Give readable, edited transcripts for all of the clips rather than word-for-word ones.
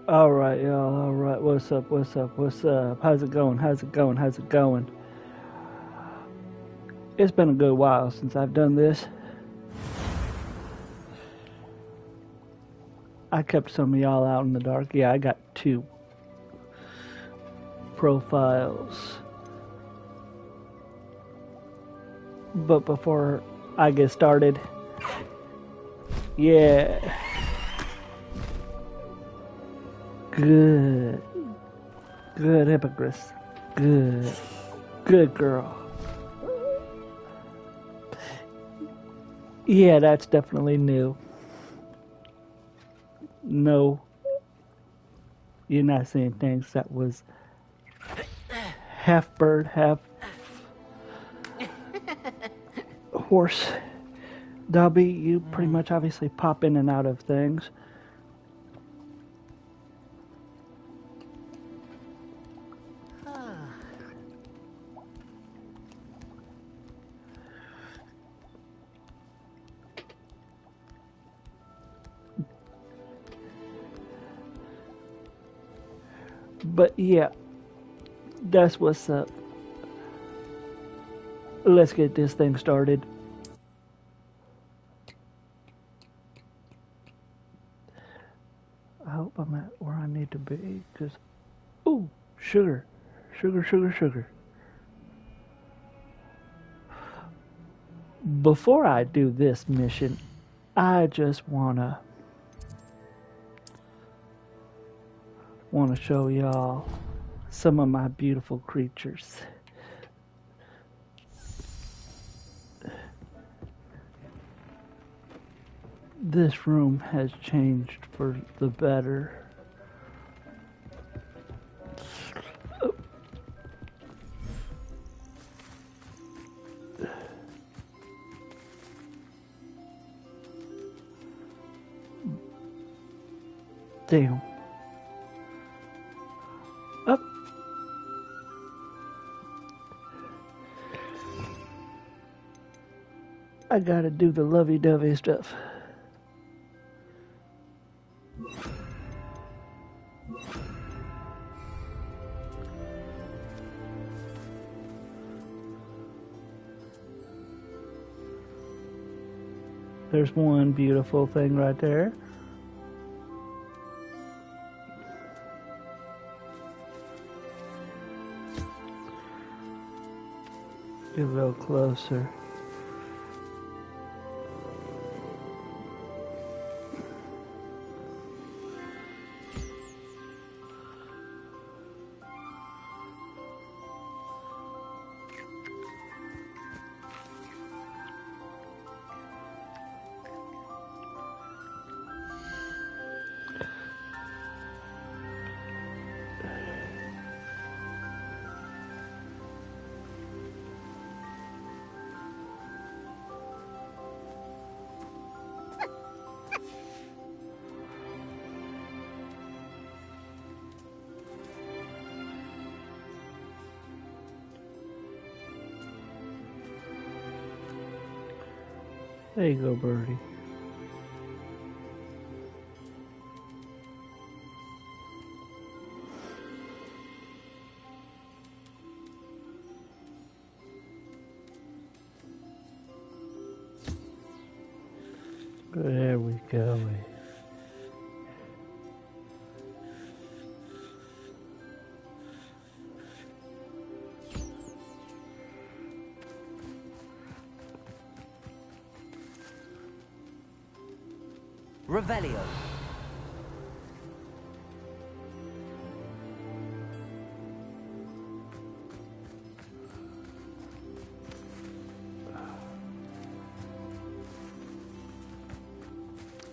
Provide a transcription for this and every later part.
Alright, y'all, alright. What's up, what's up, what's up? How's it going, how's it going, how's it going? It's been a good while since I've done this. I kept some of y'all out in the dark. Yeah, I got 2 profiles. But before I get started, yeah. Good. Good, Hippogriff. Good. Good girl. Yeah, that's definitely new. No. You're not seeing things that was half bird, half horse. Dobby, you pretty much obviously pop in and out of things. But yeah, that's what's up. Let's get this thing started. I hope I'm at where I need to be, because, ooh, sugar. Sugar, sugar, sugar. Before I do this mission, I just wanna show y'all some of my beautiful creatures. This room has changed for the better. Oh. Damn. Up. I gotta do the lovey-dovey stuff. There's one beautiful thing right there. Get a little closer. There you go, birdie. There we go. Revelio.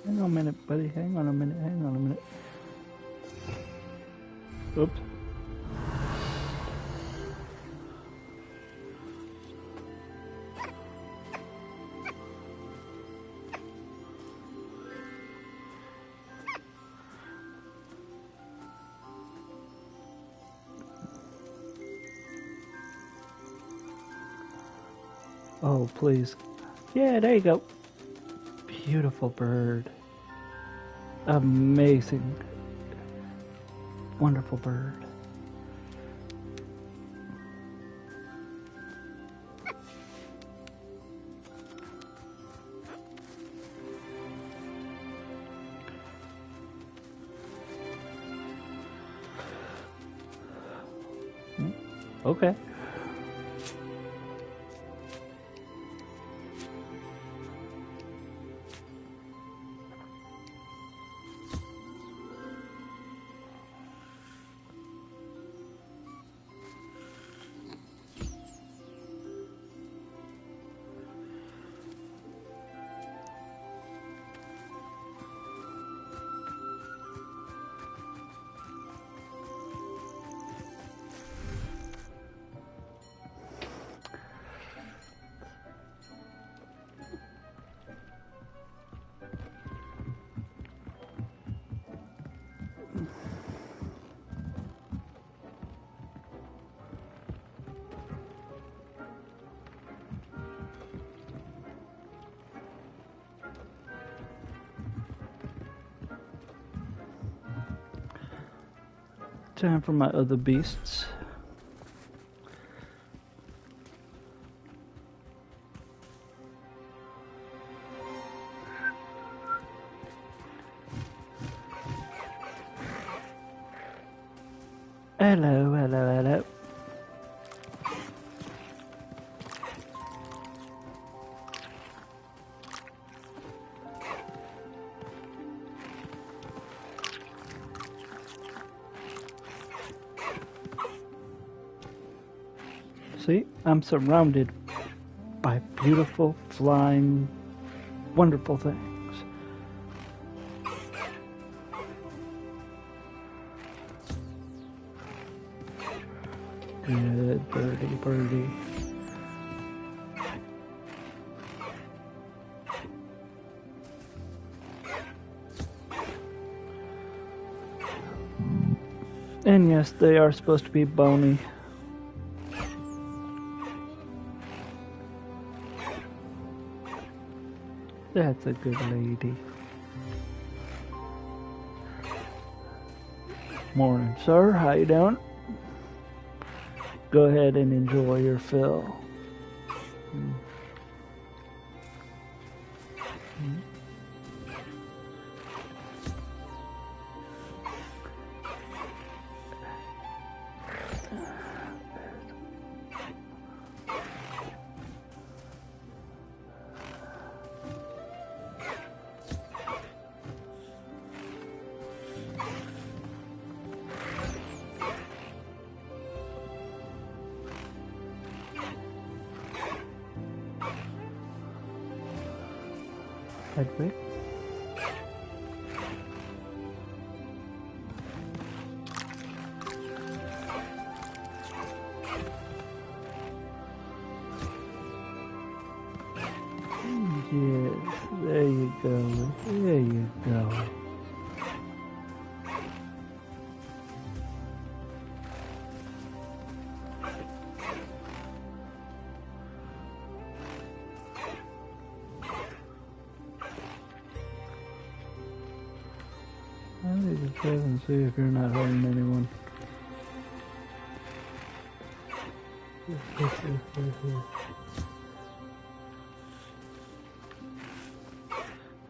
Hang on a minute, buddy. Hang on a minute. Hang on a minute. Oops. Oh, please. Yeah, there you go. Beautiful bird. Amazing. Wonderful bird. Okay. Time for my other beasts. Hello, hello, hello. See, I'm surrounded by beautiful, flying, wonderful things. Good birdie, birdie. And yes, they are supposed to be bony. That's a good lady. Morning, sir. How you doing? Go ahead and enjoy your fill. Hedwig. Yes, there you go. There you go. I need to check and see if you're not hurting anyone.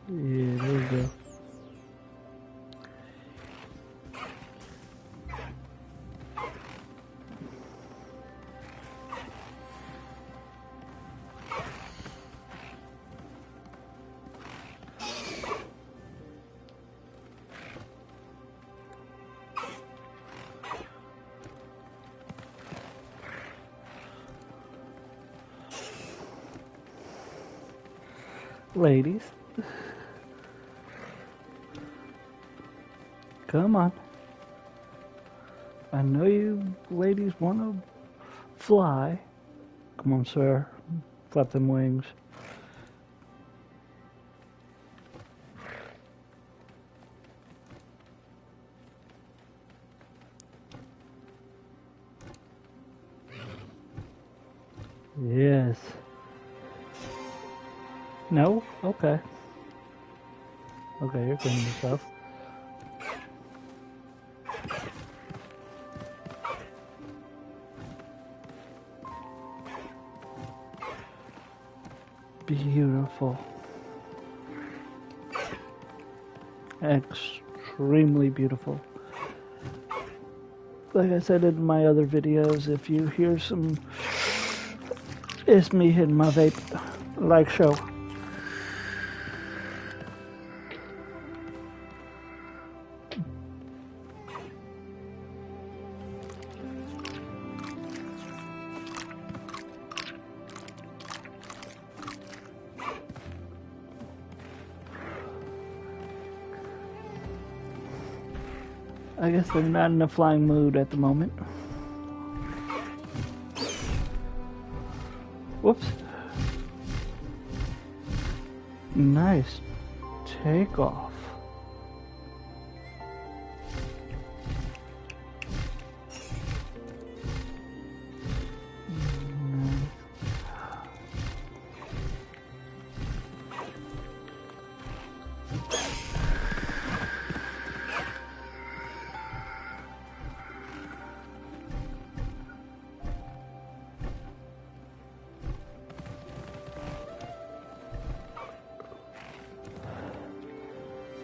Yeah, there we go. Ladies, come on. I know you ladies want to fly. Come on, sir. Flap them wings. Yes. No? Okay. Okay, you're cleaning yourself. Beautiful. Extremely beautiful. Like I said in my other videos, if you hear some, it's me hitting my vape, like so. I guess they're not in a flying mood at the moment. Whoops. Nice takeoff.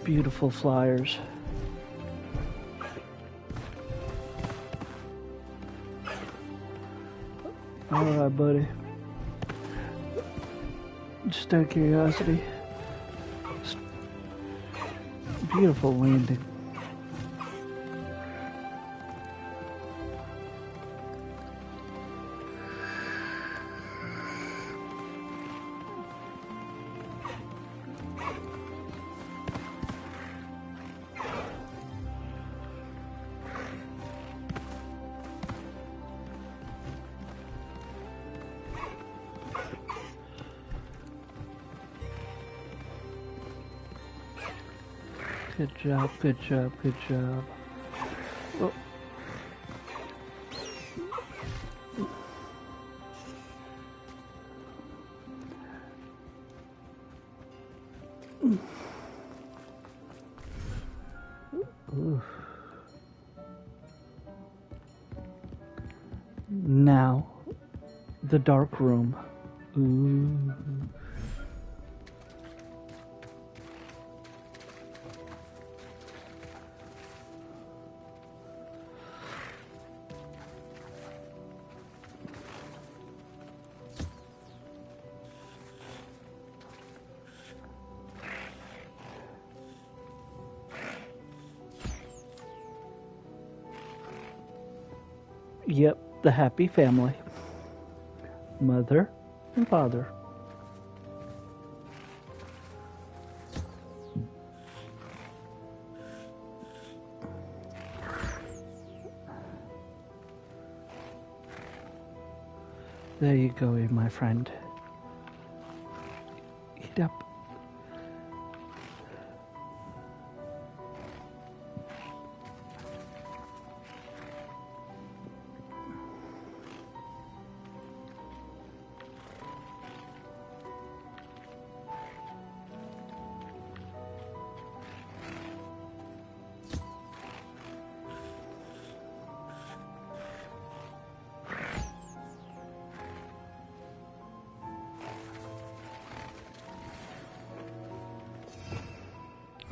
Beautiful flyers. Alright, buddy. Just out of curiosity. Beautiful landing. Good job, good job, good job. Oh. Ooh. Now, the dark room. Ooh. Yep, the happy family. Mother and father. There you go, my friend. Eat up.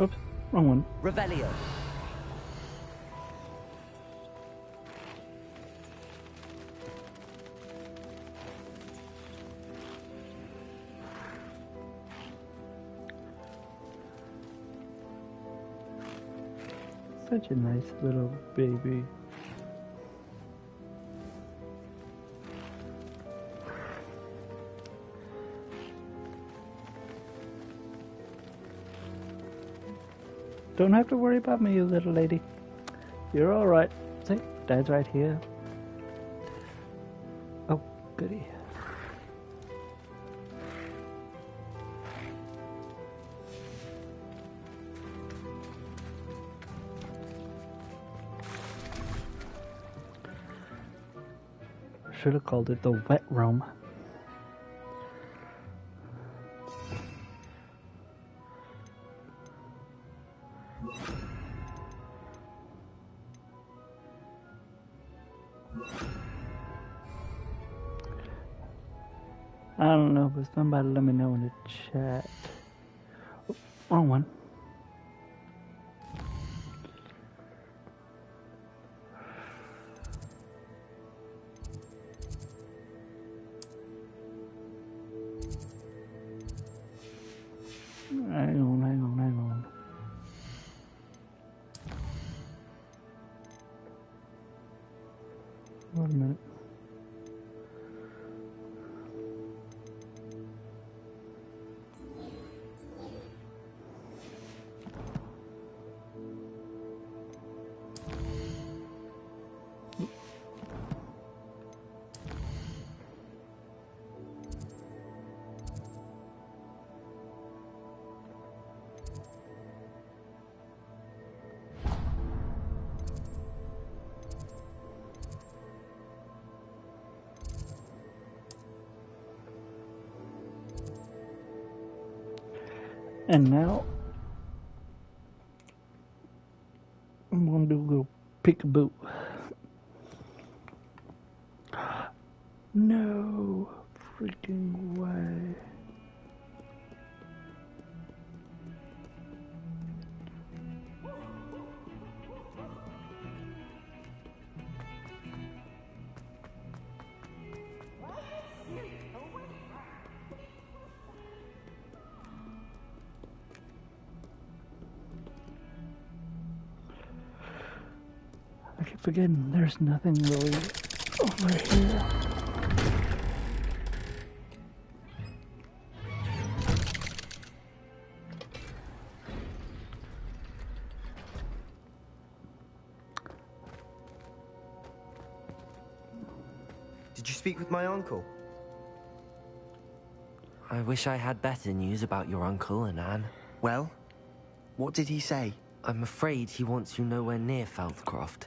Oops, wrong one. Revelio. Such a nice little baby. Don't have to worry about me, you little lady. You're alright. See, Dad's right here. Oh, goody. Should have called it the wet room. I don't know, but somebody let me know in the chat. Oh, wrong one. Hang on. Wait a minute. And now I'm gonna do a little peekaboo. No freaking way. I keep forgetting there's nothing really over here. Did you speak with my uncle? I wish I had better news about your uncle and Anne. Well, what did he say? I'm afraid he wants you nowhere near Feldcroft.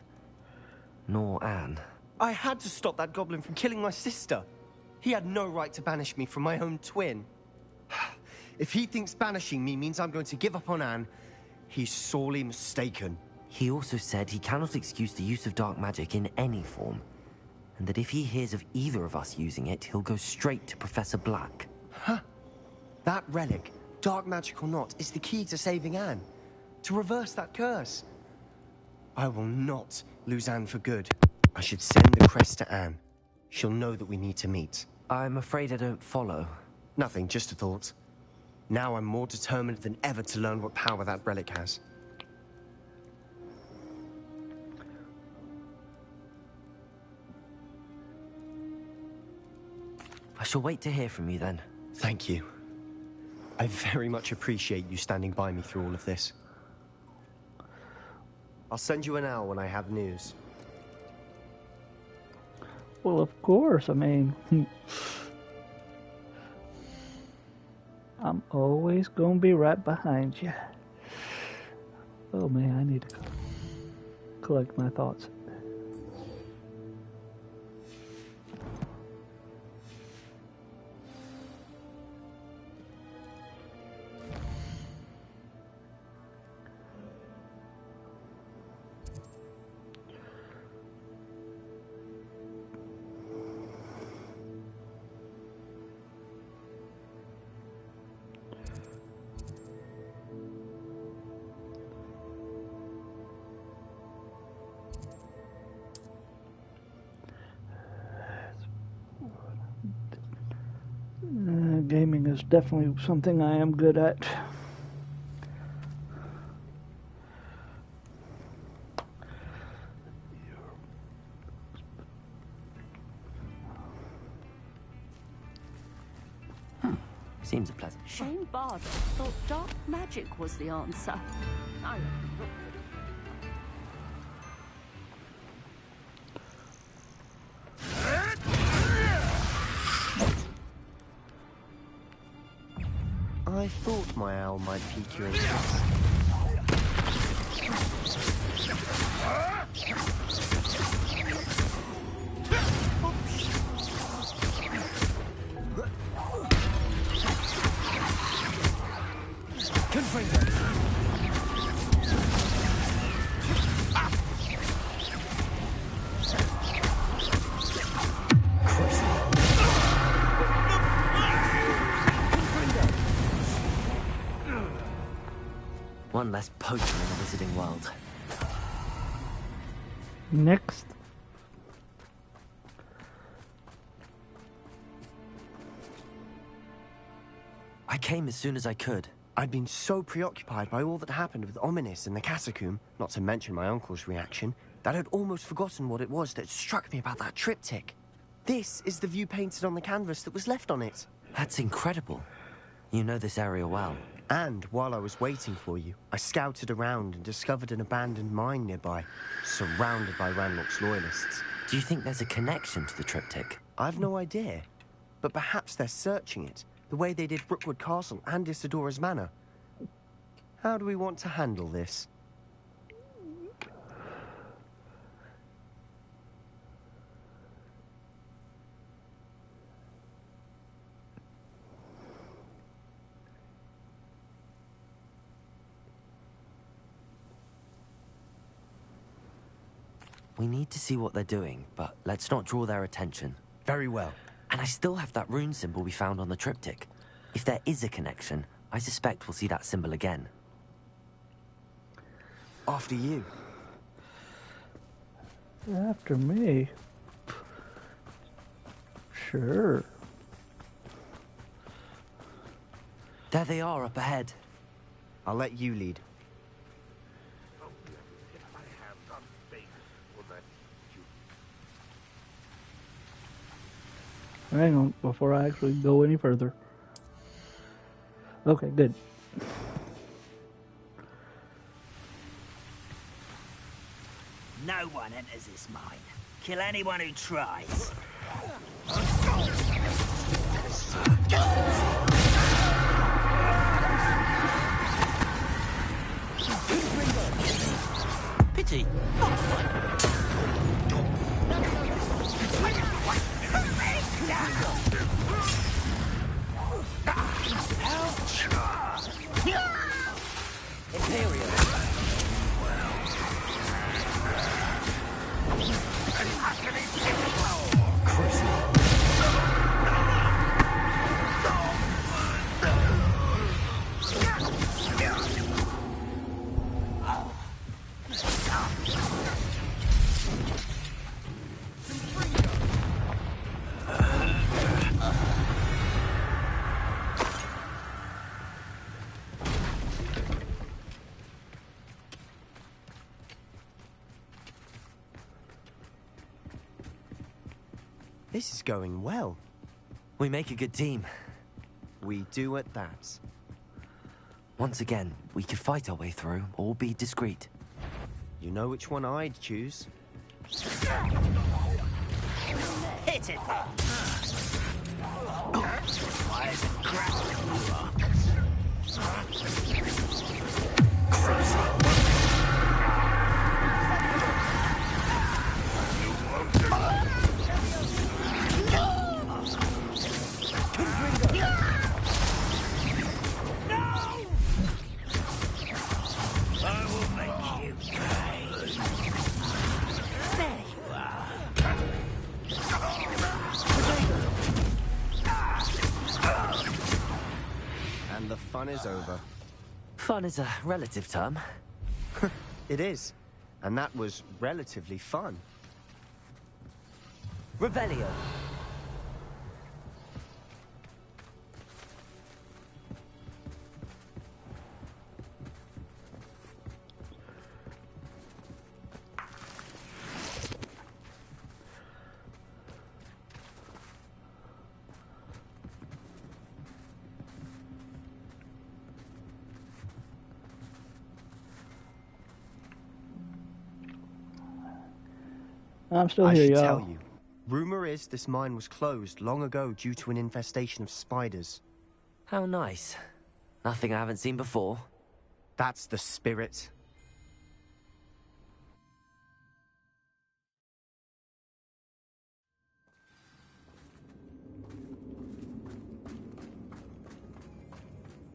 Nor Anne. I had to stop that goblin from killing my sister. He had no right to banish me from my own twin. If he thinks banishing me means I'm going to give up on Anne, he's sorely mistaken. He also said he cannot excuse the use of dark magic in any form, and that if he hears of either of us using it, he'll go straight to Professor Black. Huh? That relic, dark magic or not, is the key to saving Anne. To reverse that curse. I will not lose Anne for good. I should send the crest to Anne. She'll know that we need to meet. I'm afraid I don't follow. Nothing, just a thought. Now I'm more determined than ever to learn what power that relic has. I shall wait to hear from you then. Thank you. I very much appreciate you standing by me through all of this. I'll send you an owl when I have news. Well, of course. I mean, I'm always gonna be right behind you. Oh man, I need to collect my thoughts. Gaming is definitely something I am good at. Seems a pleasant. Shane Bardock thought dark magic was the answer. I thought my owl might pique your interest. One less poacher in the Wizarding world. Next. I came as soon as I could. I'd been so preoccupied by all that happened with Ominis and the catacomb, not to mention my uncle's reaction, that I'd almost forgotten what it was that struck me about that triptych. This is the view painted on the canvas that was left on it. That's incredible. You know this area well. And while I was waiting for you, I scouted around and discovered an abandoned mine nearby, surrounded by Ranlock's loyalists. Do you think there's a connection to the triptych? I've no idea, but perhaps they're searching it, the way they did Brookwood Castle and Isidora's Manor. How do we want to handle this? We need to see what they're doing, but let's not draw their attention. Very well. And I still have that rune symbol we found on the triptych. If there is a connection, I suspect we'll see that symbol again. After you. After me. Sure. There they are up ahead. I'll let you lead. Hang on, before I actually go any further. Okay, good. No one enters this mine. Kill anyone who tries. Pity. Imperial. This is going well. We make a good team. We do at that. Once again, we could fight our way through, or be discreet. You know which one I'd choose. Hit it! Why is it crap? And the fun is over. Fun is a relative term. It is. And that was relatively fun. Revelio. I'm still I here, should y'all. tell you. Rumor is this mine was closed long ago due to an infestation of spiders. How nice. Nothing I haven't seen before. That's the spirit.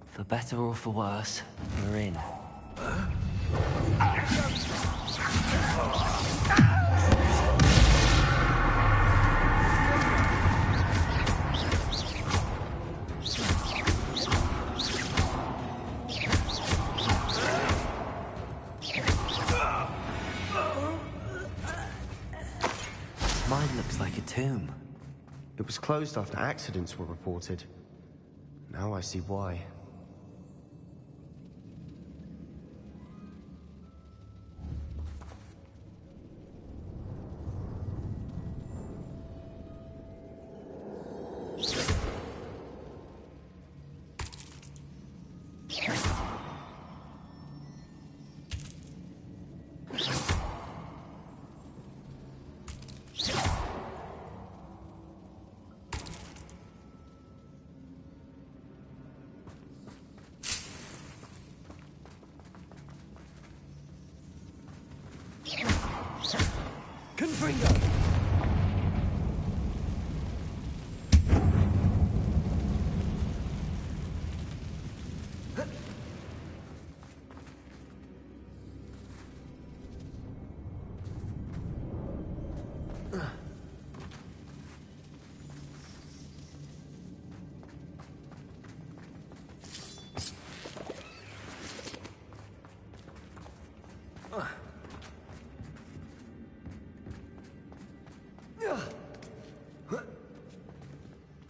For better or for worse, we're in. tomb. It was closed after accidents were reported. Now I see why.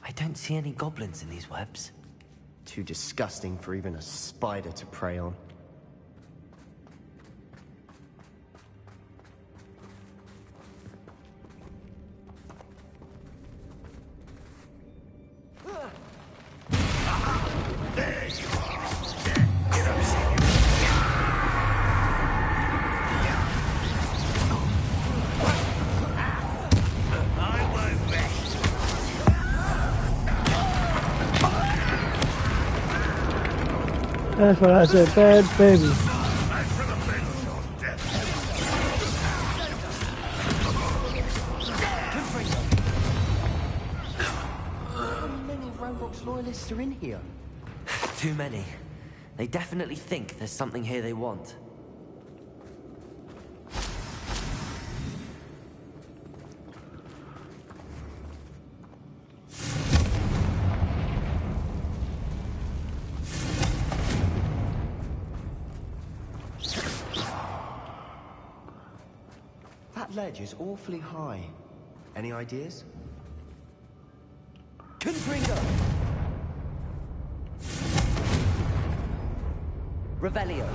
I don't see any goblins in these webs. Too disgusting for even a spider to prey on. That's what I said, bad baby. How many Robots loyalists are in here? Too many. They definitely think there's something here they want. That ledge is awfully high. Any ideas? Confringo! Revelio.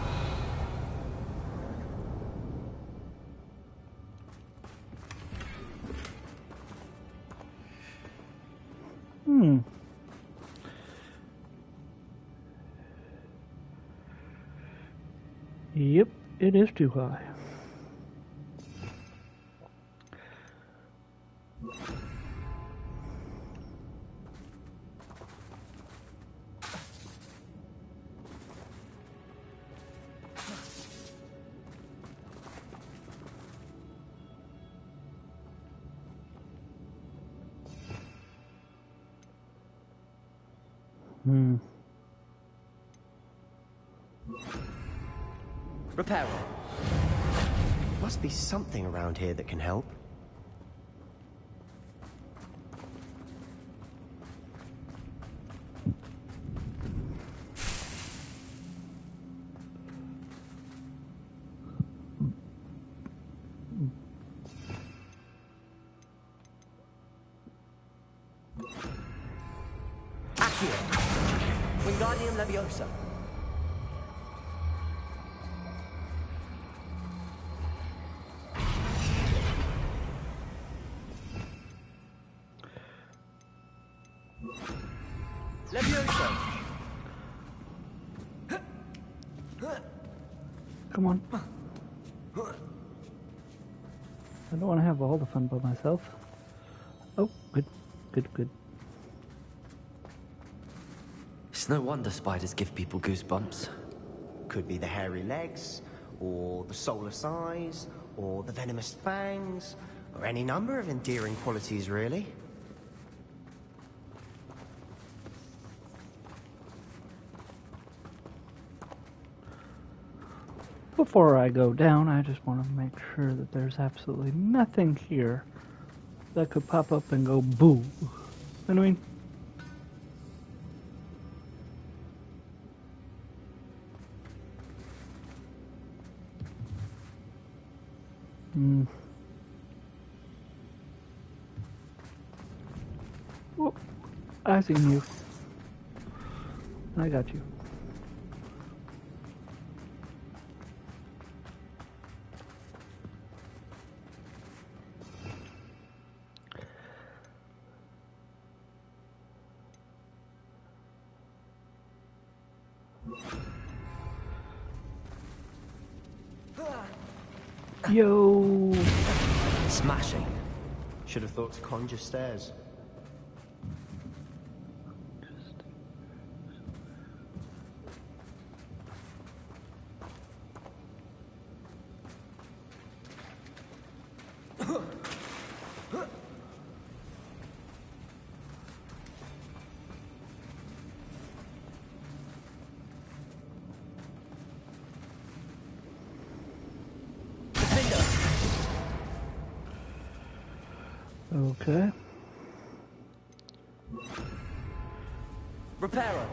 Yep, it is too high. Reparo. Must be something around here that can help. Accio. Wingardium Leviosa. Leviosa. Come on. I don't want to have all the fun by myself. Oh, good, good, good. It's no wonder spiders give people goosebumps. Could be the hairy legs, or the soulless eyes, or the venomous fangs, or any number of endearing qualities, really. Before I go down, I just want to make sure that there's absolutely nothing here that could pop up and go boo. You know what I mean? I seen you. I got you. Yo! Smashing. Should have thought to conjure stairs. Okay. Repairer.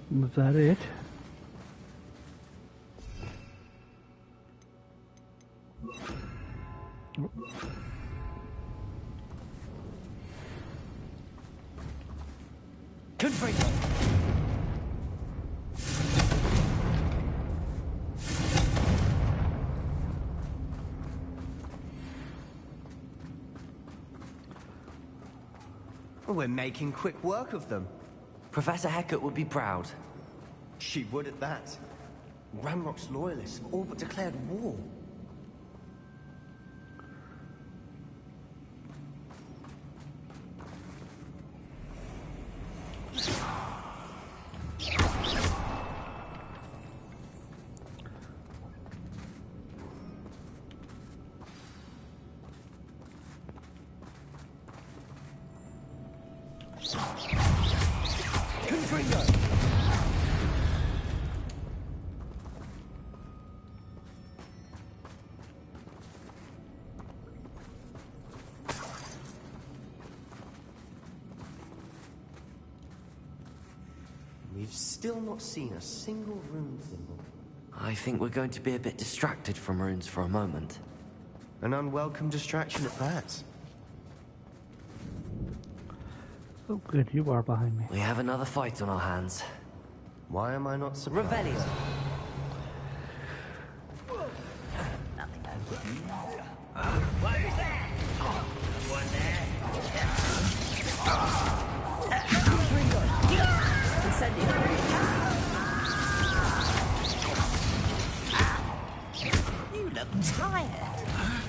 Was that it? Confringo. We're making quick work of them. Professor Hecat would be proud. She would at that. Ramrock's loyalists have all but declared war. We've still not seen a single rune symbol. I think we're going to be a bit distracted from runes for a moment. An unwelcome distraction at that. Oh, good, you are behind me. We have another fight on our hands. Why am I not surprised? Revelio. What is that? One there. You look tired.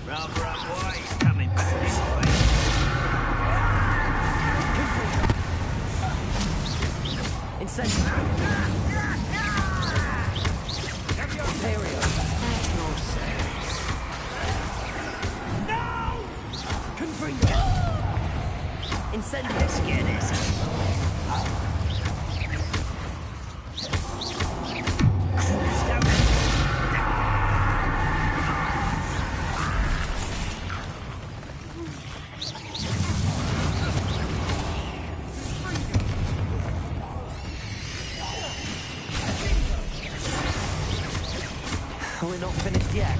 Rather unwise coming back this way. Incendiary. Imperial. No! Confringo. Incendiary. Let's get this. We're not finished yet.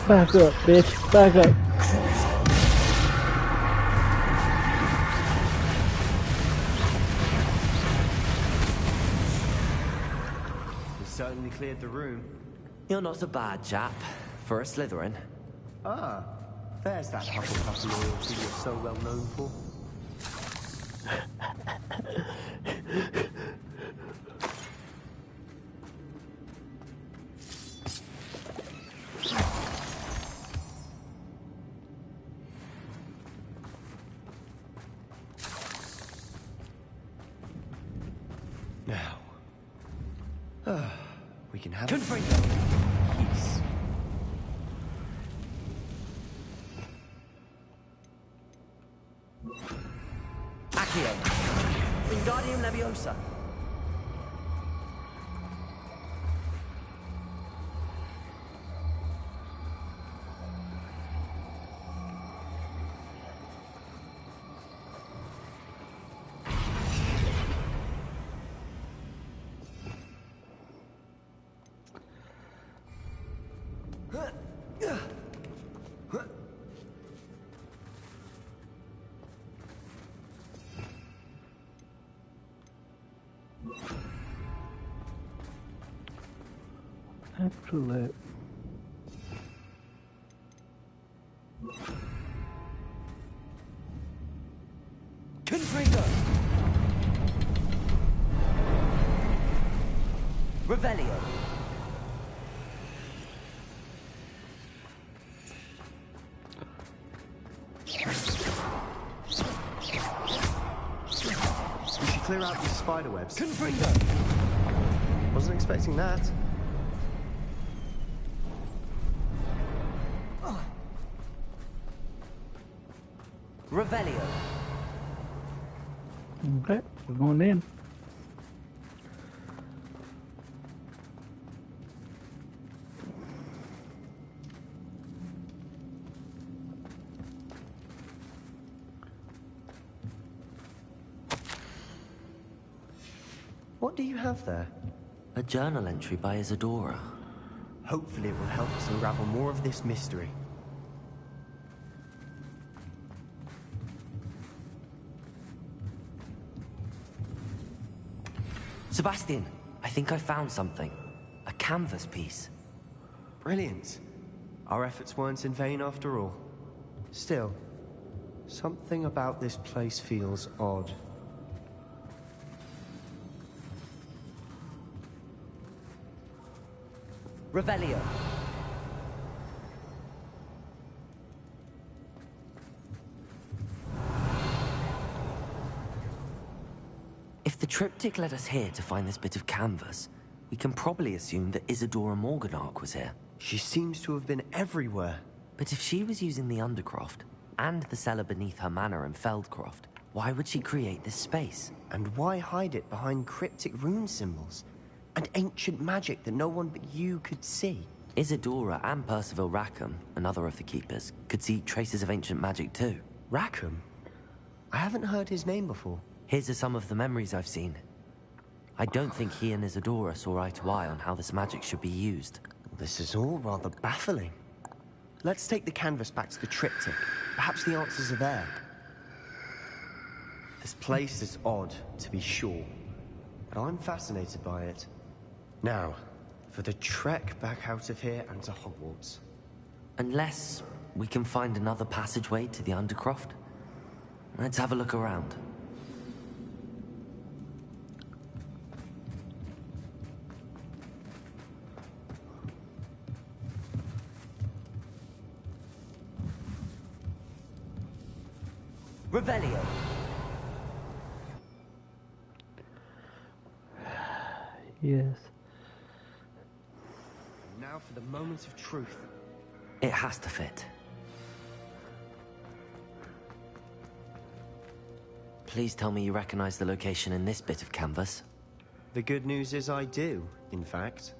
Back up, bitch. Back up. We certainly cleared the room. You're not a bad chap for a Slytherin. Ah, there's that Hufflepuff loyalty you're so well known for. Now, we can have peace. Accio. Wingardium Leviosa. Actually, Confringo. Revelio. We should clear out these spider webs. Confringo. Wasn't expecting that. Revelio. okay, we're going in. What do you have there? A journal entry by Isadora. Hopefully it will help us unravel more of this mystery. Sebastian, I think I found something. A canvas piece. Brilliant. Our efforts weren't in vain after all. Still, something about this place feels odd. Revelio. If the triptych led us here to find this bit of canvas, we can probably assume that Isadora Morganach was here. She seems to have been everywhere. But if she was using the Undercroft, and the cellar beneath her manor in Feldcroft, why would she create this space? And why hide it behind cryptic rune symbols? And ancient magic that no one but you could see? Isadora and Percival Rackham, another of the Keepers, could see traces of ancient magic too. Rackham? I haven't heard his name before. Here's are some of the memories I've seen. I don't think he and Isadora saw eye to eye on how this magic should be used. This is all rather baffling. Let's take the canvas back to the triptych. Perhaps the answers are there. This place is odd, to be sure, but I'm fascinated by it. Now, for the trek back out of here and to Hogwarts. Unless we can find another passageway to the Undercroft. Let's have a look around. Revelio. Yes. Now for the moment of truth. It has to fit. Please tell me you recognize the location in this bit of canvas. The good news is I do, in fact.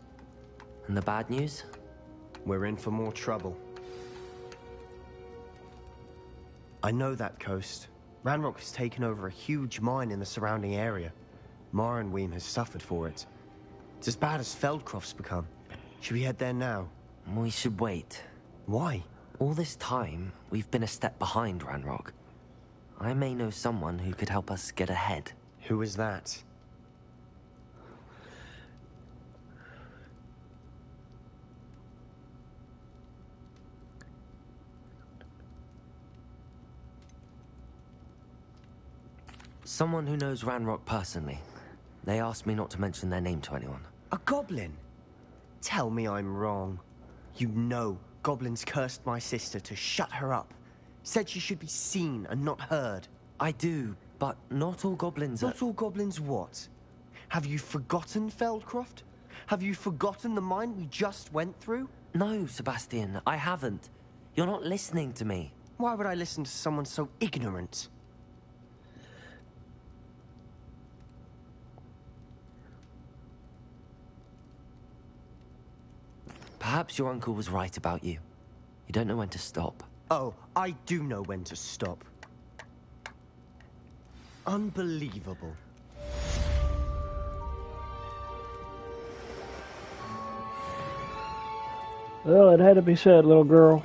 And the bad news? We're in for more trouble. I know that coast. Ranrock has taken over a huge mine in the surrounding area. Marrenweem has suffered for it. It's as bad as Feldcroft's become. Should we head there now? We should wait. Why? All this time, we've been a step behind Ranrock. I may know someone who could help us get ahead. Who is that? Someone who knows Ranrock personally. They asked me not to mention their name to anyone. A goblin? Tell me I'm wrong. You know goblins cursed my sister to shut her up. Said she should be seen and not heard. I do, but not all goblins are... Not all goblins what? Have you forgotten Feldcroft? Have you forgotten the mine we just went through? No, Sebastian, I haven't. You're not listening to me. Why would I listen to someone so ignorant? Perhaps your uncle was right about you. You don't know when to stop. Oh, I do know when to stop. Unbelievable. Well, it had to be said, little girl.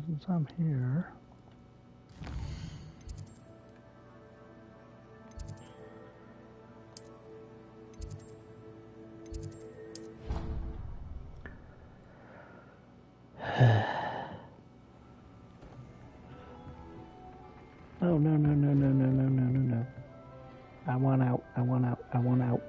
Since I'm here... Oh, no, no, no, no, no, no, no, no, no. I want out, I want out, I want out.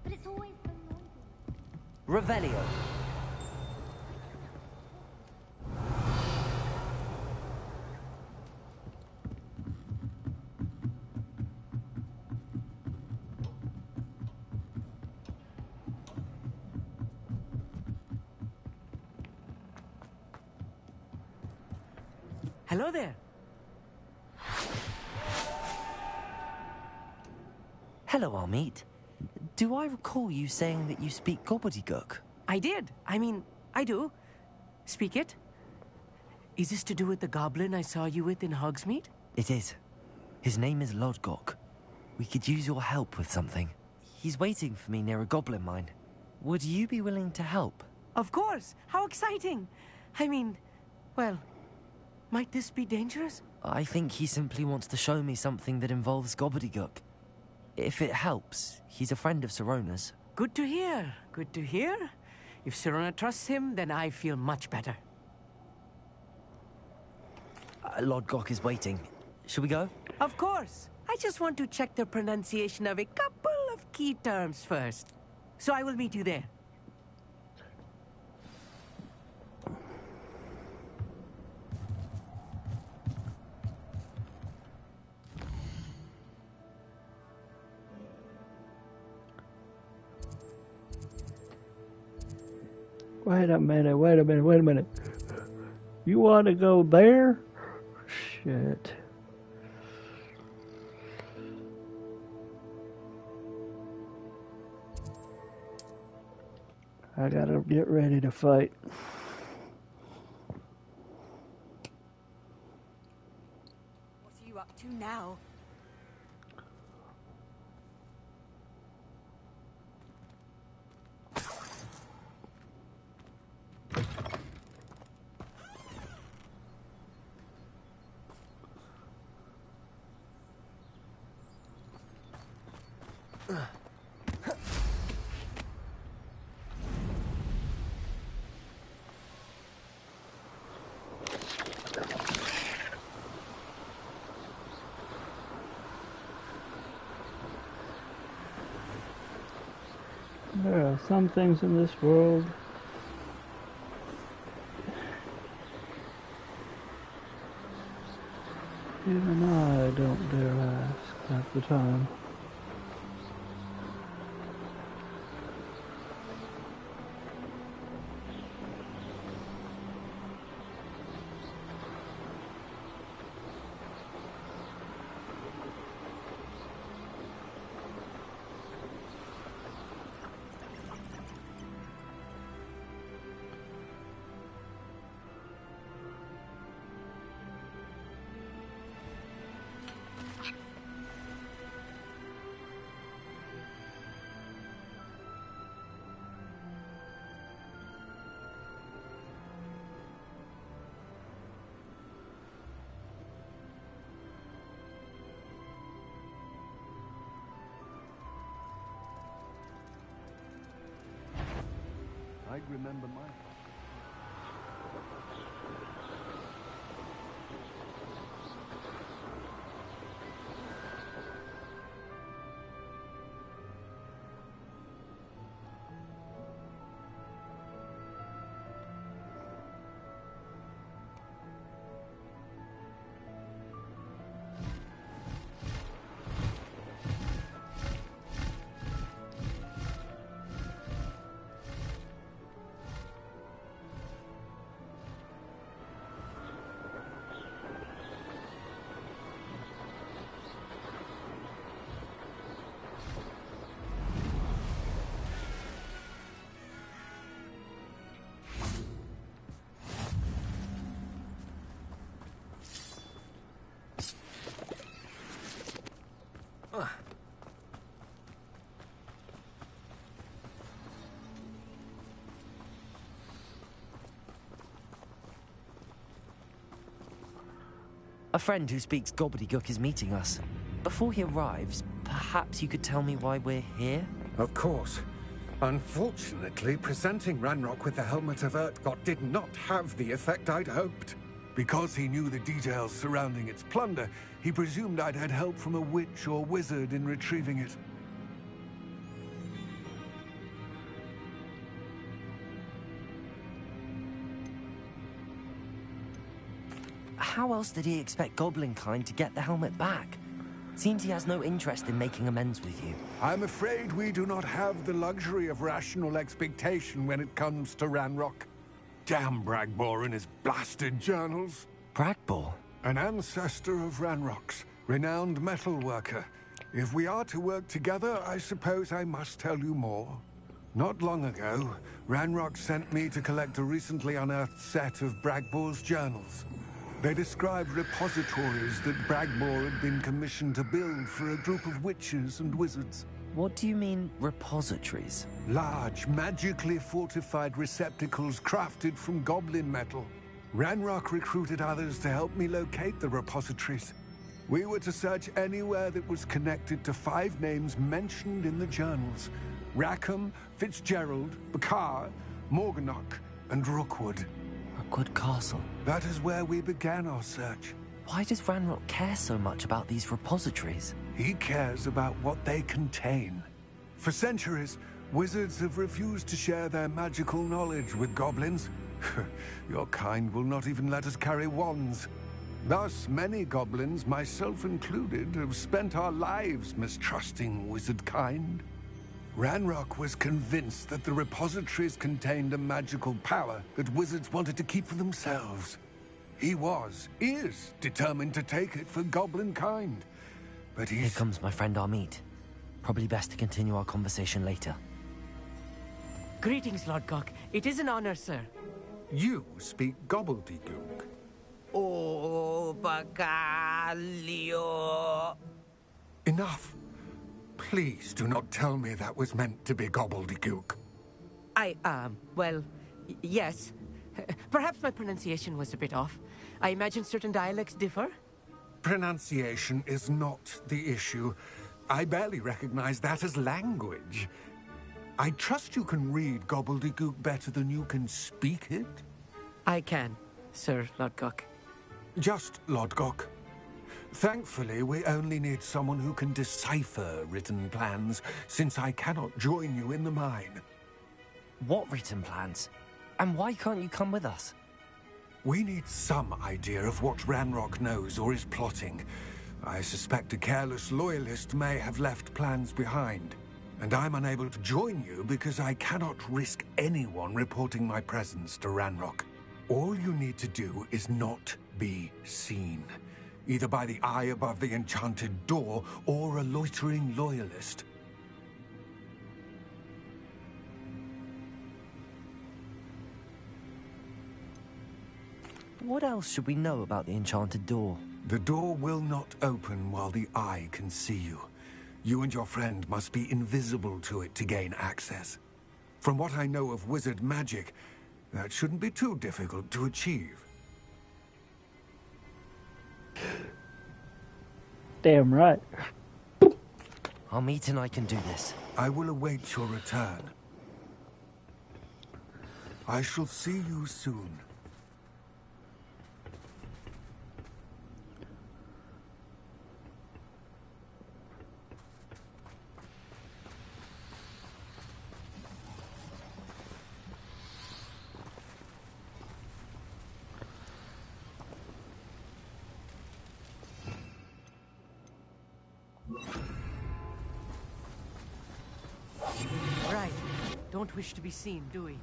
But it's always so noisy. Revelio. Hello there. Hello, Amit. Do I recall you saying that you speak gobbledygook? I did. I mean, I do. Speak it. Is this to do with the goblin I saw you with in Hogsmeade? It is. His name is Lodgok. We could use your help with something. He's waiting for me near a goblin mine. Would you be willing to help? Of course. How exciting. I mean, well, might this be dangerous? I think he simply wants to show me something that involves gobbledygook. If it helps, he's a friend of Sirona's. Good to hear. Good to hear. If Sirona trusts him, then I feel much better. Lodgok is waiting. Should we go? Of course. I just want to check the pronunciation of a couple of key terms first. So I will meet you there. Wait a minute, wait a minute, wait a minute. You want to go there? Shit. I gotta get ready to fight. What are you up to now? There are some things in this world even I don't dare ask half the time. I'd remember my... A friend who speaks gobbledygook is meeting us. Before he arrives, perhaps you could tell me why we're here? Of course. Unfortunately, presenting Ranrock with the Helmet of Urtkot did not have the effect I'd hoped. Because he knew the details surrounding its plunder, he presumed I'd had help from a witch or wizard in retrieving it. How else did he expect Goblinkind to get the helmet back? Seems he has no interest in making amends with you. I'm afraid we do not have the luxury of rational expectation when it comes to Ranrock. Damn Bragbor and his blasted journals. Bragbor? An ancestor of Ranrock's, renowned metal worker. If we are to work together, I suppose I must tell you more. Not long ago, Ranrock sent me to collect a recently unearthed set of Bragbor's journals. They described repositories that Bragbor had been commissioned to build for a group of witches and wizards. What do you mean, repositories? Large, magically fortified receptacles crafted from goblin metal. Ranrock recruited others to help me locate the repositories. We were to search anywhere that was connected to 5 names mentioned in the journals. Rackham, Fitzgerald, Bakar, Morganach, and Rookwood. Rookwood Castle. That is where we began our search. Why does Ranrock care so much about these repositories? He cares about what they contain. For centuries, wizards have refused to share their magical knowledge with goblins. Your kind will not even let us carry wands. Thus, many goblins, myself included, have spent our lives mistrusting wizard kind. Ranrock was convinced that the repositories contained a magical power that wizards wanted to keep for themselves. He is determined to take it for goblin kind. But Here comes my friend Amit. Probably best to continue our conversation later. Greetings, Lord Cock. It is an honor, sir. You speak gobbledygook. Oh, Bacalio. Enough. Please do not tell me that was meant to be gobbledygook. Well, yes. Perhaps my pronunciation was a bit off. I imagine certain dialects differ? Pronunciation is not the issue. I barely recognize that as language. I trust you can read gobbledygook better than you can speak it? I can, Sir Lodgok. Just Lodgok. Thankfully, we only need someone who can decipher written plans, since I cannot join you in the mine. What written plans? And why can't you come with us? We need some idea of what Ranrock knows or is plotting. I suspect a careless loyalist may have left plans behind. And I'm unable to join you because I cannot risk anyone reporting my presence to Ranrock. All you need to do is not be seen. Either by the eye above the enchanted door, or a loitering loyalist. What else should we know about the enchanted door? The door will not open while the eye can see you. You and your friend must be invisible to it to gain access. From what I know of wizard magic, that shouldn't be too difficult to achieve. Damn right. Armit and I can do this. I will await your return. I shall see you soon. Right. Don't wish to be seen, do we?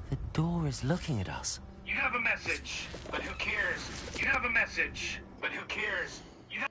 The door is looking at us. You have a message, but who cares? You have a message, but who cares? You have...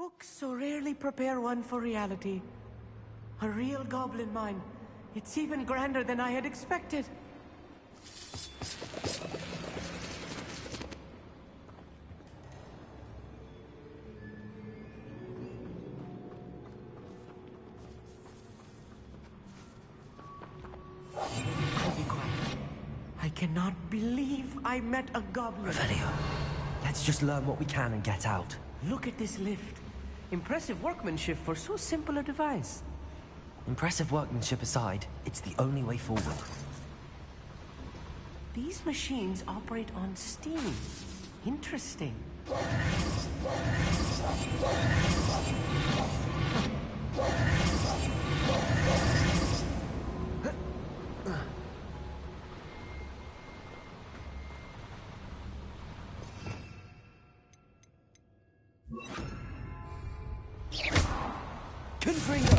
Books so rarely prepare one for reality. A real goblin mine. It's even grander than I had expected. I'll be quiet. I cannot believe I met a goblin. Revelio, let's just learn what we can and get out. Look at this lift. Impressive workmanship for so simple a device. Impressive workmanship aside, it's the only way forward. These machines operate on steam. Interesting. Confringo!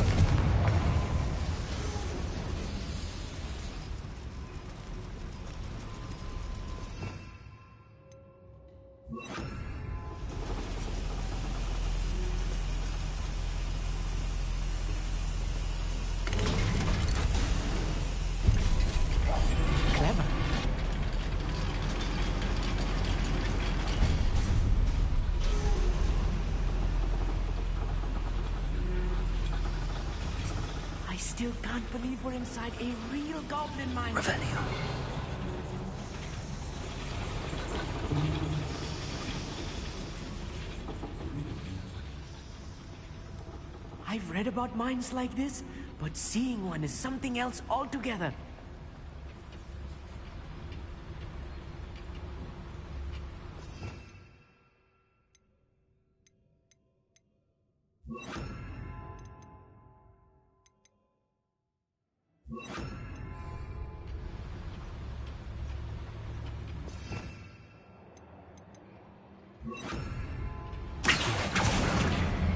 Clever. I still can't believe we're inside a real goblin mine. Revelio. I've read about mines like this, but seeing one is something else altogether.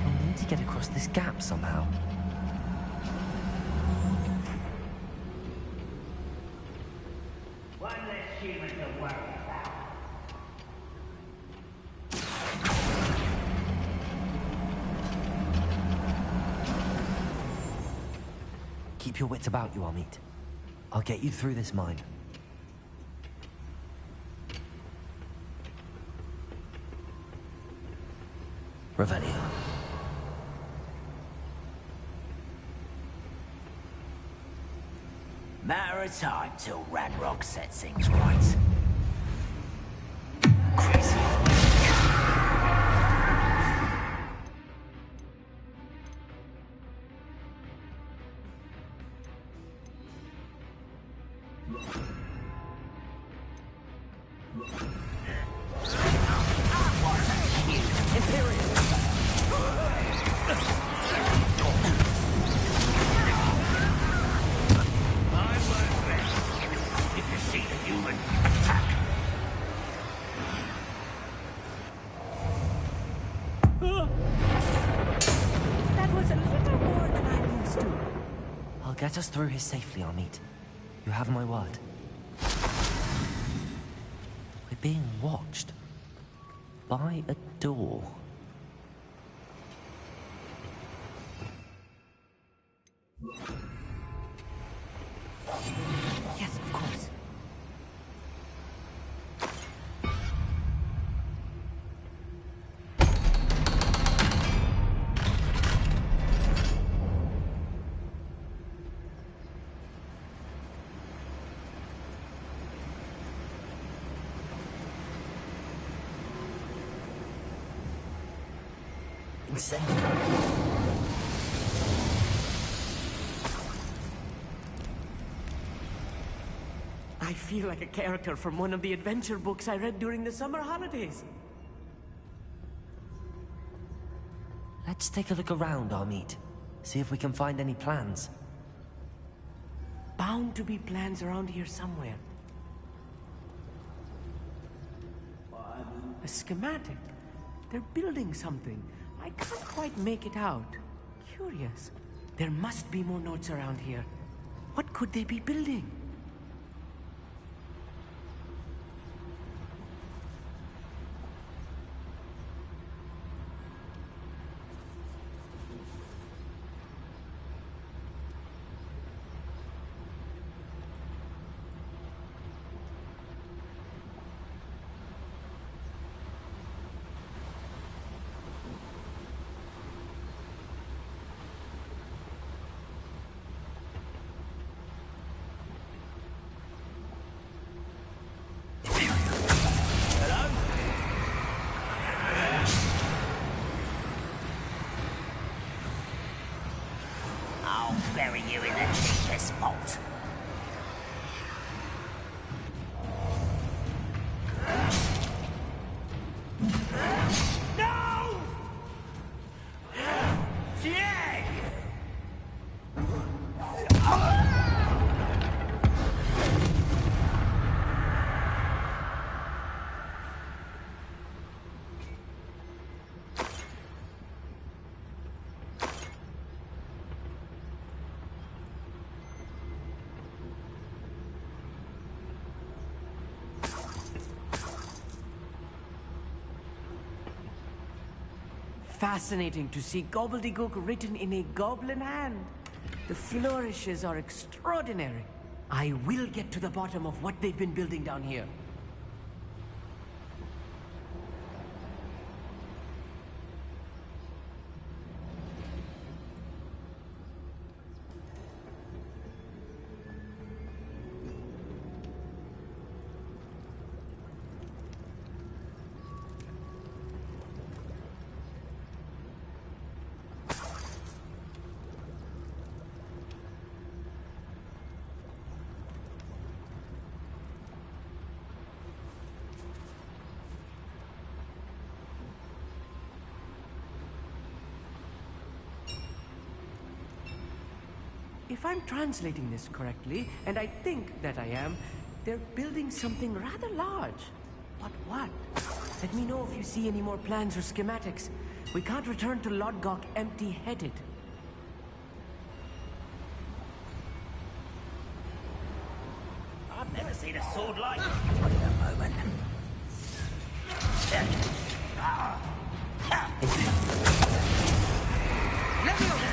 We need to get across this gap somehow. One less human to worry about. Keep your wits about you, Amit. I'll get you through this mine. Revelio. Matter of time till Ragnarok sets things right. Crazy. If you see a human, attack. That was a little more than I'm used to. I'll get us through here safely, Amit. You have my word. We're being watched. By a door. Yes, of course. I feel like a character from one of the adventure books I read during the summer holidays. Let's take a look around, Amit. See if we can find any plans. Bound to be plans around here somewhere. A schematic. They're building something. I can't quite make it out. Curious. There must be more notes around here. What could they be building? bury you in the deepest vault. No! Jag! Fascinating to see gobbledygook written in a goblin hand. The flourishes are extraordinary. I will get to the bottom of what they've been building down here. If I'm translating this correctly, and I think that I am, they're building something rather large. But what? Let me know if you see any more plans or schematics. We can't return to Lodgok empty-headed. I've never seen a sword like it. Wait a moment. Let me on this.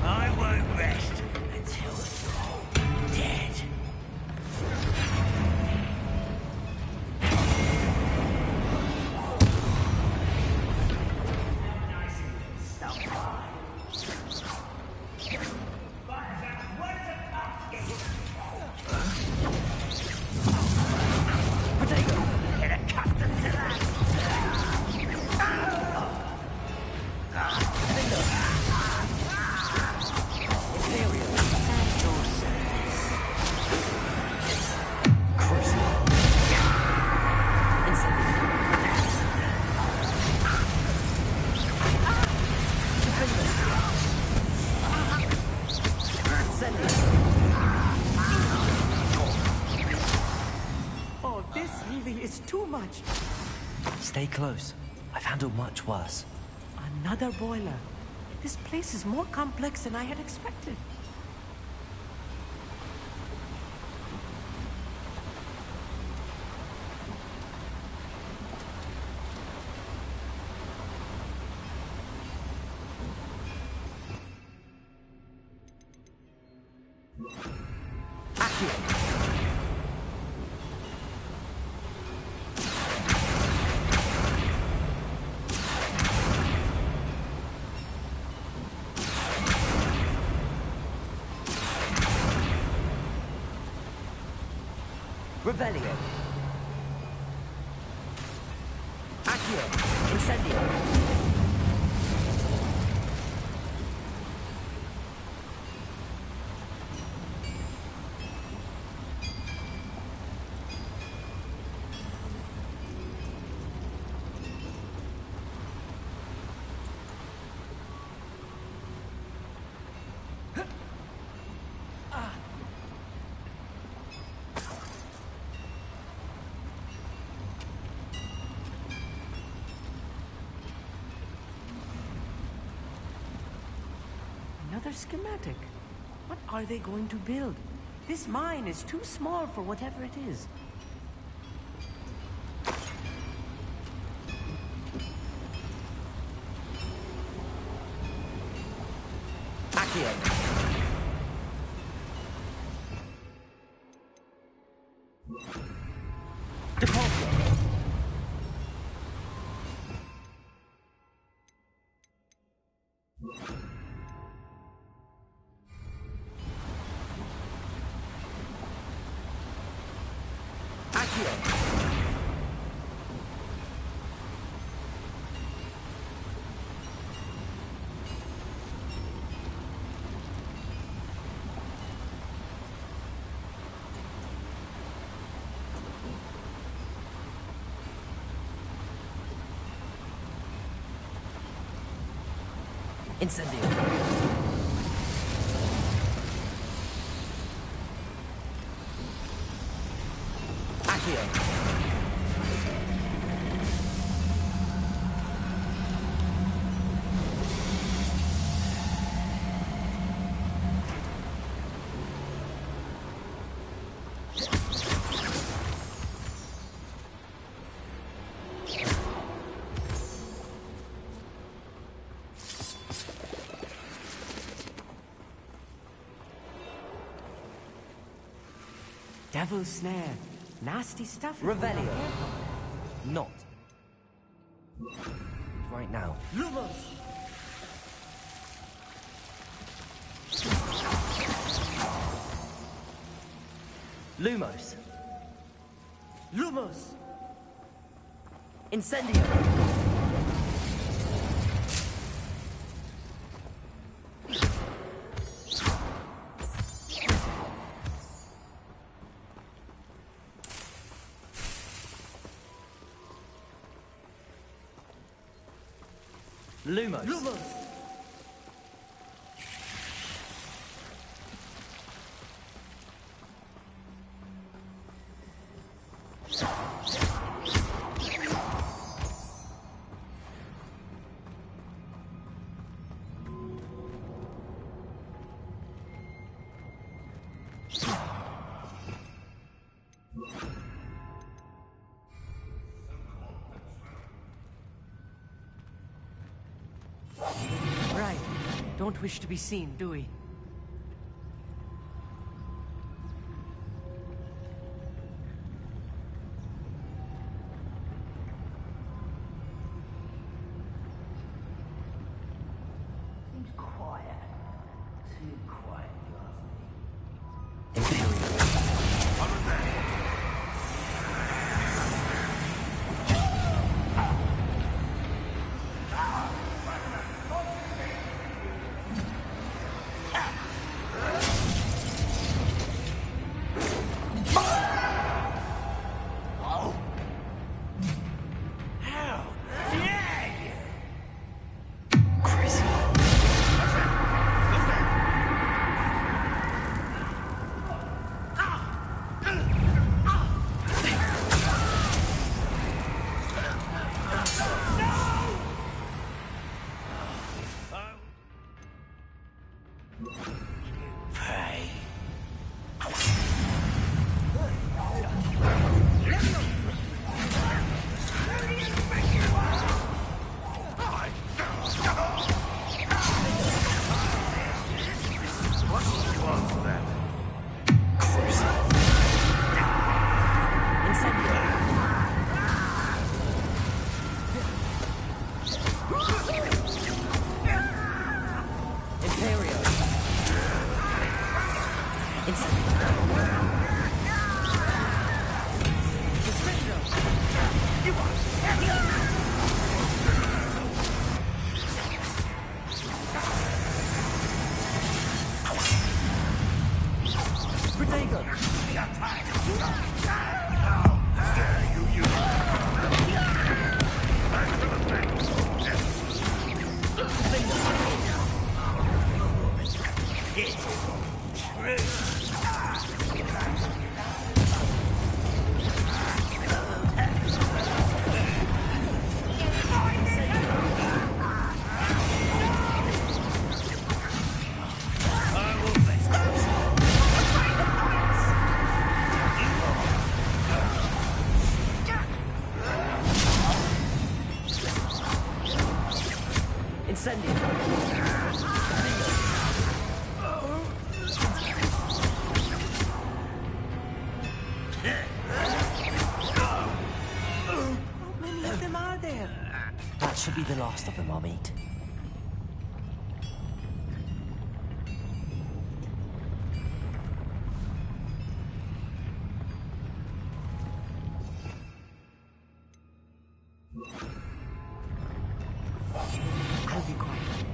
I won't rest until you're dead. Potato, get accustomed to that. Oh, this really is too much. Stay close. I've handled much worse. Another boiler. This place is more complex than I had expected. Revelio. Accio. Incendio. Another schematic. What are they going to build? This mine is too small for whatever it is. Accio. Depulso. Accio. Incendio. Accio. Devil's snare. Nasty stuff. Revelio. Not. Right now. Lumos! Lumos. Lumos! Incendio. Lumos. Lumos! Right. Don't wish to be seen, do we? Seems quiet. Too quiet, you ask me. Imperial. Incendio. That should be the last of them, Amit. I'll be quiet.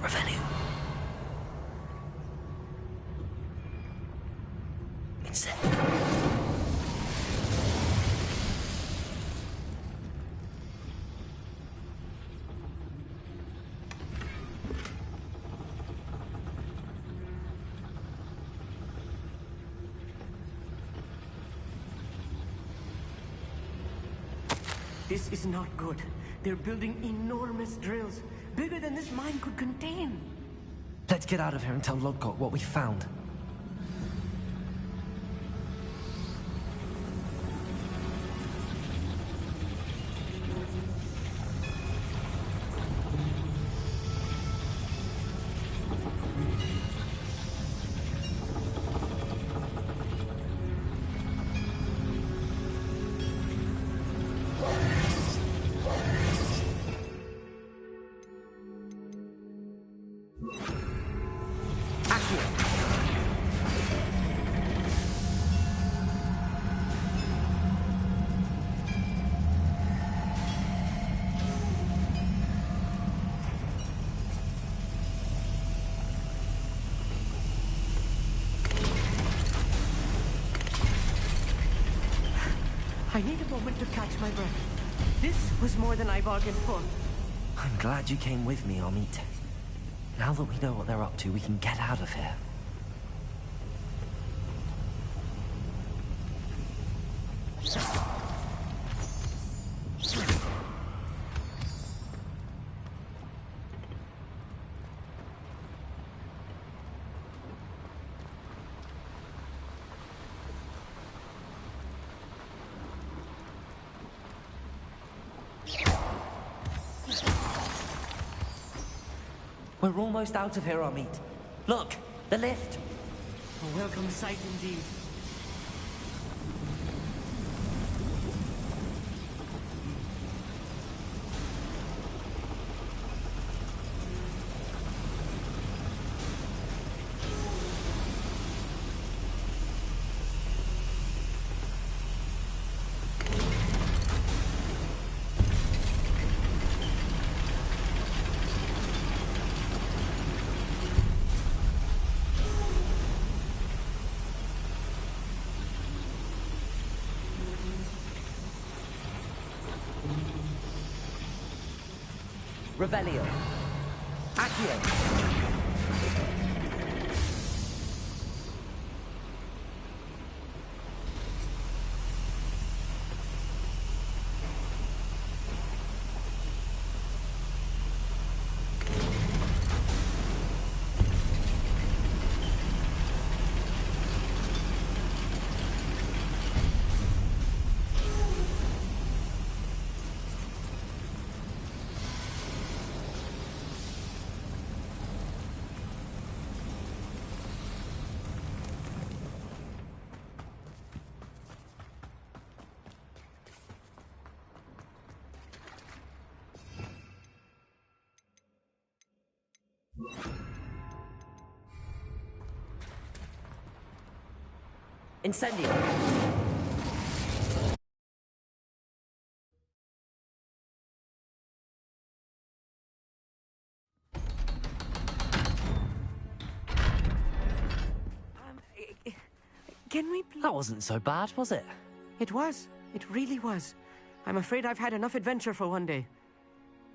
Revelio. It's it. This is not good. They're building enormous drills, bigger than this mine could contain. Let's get out of here and tell Lodgok what we found. I need a moment to catch my breath. This was more than I bargained for. I'm glad you came with me, Amit. Now that we know what they're up to, we can get out of here. We're almost out of here, Amit. Look, the lift. A welcome sight indeed. Revelio. Accio. Incendio. Can we please? That wasn't so bad, was it? It was. It really was. I'm afraid I've had enough adventure for one day.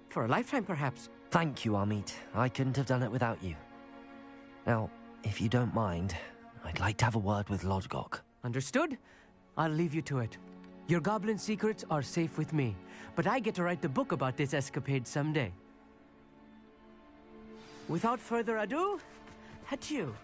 For a lifetime, perhaps. Thank you, Amit. I couldn't have done it without you. Now, if you don't mind, I'd like to have a word with Lodgok. Understood? I'll leave you to it. Your goblin secrets are safe with me, but I get to write the book about this escapade someday. Without further ado, adieu.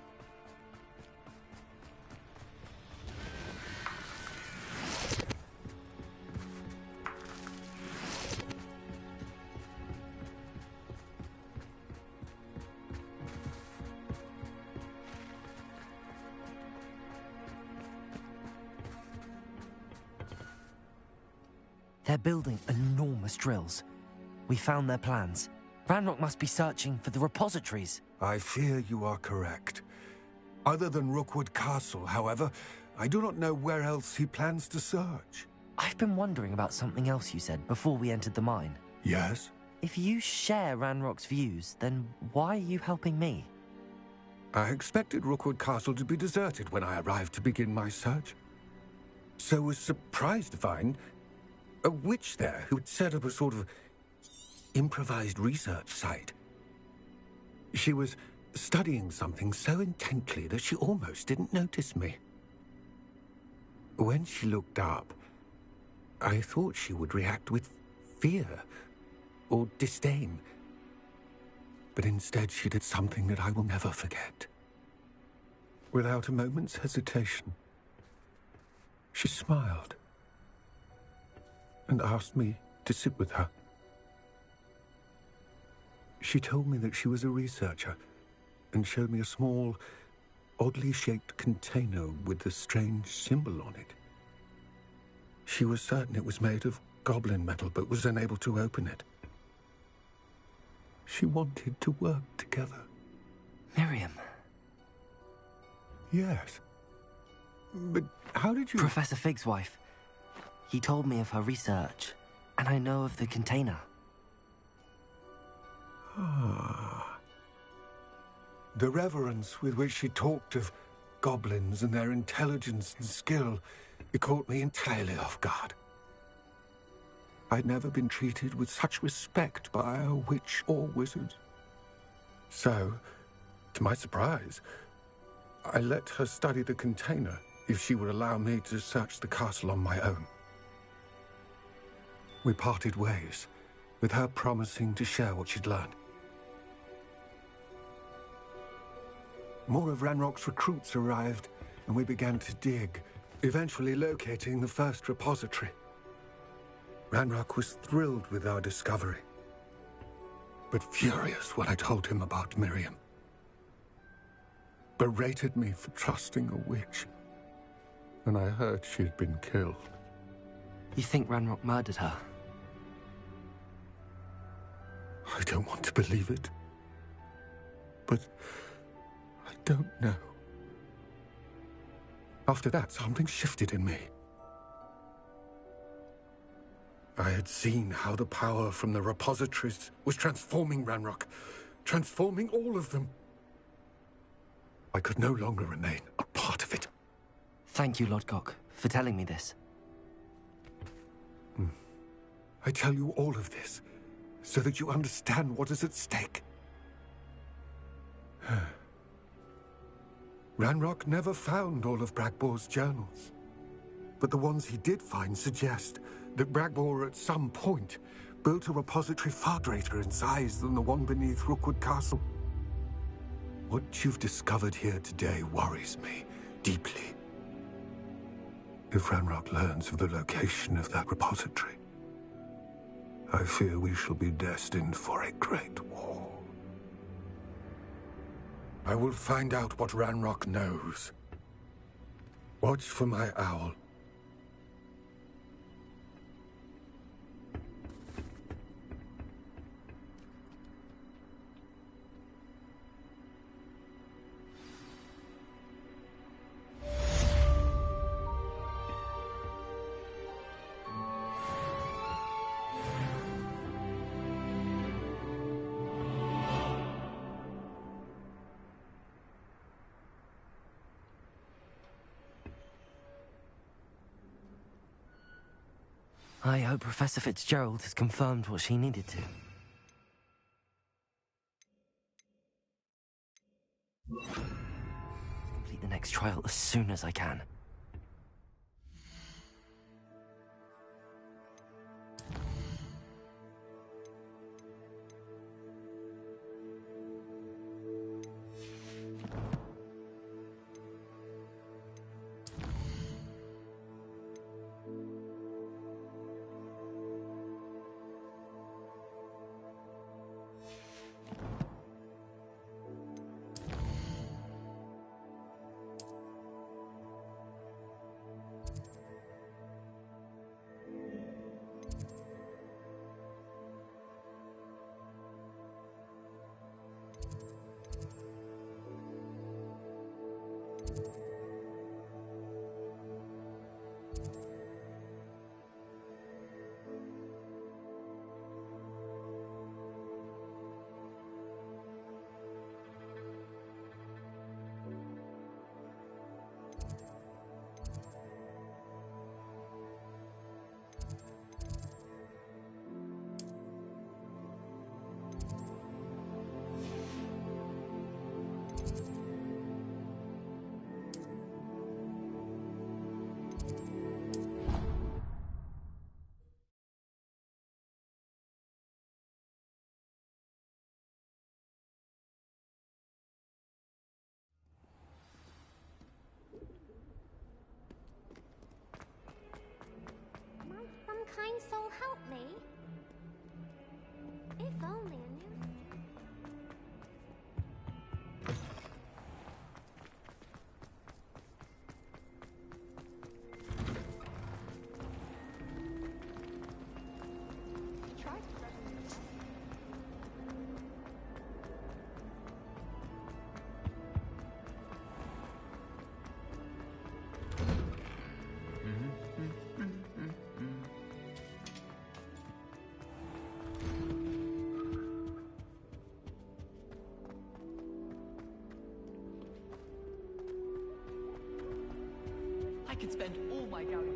They're building enormous drills. We found their plans. Ranrock must be searching for the repositories. I fear you are correct. Other than Rookwood Castle, however, I do not know where else he plans to search. I've been wondering about something else you said before we entered the mine. Yes? If you share Ranrock's views, then why are you helping me? I expected Rookwood Castle to be deserted when I arrived to begin my search. So was surprised to find a witch there who had set up a sort of improvised research site. She was studying something so intently that she almost didn't notice me. When she looked up, I thought she would react with fear or disdain. But instead she did something that I will never forget. Without a moment's hesitation, she smiled and asked me to sit with her. She told me that she was a researcher and showed me a small, oddly shaped container with a strange symbol on it. She was certain it was made of goblin metal, but was unable to open it. She wanted to work together. Miriam. Yes. But how did you... Professor Fig's wife. He told me of her research, and I know of the container. Ah. The reverence with which she talked of goblins and their intelligence and skill, it caught me entirely off guard. I'd never been treated with such respect by a witch or wizard. So, to my surprise, I let her study the container if she would allow me to search the castle on my own. We parted ways, with her promising to share what she'd learned. More of Ranrock's recruits arrived, and we began to dig, eventually locating the first repository. Ranrock was thrilled with our discovery, but furious when I told him about Miriam. Berated me for trusting a witch, and I heard she'd been killed. You think Ranrock murdered her? I don't want to believe it, but I don't know. After that, something shifted in me. I had seen how the power from the repositories was transforming Ranrock, transforming all of them. I could no longer remain a part of it. Thank you, Lodgok, for telling me this. I tell you all of this so that you understand what is at stake. Ranrock never found all of Bragbor's journals, but the ones he did find suggest that Bragbor at some point built a repository far greater in size than the one beneath Rookwood Castle. What you've discovered here today worries me deeply. If Ranrock learns of the location of that repository, I fear we shall be destined for a great war. I will find out what Ranrock knows. Watch for my owl. I hope Professor Fitzgerald has confirmed what she needed to. Complete the next trial as soon as I can. so help me. If only I knew. I could spend all my galley.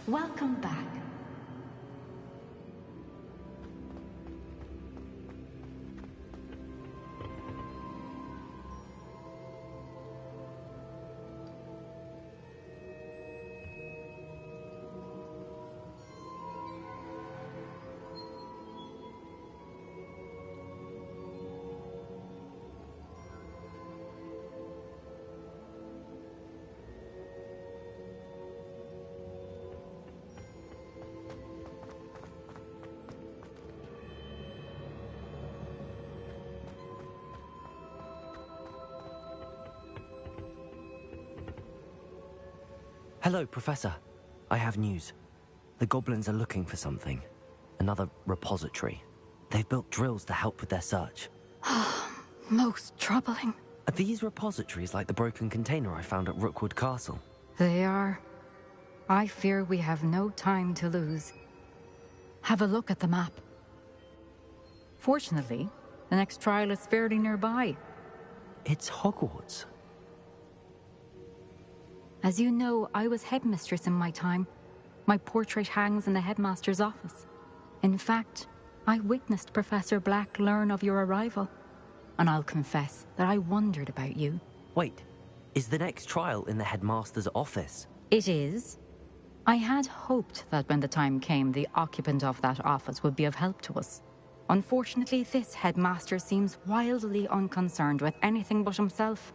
Welcome back. Hello, Professor. I have news. The goblins are looking for something. Another repository. They've built drills to help with their search. Most troubling. Are these repositories like the broken container I found at Rookwood Castle? They are. I fear we have no time to lose. Have a look at the map. Fortunately, the next trial is fairly nearby. It's Hogwarts. As you know, I was headmistress in my time. My portrait hangs in the headmaster's office. In fact, I witnessed Professor Black learn of your arrival. And I'll confess that I wondered about you. Wait, is the next trial in the headmaster's office? It is. I had hoped that when the time came, the occupant of that office would be of help to us. Unfortunately, this headmaster seems wildly unconcerned with anything but himself.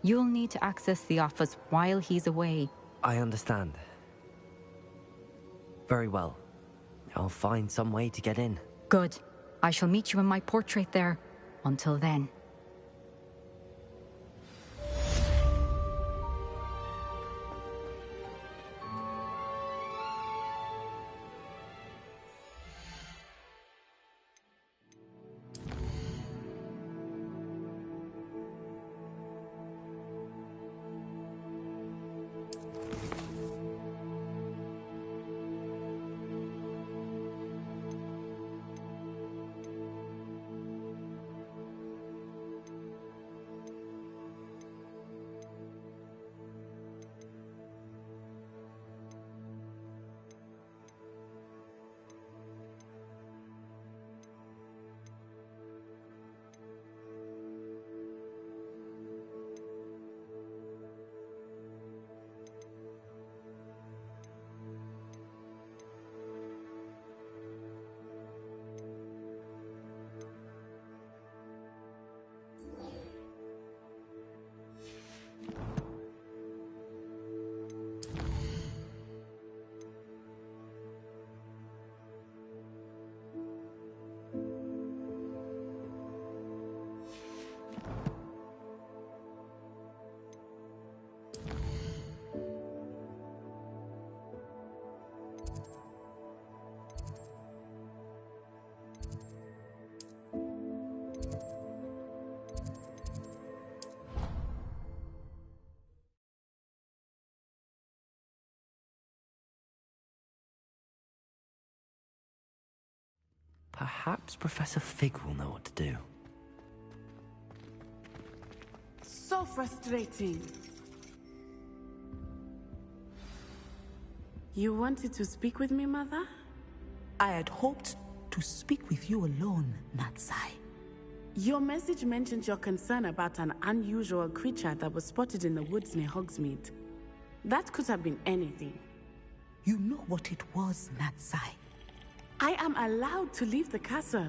You'll need to access the office while he's away. I understand. Very well. I'll find some way to get in. Good. I shall meet you in my portrait there. Until then. Perhaps Professor Fig will know what to do. So frustrating. You wanted to speak with me, Mother? I had hoped to speak with you alone, Natsai. Your message mentioned your concern about an unusual creature that was spotted in the woods near Hogsmeade. That could have been anything. You know what it was, Natsai. I am allowed to leave the castle.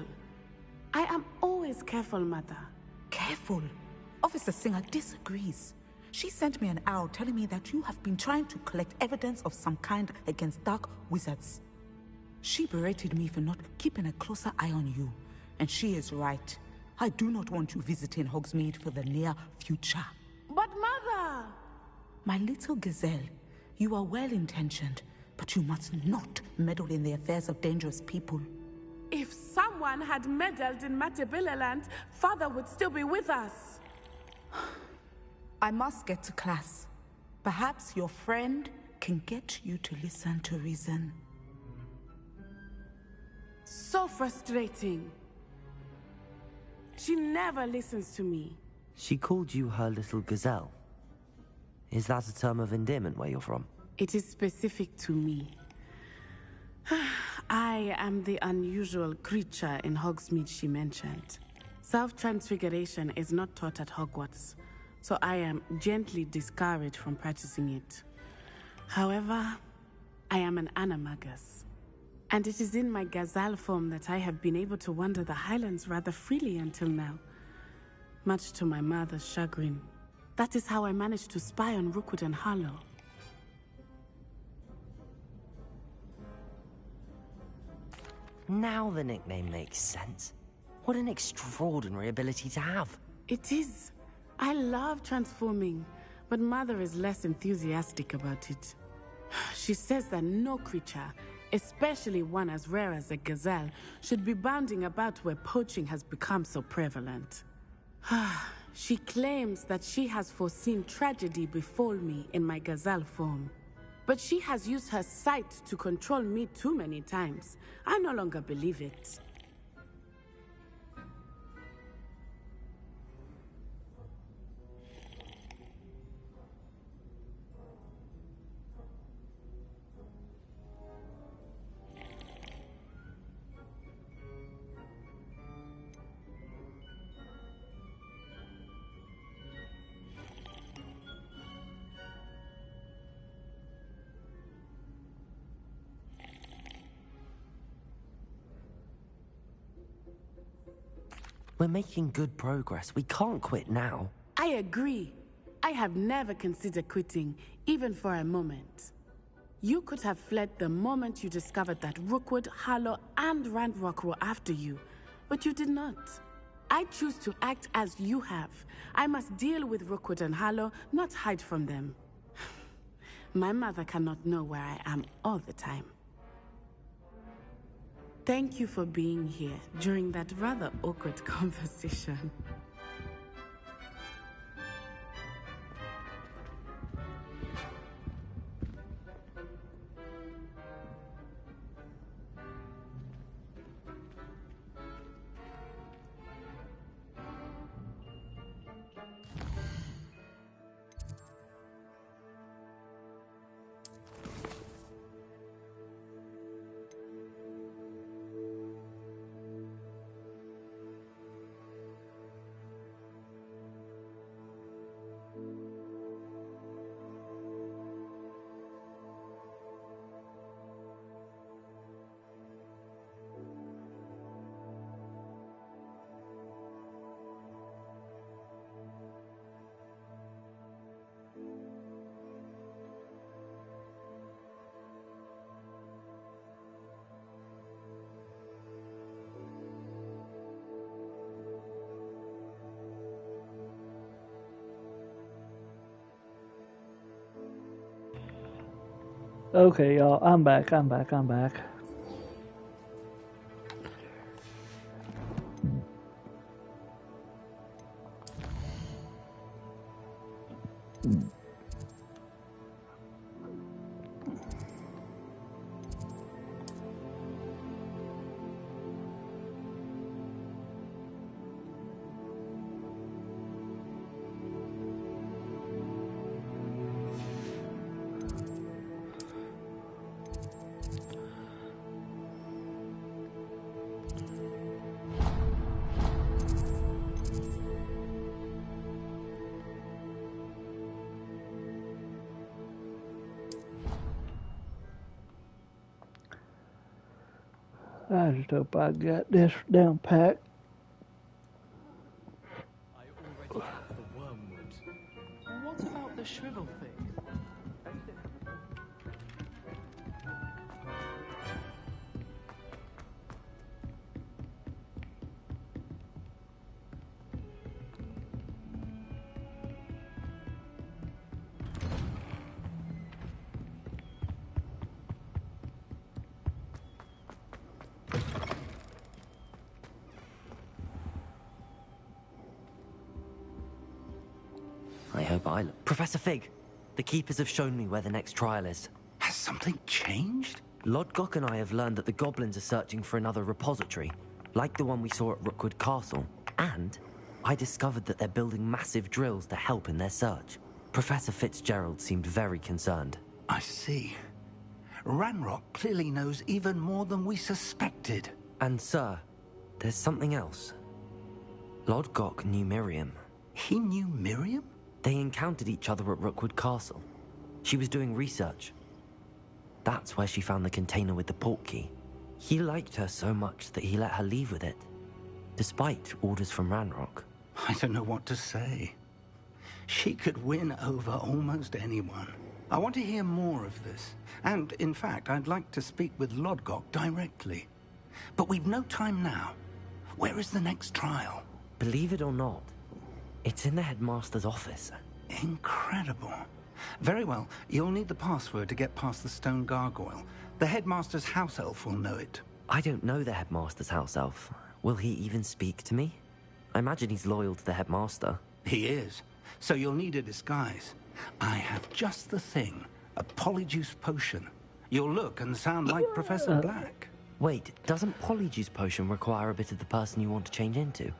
I am always careful, Mother. Careful? Officer Singer disagrees. She sent me an owl telling me that you have been trying to collect evidence of some kind against dark wizards. She berated me for not keeping a closer eye on you, and she is right. I do not want you visiting Hogsmeade for the near future. But Mother! My little gazelle, you are well-intentioned, but you must not meddle in the affairs of dangerous people. If someone had meddled in Matabeleland, Father would still be with us. I must get to class. Perhaps your friend can get you to listen to reason. So frustrating. She never listens to me. She called you her little gazelle. Is that a term of endearment where you're from? It is specific to me. I am the unusual creature in Hogsmeade she mentioned. Self-transfiguration is not taught at Hogwarts, so I am gently discouraged from practicing it. However, I am an animagus, and it is in my gazelle form that I have been able to wander the Highlands rather freely until now, much to my mother's chagrin. That is how I managed to spy on Rookwood and Harlow. Now the nickname makes sense. What an extraordinary ability to have. It is. I love transforming, but Mother is less enthusiastic about it. She says that no creature, especially one as rare as a gazelle, should be bounding about where poaching has become so prevalent. She claims that she has foreseen tragedy befall me in my gazelle form. But she has used her sight to control me too many times. I no longer believe it. We're making good progress. We can't quit now. I agree. I have never considered quitting, even for a moment. You could have fled the moment you discovered that Rookwood, Harlow, and Randrock were after you, but you did not. I choose to act as you have. I must deal with Rookwood and Harlow, not hide from them. My mother cannot know where I am all the time. Thank you for being here during that rather awkward conversation. Okay, y'all, I'm back. I just hope I got this down packed. I already have the wormwood. What about the shrivel thing? I hope I look... Professor Fig, the Keepers have shown me where the next trial is. Has something changed? Lodgok and I have learned that the goblins are searching for another repository, like the one we saw at Rookwood Castle. And I discovered that they're building massive drills to help in their search. Professor Fitzgerald seemed very concerned. I see. Ranrock clearly knows even more than we suspected. And sir, there's something else. Lodgok knew Miriam. He knew Miriam? They encountered each other at Rookwood Castle. She was doing research. That's where she found the container with the port key. He liked her so much that he let her leave with it, despite orders from Ranrock. I don't know what to say. She could win over almost anyone. I want to hear more of this. And, in fact, I'd like to speak with Lodgok directly. But we've no time now. Where is the next trial? Believe it or not, it's in the headmaster's office. Incredible. Very well. You'll need the password to get past the stone gargoyle. The headmaster's house elf will know it. I don't know the headmaster's house elf. Will he even speak to me? I imagine he's loyal to the headmaster. He is. So you'll need a disguise. I have just the thing. A polyjuice potion. You'll look and sound like Professor Black. Wait, doesn't polyjuice potion require a bit of the person you want to change into?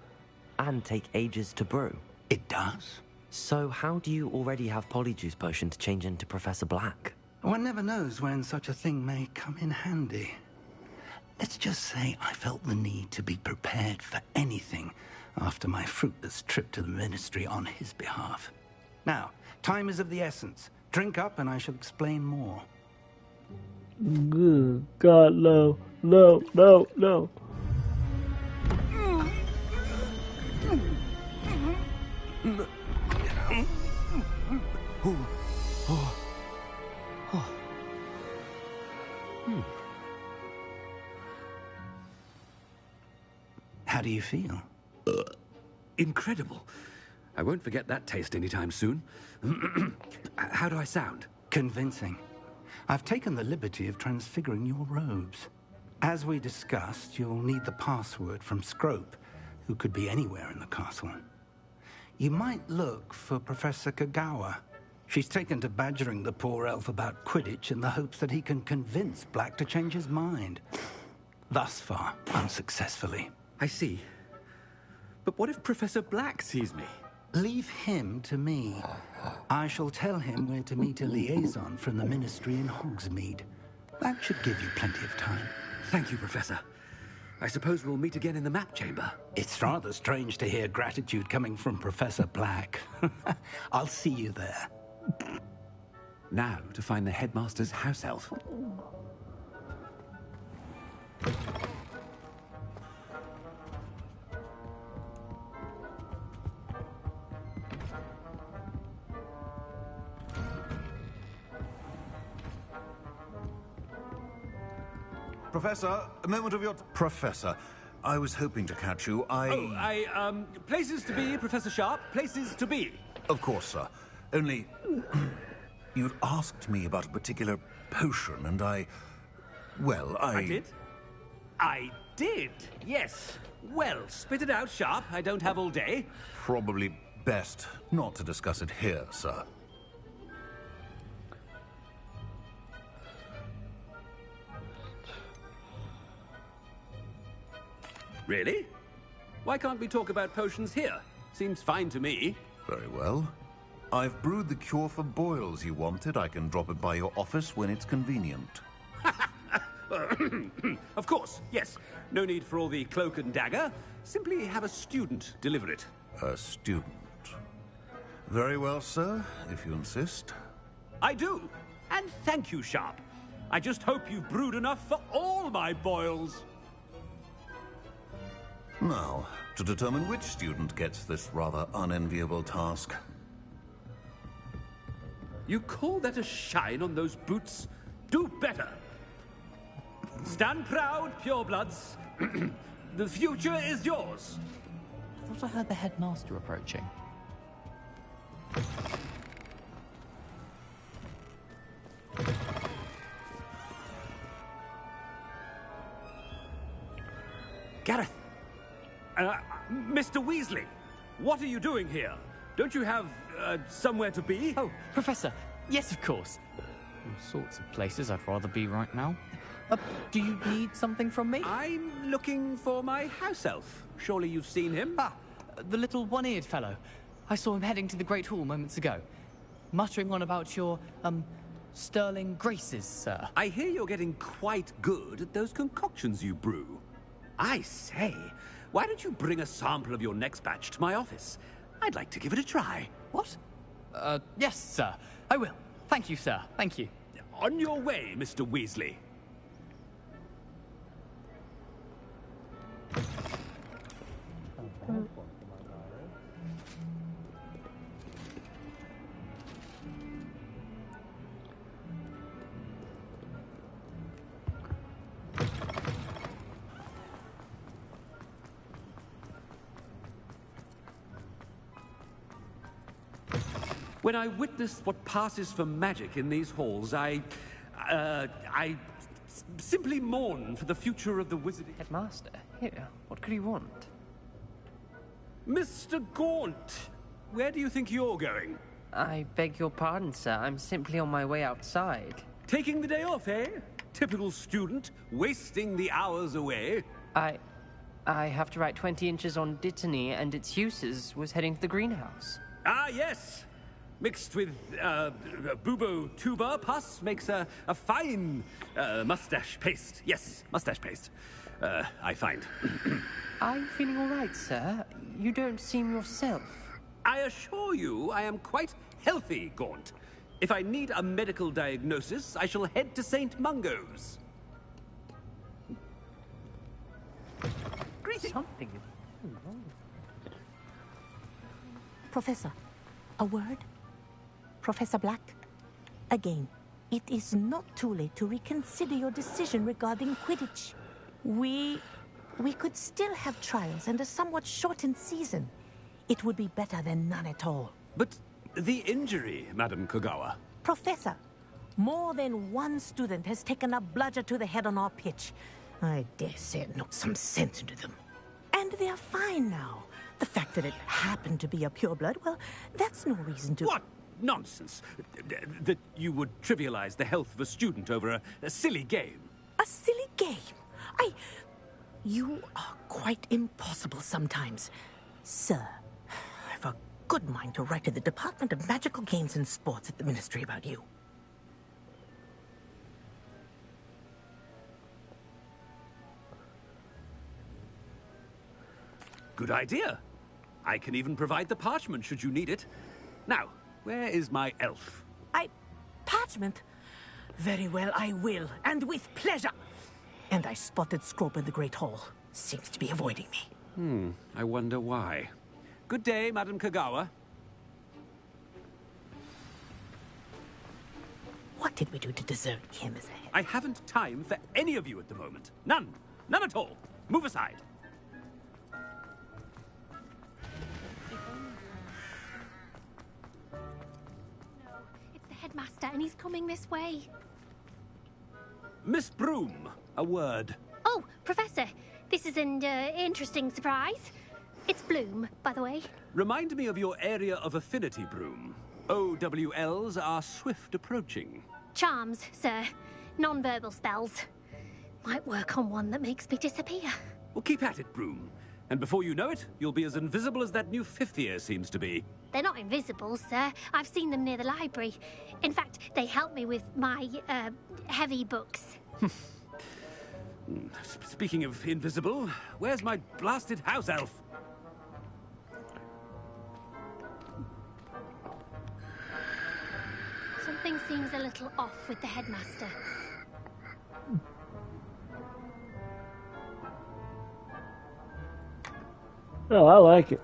And take ages to brew? It does. So how do you already have polyjuice potion to change into Professor Black? One never knows when such a thing may come in handy. Let's just say I felt the need to be prepared for anything after my fruitless trip to the Ministry on his behalf. Now, time is of the essence. Drink up and I shall explain more. Good God, no, no, no, no. How do you feel? Incredible. I won't forget that taste anytime soon. How do I sound? Convincing. I've taken the liberty of transfiguring your robes. As we discussed, you'll need the password from Scrope, who could be anywhere in the castle. You might look for Professor Kagawa. She's taken to badgering the poor elf about Quidditch in the hopes that he can convince Black to change his mind. Thus far, unsuccessfully. I see. But what if Professor Black sees me? Leave him to me. I shall tell him where to meet a liaison from the Ministry in Hogsmeade. That should give you plenty of time. Thank you, Professor. I suppose we'll meet again in the map chamber. It's rather strange to hear gratitude coming from Professor Black. I'll see you there. Now to find the headmaster's house elf. Professor, a moment of your... Professor, I was hoping to catch you. Places to be, Professor Sharp. Places to be. Of course, sir. Only... you'd asked me about a particular potion, and I did? I did, yes. Well, spit it out, Sharp. I don't have all day. Probably best not to discuss it here, sir. Really? Why can't we talk about potions here? Seems fine to me. Very well. I've brewed the cure for boils you wanted. I can drop it by your office when it's convenient. Of course, yes. No need for all the cloak and dagger. Simply have a student deliver it. A student. Very well, sir, if you insist. I do. And thank you, Sharp. I just hope you've brewed enough for all my boils. Now, to determine which student gets this rather unenviable task. You call that a shine on those boots? Do better! Stand proud, purebloods. The future is yours. I thought I heard the headmaster approaching. Gareth! Mr. Weasley, what are you doing here? Don't you have, somewhere to be? Oh, Professor, yes, of course. All sorts of places I'd rather be right now. Do you need something from me? I'm looking for my house elf. Surely you've seen him? Ah, the little one-eared fellow. I saw him heading to the Great Hall moments ago, muttering on about your, sterling graces, sir. I hear you're getting quite good at those concoctions you brew. I say, why don't you bring a sample of your next batch to my office? I'd like to give it a try. What? Yes, sir. I will. Thank you, sir. Thank you. On your way, Mr. Weasley. When I witness what passes for magic in these halls, I simply mourn for the future of the wizarding... Headmaster, here, what could he want? Mr. Gaunt, where do you think you're going? I beg your pardon, sir. I'm simply on my way outside. Taking the day off, eh? Typical student, wasting the hours away. I have to write 20 inches on Dittany and its uses. Was heading to the greenhouse. Ah, yes! Mixed with bubo tuber pus makes a fine mustache paste. Yes, mustache paste. I find. Are you feeling all right, sir? You don't seem yourself. I assure you I am quite healthy, Gaunt. If I need a medical diagnosis, I shall head to St. Mungo's. Greetings. Something is wrong. Professor, a word? Professor Black, again, it is not too late to reconsider your decision regarding Quidditch. We could still have trials and a somewhat shortened season. It would be better than none at all. But the injury, Madam Kogawa. Professor, more than one student has taken a bludger to the head on our pitch. I dare say it knocked some sense into them. And they're fine now. The fact that it happened to be a pureblood, well, that's no reason to... What? Nonsense. That you would trivialize the health of a student over a silly game. A silly game? You are quite impossible sometimes. Sir, I've a good mind to write to the Department of Magical Games and Sports at the Ministry about you. Good idea. I can even provide the parchment should you need it. Now, where is my elf? Parchment? Very well, I will, and with pleasure. And I spotted Scrope in the Great Hall. Seems to be avoiding me. I wonder why. Good day, Madam Kogawa. What did we do to deserve him as a head? I haven't time for any of you at the moment. None. None at all. Move aside. Headmaster, and he's coming this way. Miss Broom, a word. Oh, Professor, this is an interesting surprise. It's Bloom, by the way. Remind me of your area of affinity, Broom. OWLs are swift approaching. Charms, sir. Non-verbal spells. Might work on one that makes me disappear. Well, keep at it, Broom. And before you know it, you'll be as invisible as that new fifth year seems to be. They're not invisible, sir. I've seen them near the library. In fact, they help me with my, heavy books. Speaking of invisible, where's my blasted house elf? Something seems a little off with the headmaster. Oh, I like it.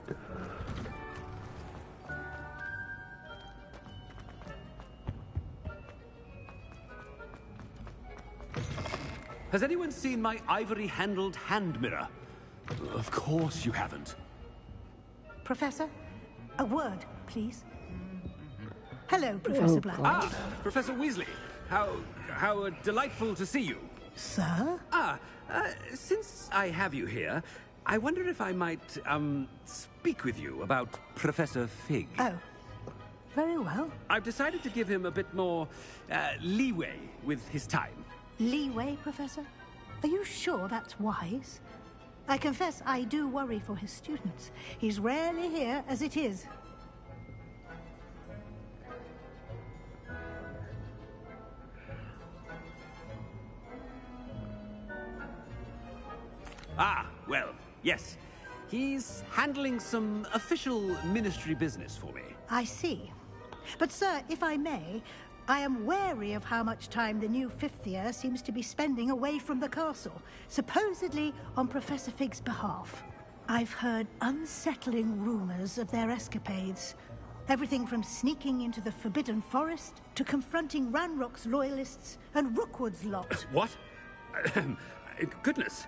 Has anyone seen my ivory-handled hand mirror? Of course you haven't. Professor, a word, please. Hello, Professor Black. Ah, Professor Weasley. How delightful to see you. Sir? Since I have you here, I wonder if I might, speak with you about Professor Fig. Oh, very well. I've decided to give him a bit more, leeway with his time. Leeway, Professor? Are you sure that's wise? I confess I do worry for his students. He's rarely here as it is. Ah, well, yes. He's handling some official ministry business for me. I see. But, sir, if I may, I am wary of how much time the new fifth year seems to be spending away from the castle, supposedly on Professor Fig's behalf. I've heard unsettling rumors of their escapades. Everything from sneaking into the Forbidden Forest to confronting Ranrock's loyalists and Rookwood's lot. What? Goodness.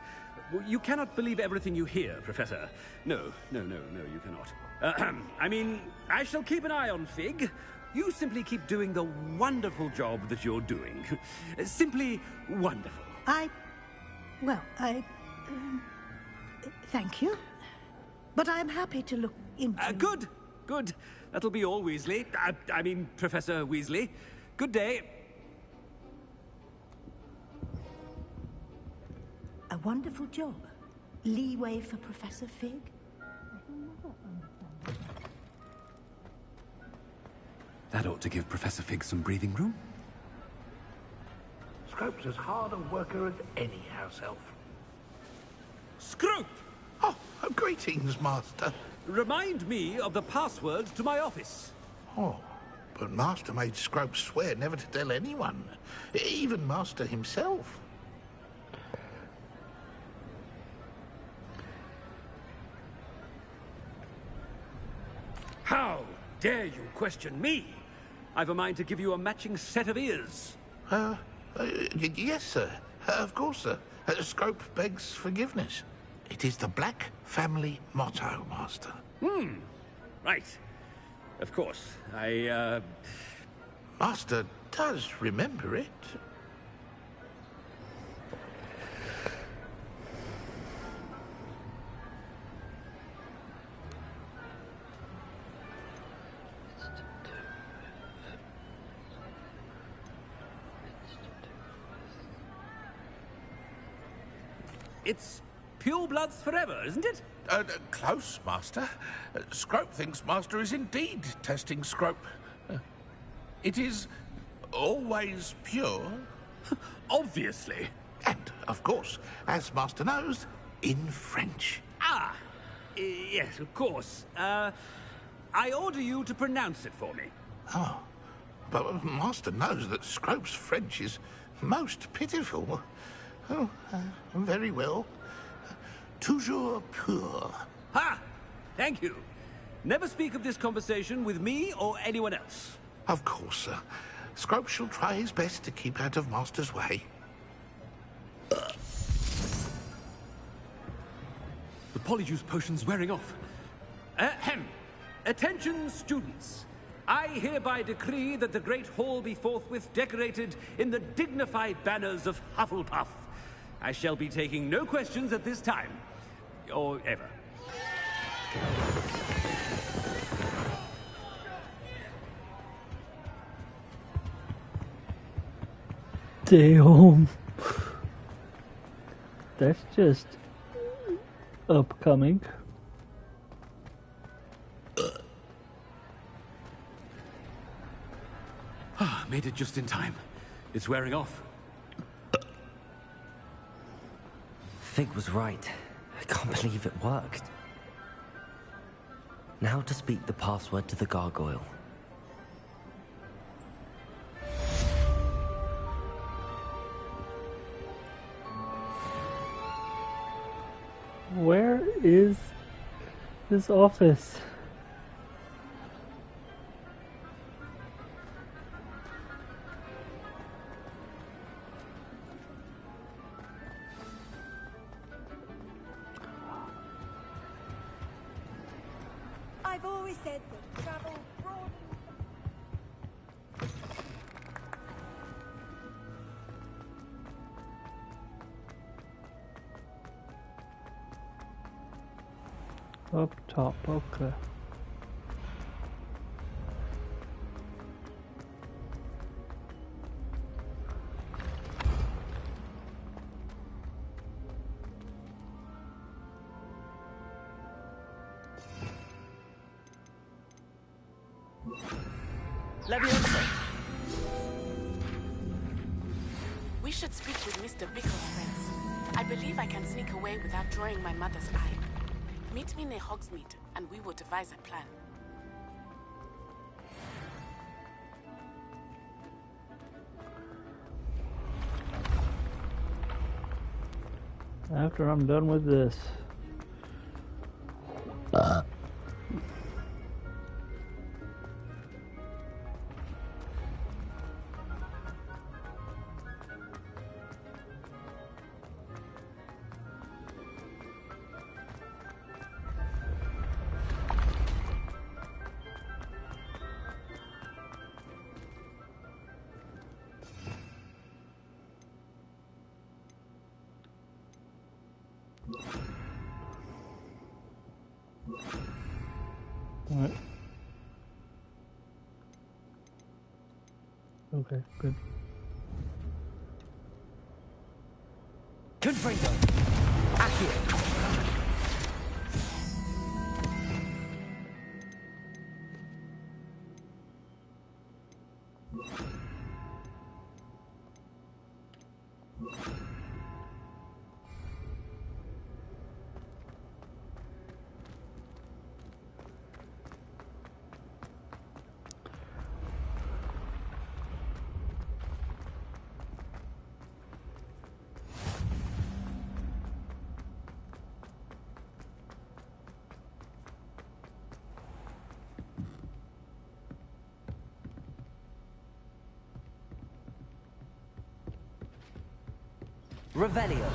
You cannot believe everything you hear, Professor. No, you cannot. I mean, I shall keep an eye on Fig. You simply keep doing the wonderful job that you're doing. Simply wonderful. Thank you. But I'm happy to look into... Good. That'll be all, Weasley. I mean, Professor Weasley. Good day. A wonderful job. Leeway for Professor Fig. That ought to give Professor Fig some breathing room. Scrope's as hard a worker as any house elf. Scrope! Oh, greetings, Master. Remind me of the password to my office. Oh, but Master made Scrope swear never to tell anyone, even Master himself. How dare you question me? I've a mind to give you a matching set of ears. Yes, sir. Of course, sir. Scrope begs forgiveness. It is the Black family motto, Master. Right. Of course. Master does remember it. It's pure bloods forever, isn't it? Close, Master. Scrope thinks Master is indeed testing Scrope. It is always pure. Obviously. And, of course, as Master knows, in French. Yes, of course. I order you to pronounce it for me. Oh, but Master knows that Scrope's French is most pitiful. Oh, very well. Toujours pur. Ha! Thank you. Never speak of this conversation with me or anyone else. Of course, sir. Scrope shall try his best to keep out of Master's way. The polyjuice potion's wearing off. Ahem. Attention, students. I hereby decree that the Great Hall be forthwith decorated in the dignified banners of Hufflepuff. I shall be taking no questions at this time. Or ever. Damn. That's just upcoming. Made it just in time. It's wearing off. Fig was right. I can't believe it worked. Now to speak the password to the gargoyle. Where is This office. I've always said that travel broadens. Up top, okay. We should speak with Mr. Bickle's friends. I believe I can sneak away without drawing my mother's eye. Meet me near Hogsmeade, and we will devise a plan. After I'm done with this. Alright. Okay, good. Confringo! Accio! Revelio.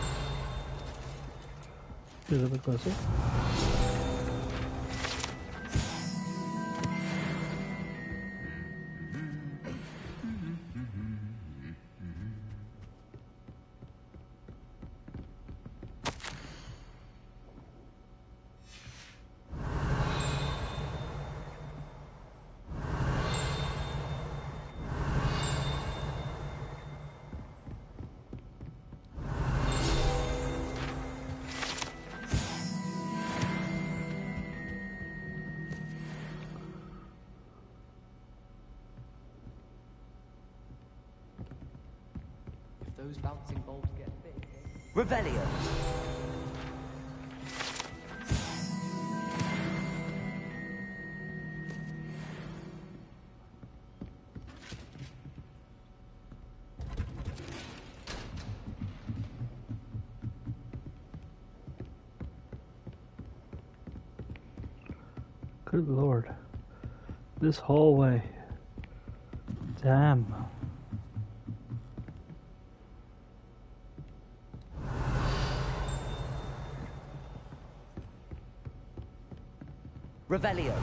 A little bit closer. Those bouncing balls get big. Revelio. Good lord. This hallway. Damn. Revelio.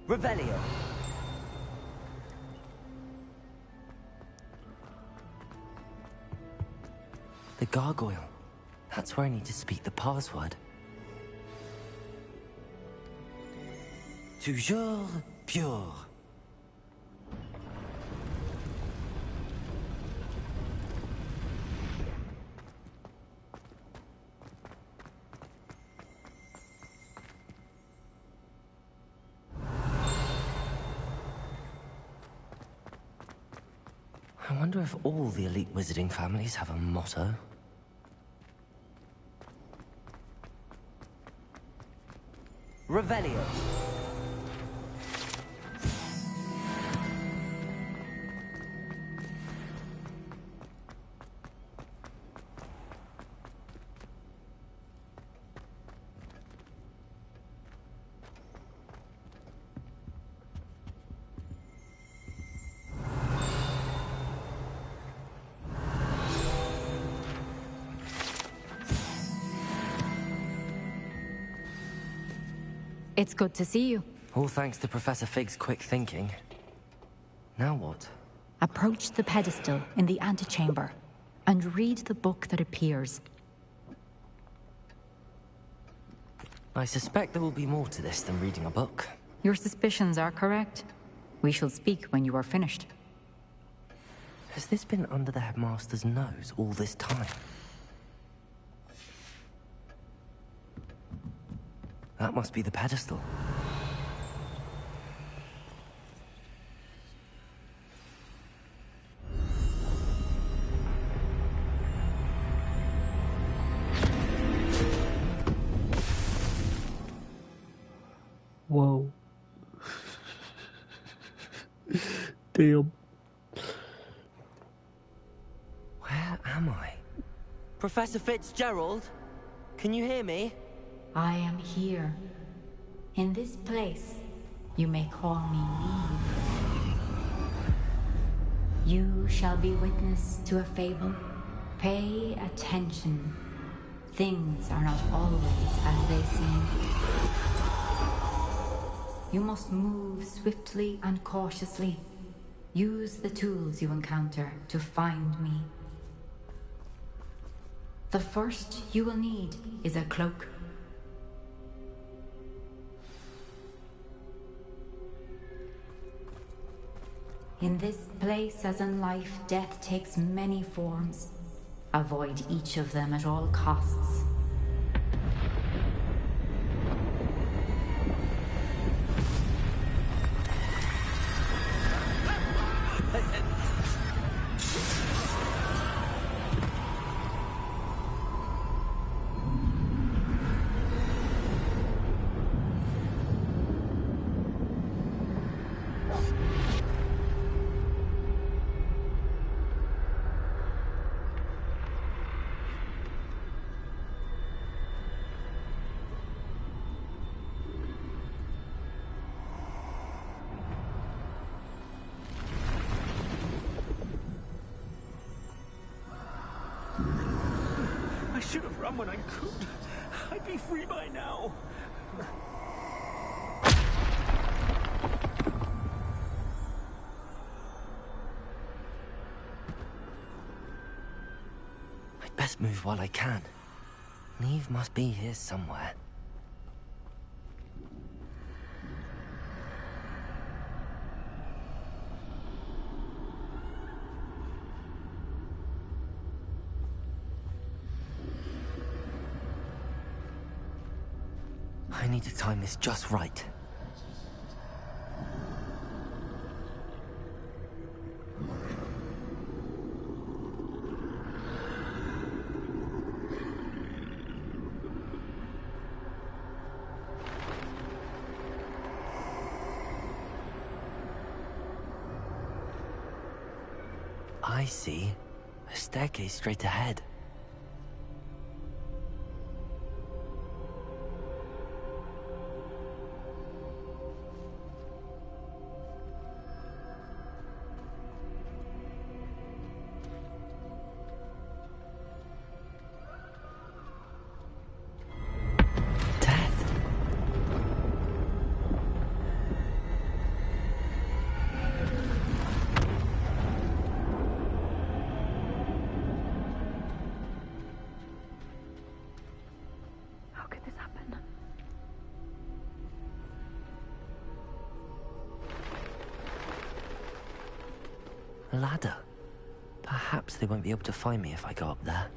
Revelio. The gargoyle. That's where I need to speak the password. Toujours pure. I wonder if all the elite wizarding families have a motto. Revelio. It's good to see you. All thanks to Professor Fig's quick thinking. Now what? Approach the pedestal in the antechamber and read the book that appears. I suspect there will be more to this than reading a book. Your suspicions are correct. We shall speak when you are finished. Has this been under the headmaster's nose all this time? That must be the pedestal. Whoa. Damn. Where am I? Professor Fitzgerald? Can you hear me? I am here. In this place, you may call me Neve. You shall be witness to a fable. Pay attention. Things are not always as they seem. You must move swiftly and cautiously. Use the tools you encounter to find me. The first you will need is a cloak. In this place, as in life, death takes many forms. Avoid each of them at all costs. I should have run when I could. I'd be free by now. I'd best move while I can. Neve must be here somewhere. I need to time this just right. I see a staircase straight ahead. A ladder. Perhaps they won't be able to find me if I go up there.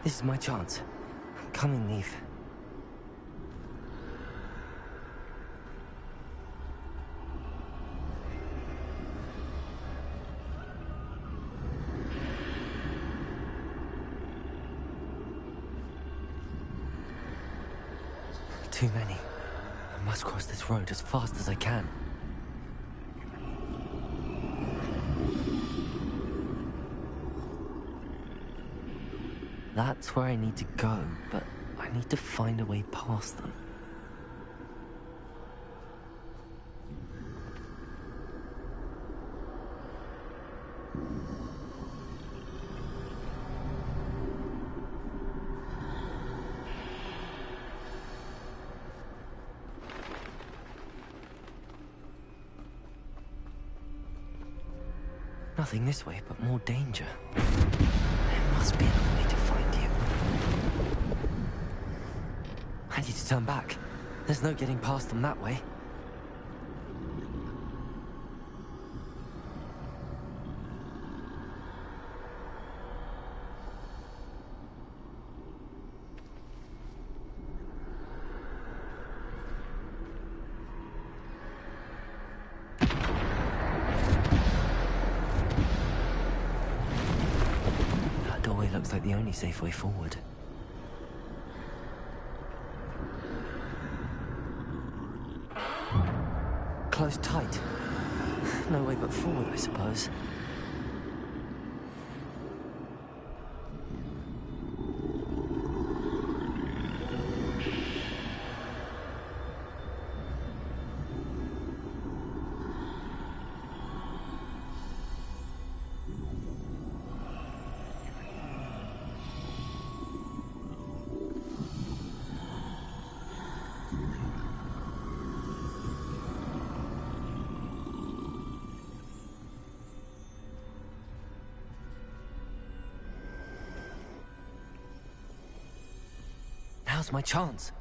This is my chance. Come and leave. Too many. I must cross this road as fast as I can. That's where I need to go, but I need to find a way past them. Nothing this way, but more danger. There must be another way to find you. I need to turn back. There's no getting past them that way. Looks like the only safe way forward. Closed tight. No way but forward, I suppose. Now's my chance.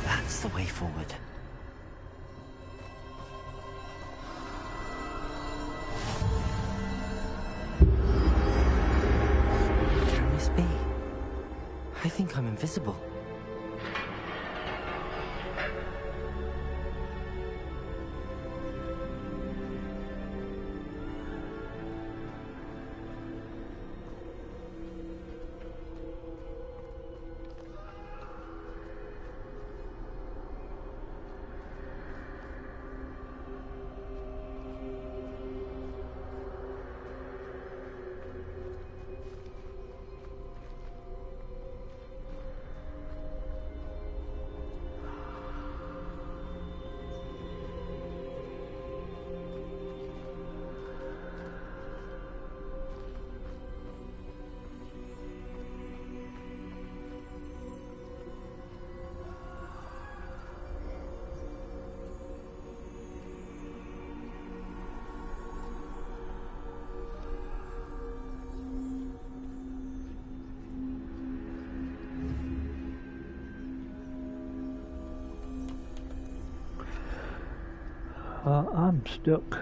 That's the way forward. Can this be? I think I'm invisible. I'm stuck.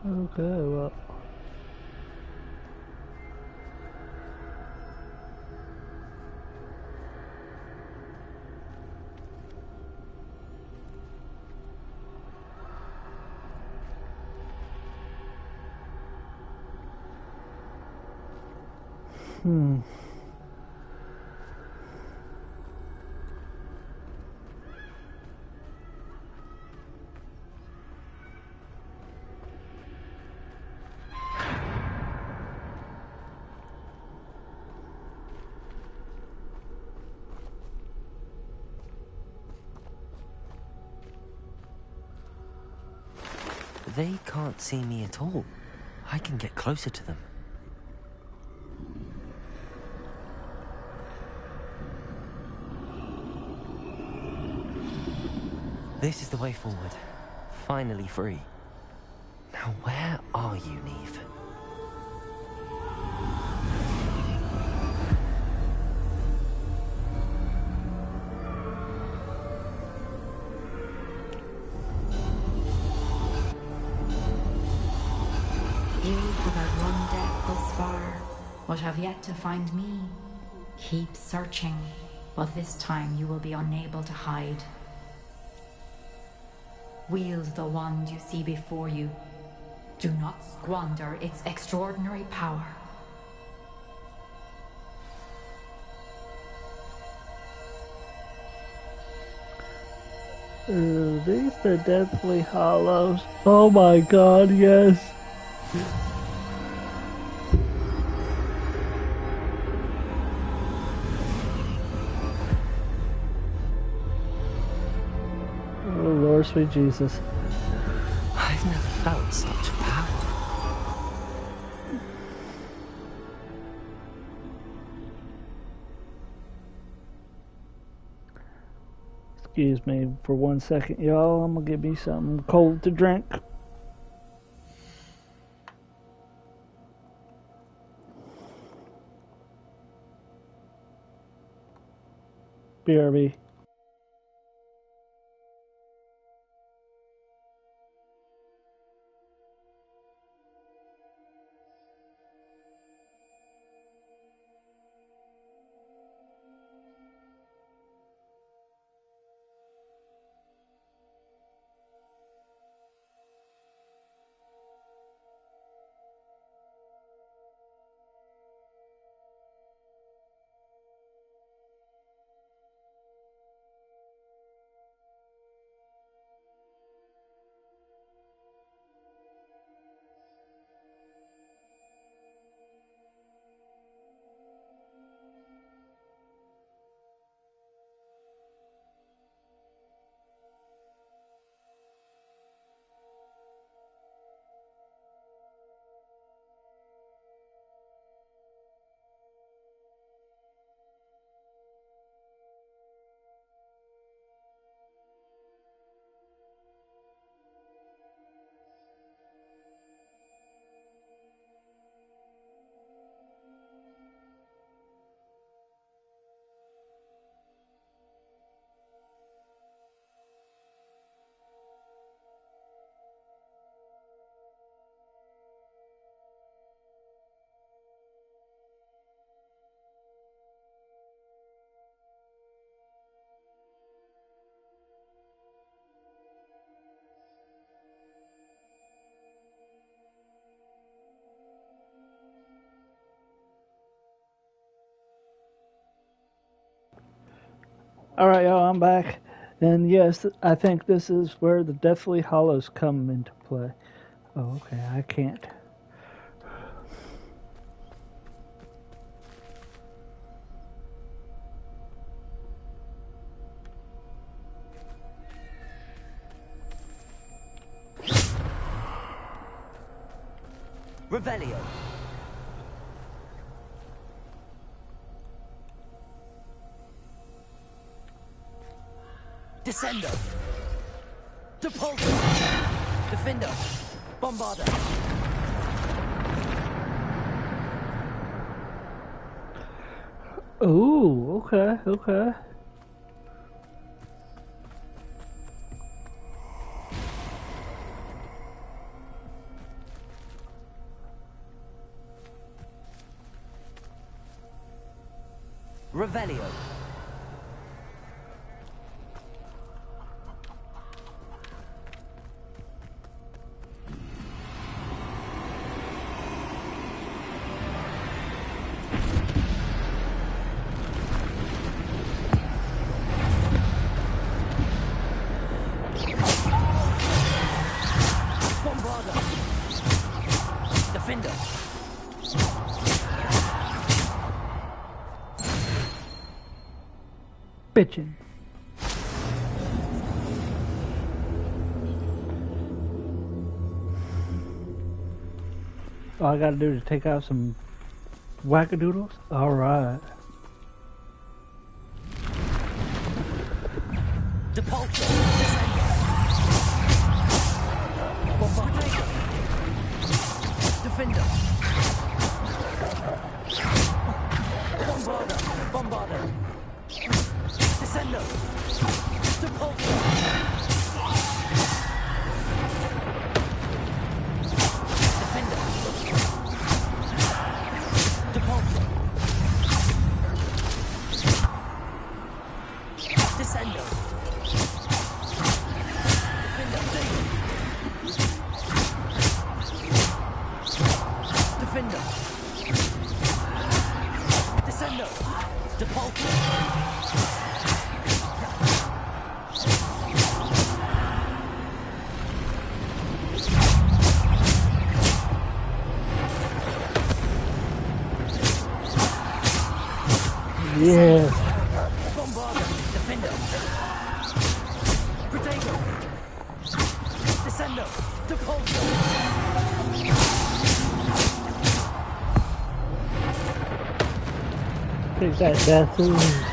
Okay, well. They can't see me at all. I can get closer to them. This is the way forward. Finally free. Now where are you, Neve? You have outrun death thus far, but have yet to find me. Keep searching, but this time you will be unable to hide. Wield the wand you see before you. Do not squander its extraordinary power. These the Deathly Hollows. Oh my god, yes. Oh Lord, sweet Jesus. I've never felt such power. Excuse me for 1 second, y'all. I'm gonna give me something cold to drink. BRB. Alright, y'all, I'm back. And yes, I think this is where the Deathly Hollows come into play. Oh, okay, I can't. Revelio. Descendo. Depulso. Defender. Bombarder. Ooh, okay, okay. Revelio. bitching. All I gotta do is take out some wackadoodles? Alright. Defender. Bombarder. Descendo. Depulsor. Defender. Depulsor. Descendo. Defender. Descendo. Depulsor. Yeah. Bombarder. Defender. Protego. Descendo. Depulsor. Take that, Death.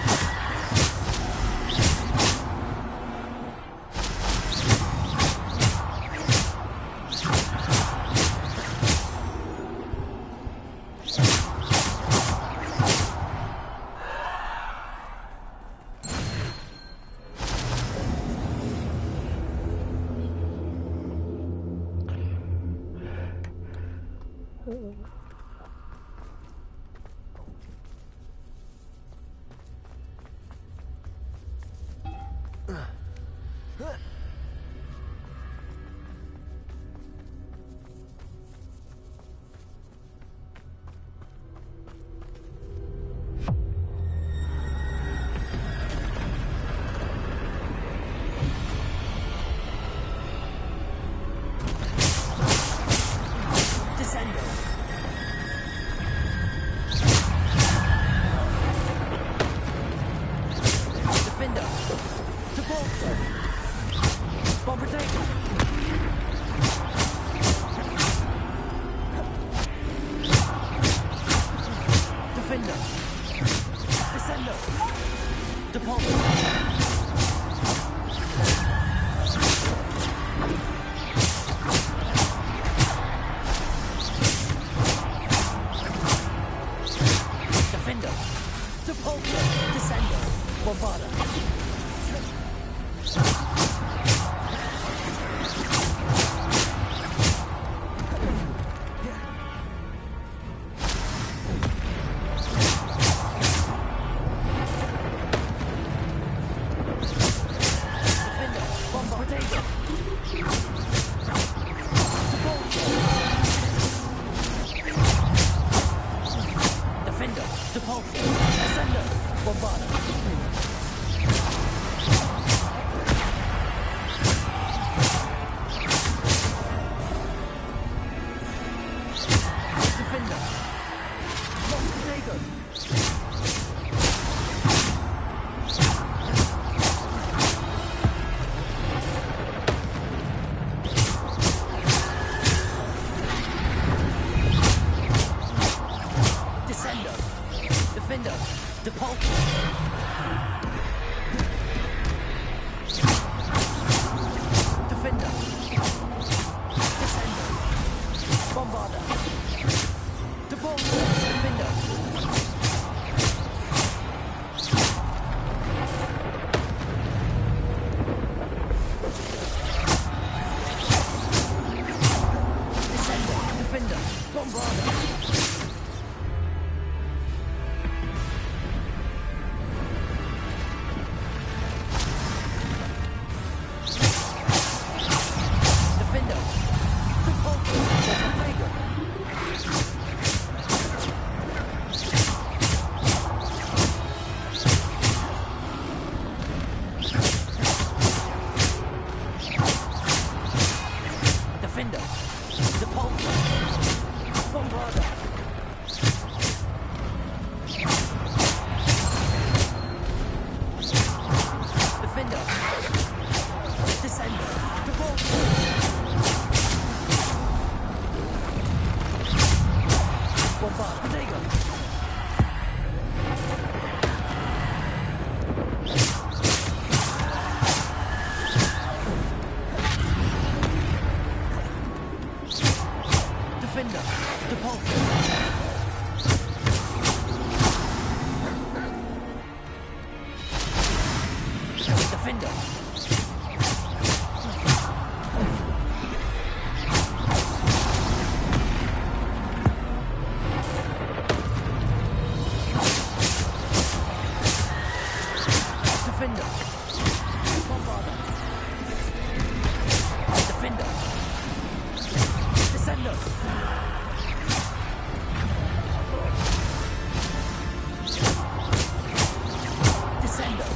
Defender, Depulso. Defender. Defender. Bombarder. Defender. Descender. Descender.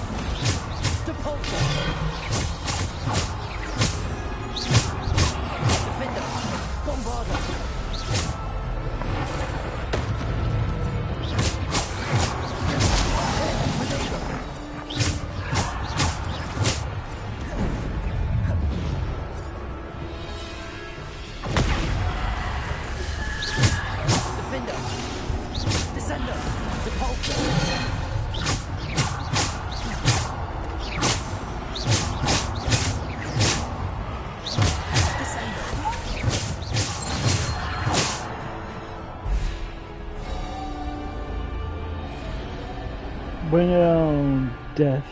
Depulso. Defender. Bombarder. Defender. Descender. Depulso. Bring it on, death.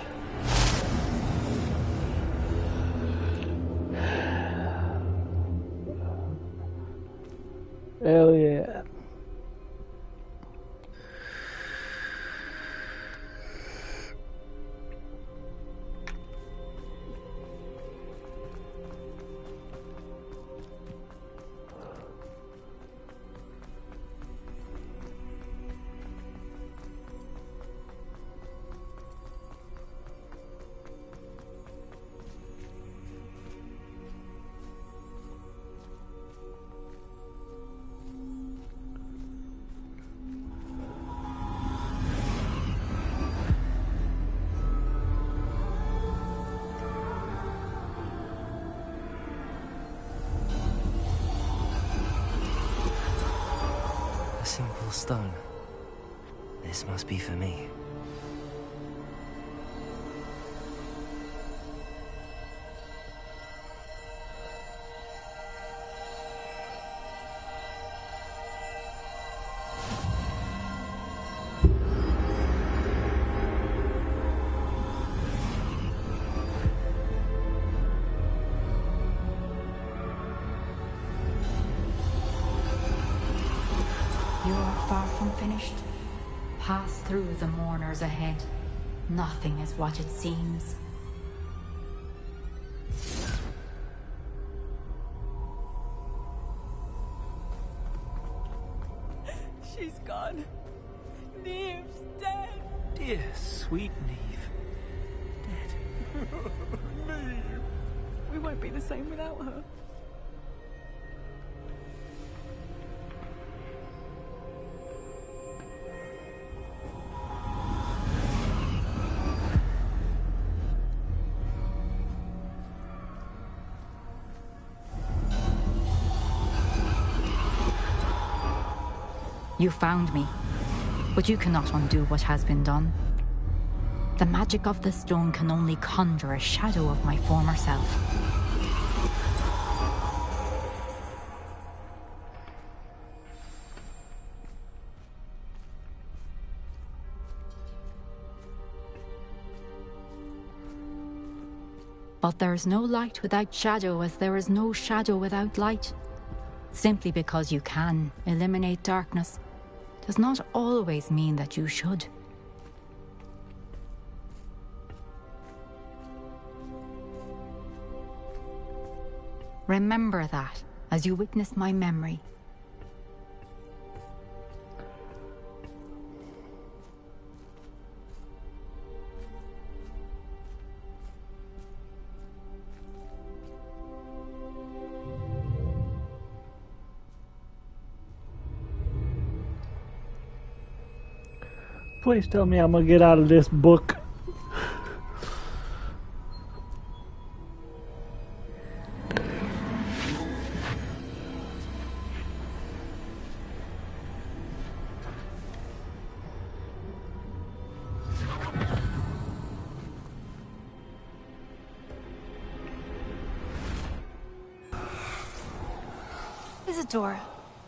Hell yeah. A simple stone. This must be for me. You are far from finished. Pass through the mourners ahead. Nothing is what it seems. She's gone. Neve's dead. Dear, sweet Neve. Dead. Neve. We won't be the same without her. You found me, but you cannot undo what has been done. The magic of the stone can only conjure a shadow of my former self. But there is no light without shadow, as there is no shadow without light. Simply because you can eliminate darkness does not always mean that you should. Remember that as you witness my memory. Please tell me I'm gonna get out of this book. Isadora,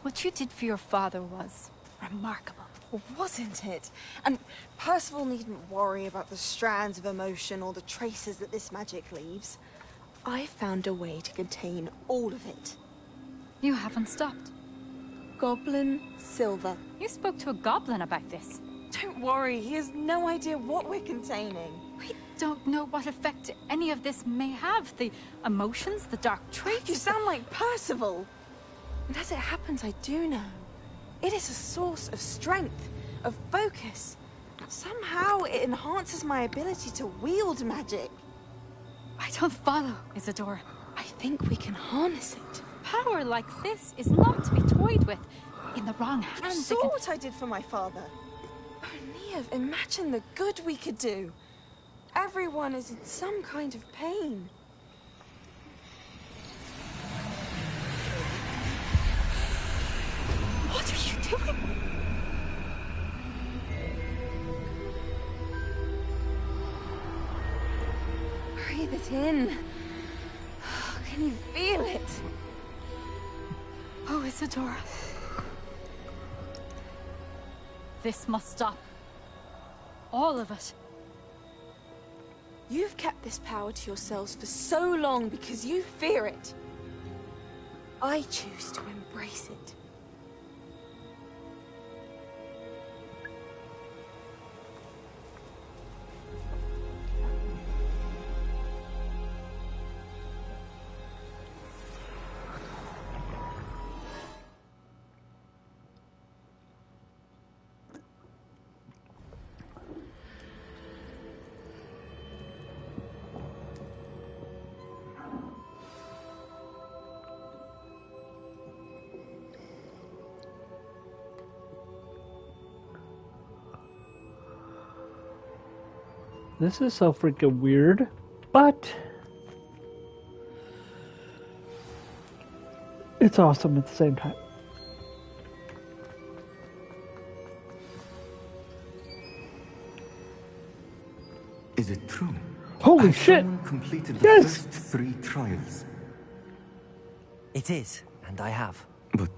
what you did for your father was remarkable. Wasn't it? And Percival needn't worry about the strands of emotion or the traces that this magic leaves. I found a way to contain all of it. You haven't stopped. Goblin Silver. You spoke to a goblin about this. Don't worry, he has no idea what we're containing. We don't know what effect any of this may have. The emotions, the dark traits. You sound like Percival. And as it happens, I do know. It is a source of strength, of focus. Somehow it enhances my ability to wield magic. I don't follow, Isadora. I think we can harness it. Power like this is not to be toyed with. In the wrong hands, You saw what I did for my father. Oh, Neve, imagine the good we could do. Everyone is in some kind of pain. What are you doing? Breathe it in. Can you feel it? Oh, Isadora. This must stop. All of it. You've kept this power to yourselves for so long because you fear it. I choose to embrace it. This is so freaking weird, but it's awesome at the same time. Is it true? Holy shit! Someone completed the first 3 trials. It is, and I have. But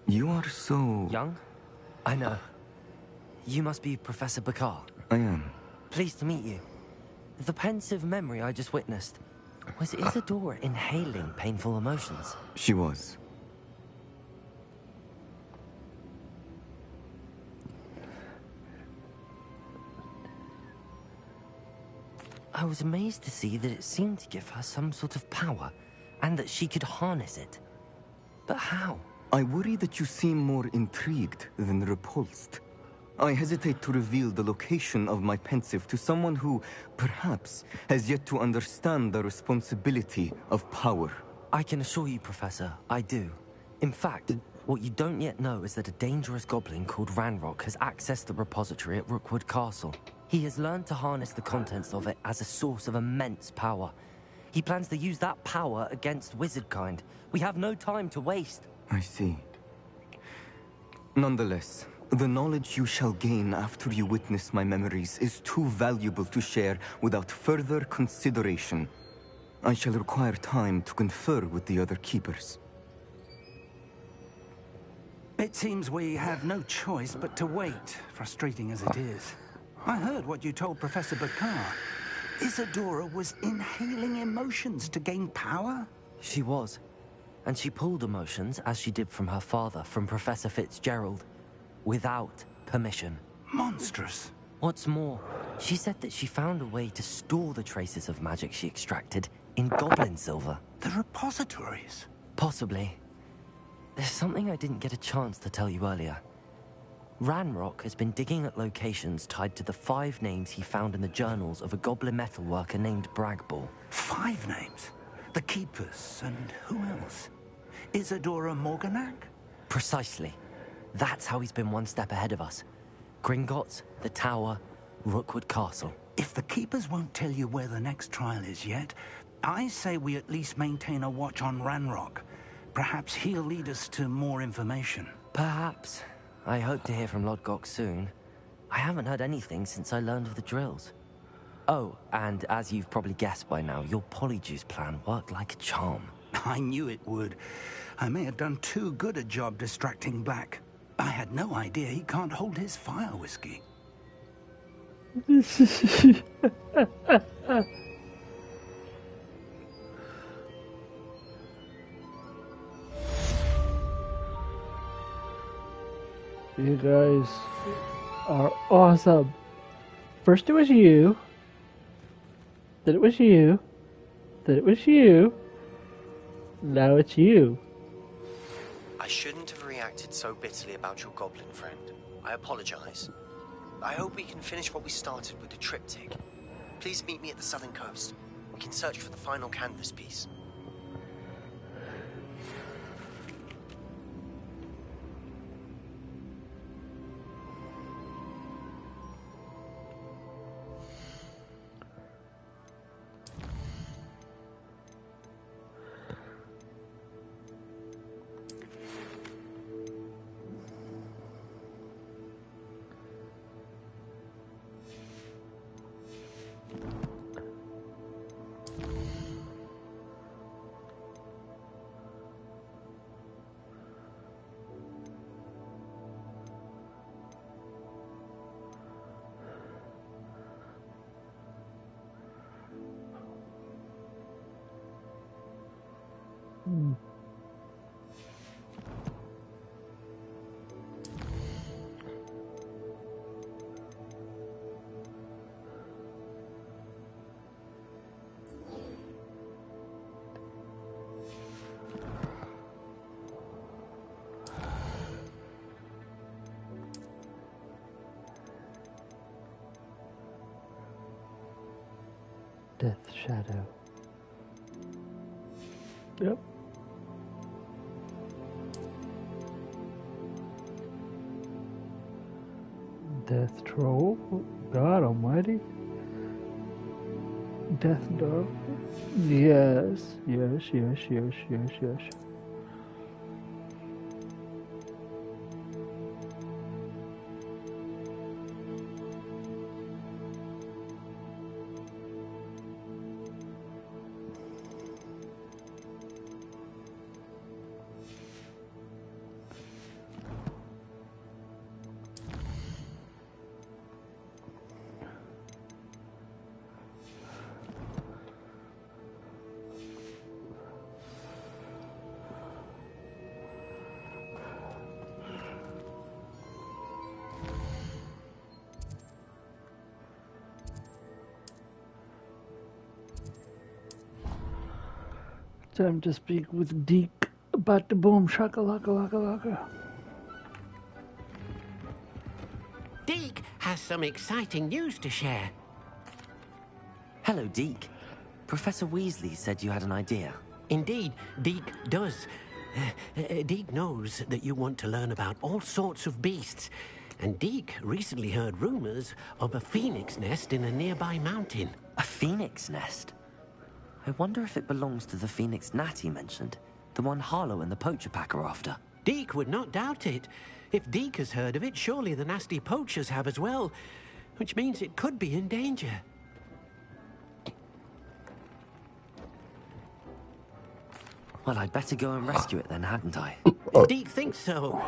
you are so... Young? I know. You must be Professor Bakar. I am. Pleased to meet you. The pensive memory I just witnessed, was Isadora inhaling painful emotions? She was. I was amazed to see that it seemed to give her some sort of power, and that she could harness it. But how? I worry that you seem more intrigued than repulsed. I hesitate to reveal the location of my pensive to someone who, perhaps, has yet to understand the responsibility of power. I can assure you, Professor, I do. In fact, what you don't yet know is that a dangerous goblin called Ranrock has accessed the repository at Rookwood Castle. He has learned to harness the contents of it as a source of immense power. He plans to use that power against wizardkind. We have no time to waste. I see. Nonetheless, the knowledge you shall gain after you witness my memories is too valuable to share without further consideration. I shall require time to confer with the other keepers. It seems we have no choice but to wait, frustrating as it is. I heard what you told Professor Bakar. Isadora was inhaling emotions to gain power? She was. And she pulled emotions, as she did from her father, from Professor Fitzgerald, without permission. Monstrous. What's more, she said that she found a way to store the traces of magic she extracted in goblin silver. The repositories? Possibly. There's something I didn't get a chance to tell you earlier. Ranrock has been digging at locations tied to the 5 names he found in the journals of a goblin metalworker named Bragball. 5 names? The Keepers, and who else? Isadora Morganac? Precisely. That's how he's been one step ahead of us. Gringotts, the Tower, Rookwood Castle. If the Keepers won't tell you where the next trial is yet, I say we at least maintain a watch on Ranrock. Perhaps he'll lead us to more information. Perhaps. I hope to hear from Lodgok soon. I haven't heard anything since I learned of the drills. Oh, and as you've probably guessed by now, your polyjuice plan worked like a charm. I knew it would. I may have done too good a job distracting Black. I had no idea he can't hold his fire whiskey. You guys are awesome. First it was you, then it was you, then it was you, now it's you. I shouldn't have reacted so bitterly about your goblin friend. I apologize. I hope we can finish what we started with the triptych. Please meet me at the southern coast. We can search for the final canvas piece. Death Shadow. Yep. Death Troll. God Almighty. Death Dog. Yes, yes, yes, yes, yes, yes. Time to speak with Deke about the boom shakalaka laka laka. Deke has some exciting news to share. Hello, Deke. Professor Weasley said you had an idea. Indeed, Deke does. Deke knows that you want to learn about all sorts of beasts, and Deke recently heard rumors of a phoenix nest in a nearby mountain. A phoenix nest? I wonder if it belongs to the phoenix gnat he mentioned, the one Harlow and the poacher pack are after. Deke would not doubt it. If Deke has heard of it, surely the nasty poachers have as well, which means it could be in danger. Well, I'd better go and rescue it then, hadn't I? Deke thinks so.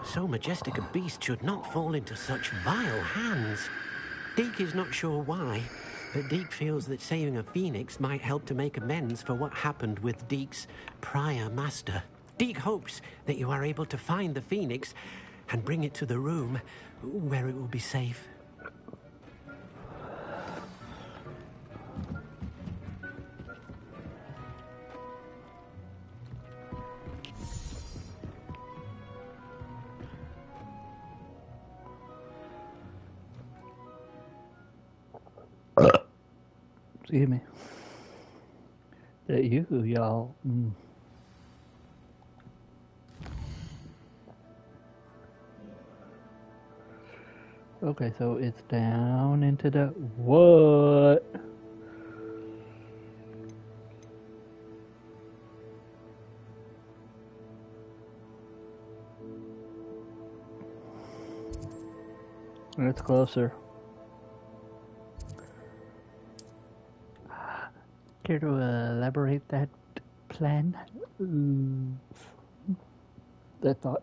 So majestic a beast should not fall into such vile hands. Deke is not sure why, but Deke feels that saving a phoenix might help to make amends for what happened with Deke's prior master. Deke hopes that you are able to find the phoenix and bring it to the room where it will be safe. Excuse me. That you, y'all. Okay, so it's down into the what? It's closer. Care to elaborate that, plan. That thought.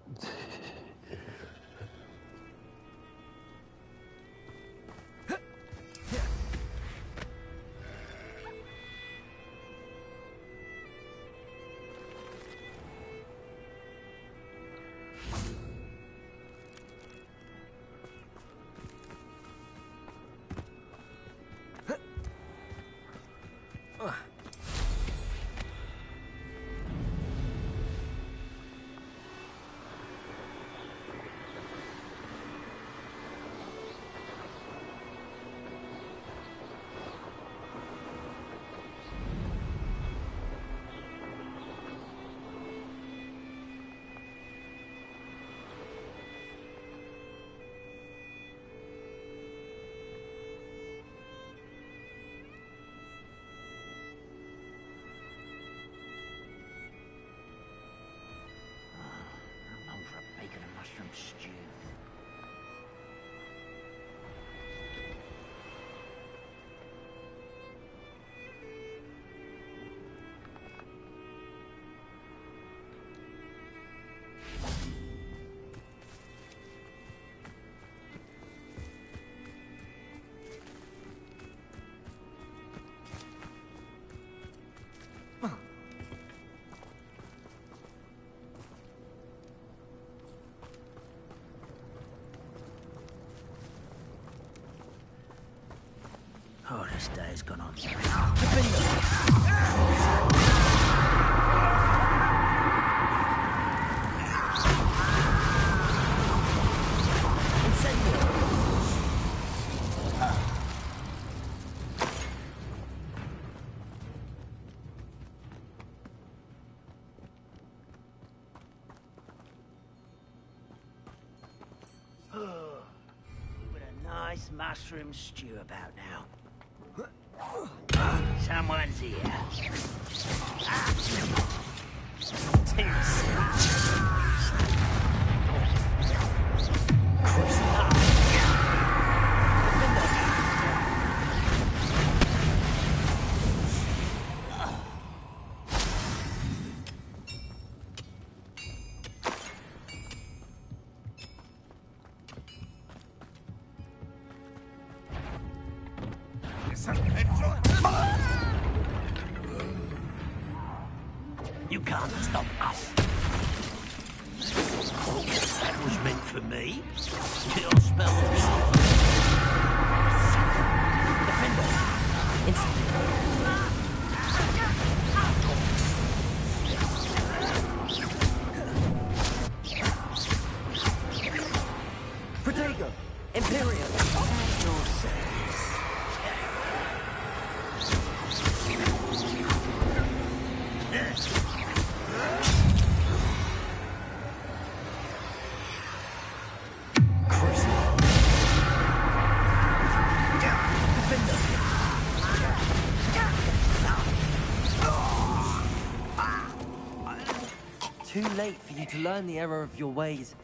Mushroom stew. Oh, this day's gone on. With a nice mushroom stew about now. Someone's here. You can't stop us. That was meant for me. Till spell Defender. Protego! Imperium! Too late for you to learn the error of your ways.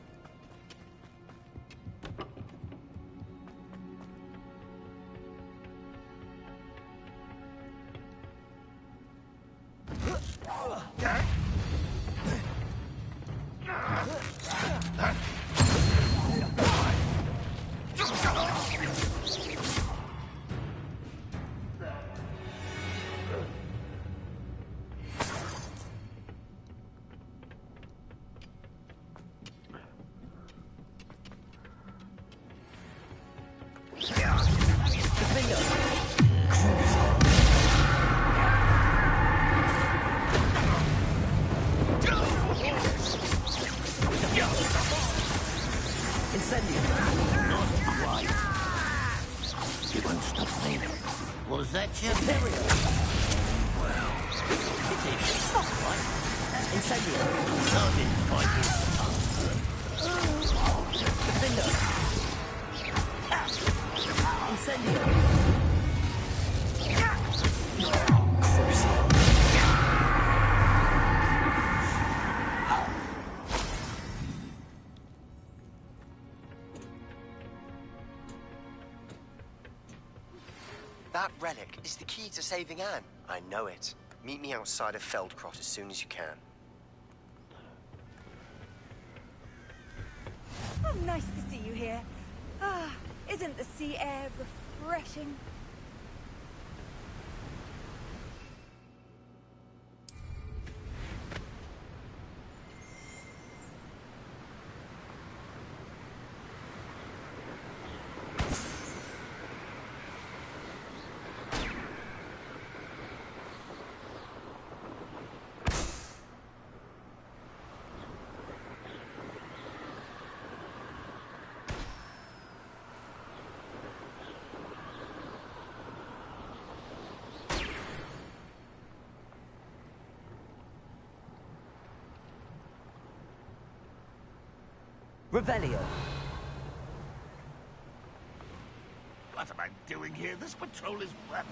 You won't stop me. Was that your period? Well, it is. Right? Incendio. Sergeant fighting. Defender. Incendio. That relic is the key to saving Anne. I know it. Meet me outside of Feldcrot as soon as you can. Oh, nice to see you here. Ah, isn't the sea air refreshing? Revelio. What am I doing here? This patrol is weapon.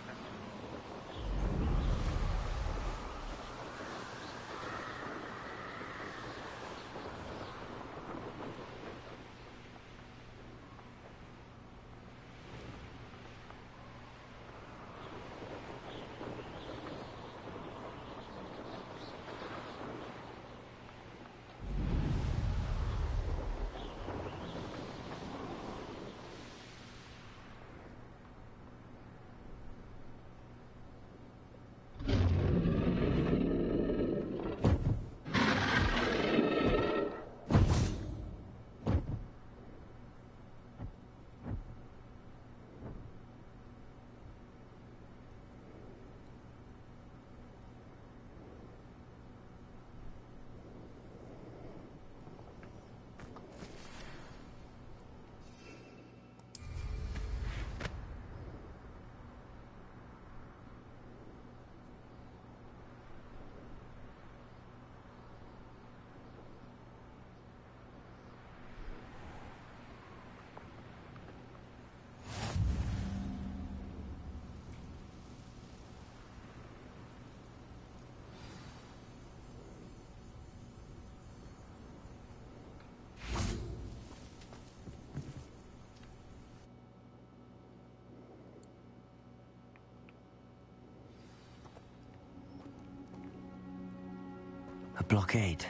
A blockade.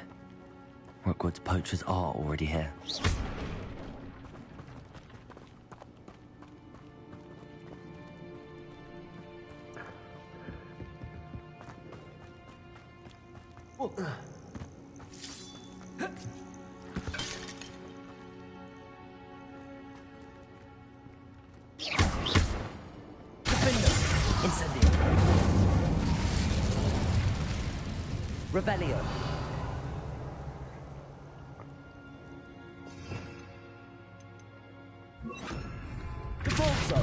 Rookwood's poachers are already here. Incendio. Revelio. Devolso.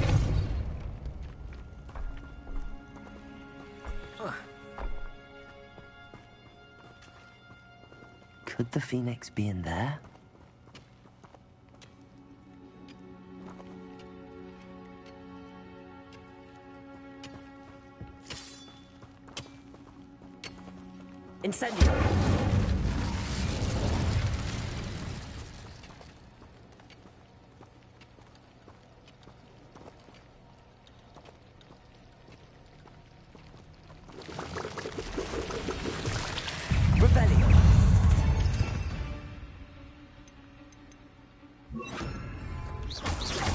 Could the Phoenix be in there? Incendio! Revelio!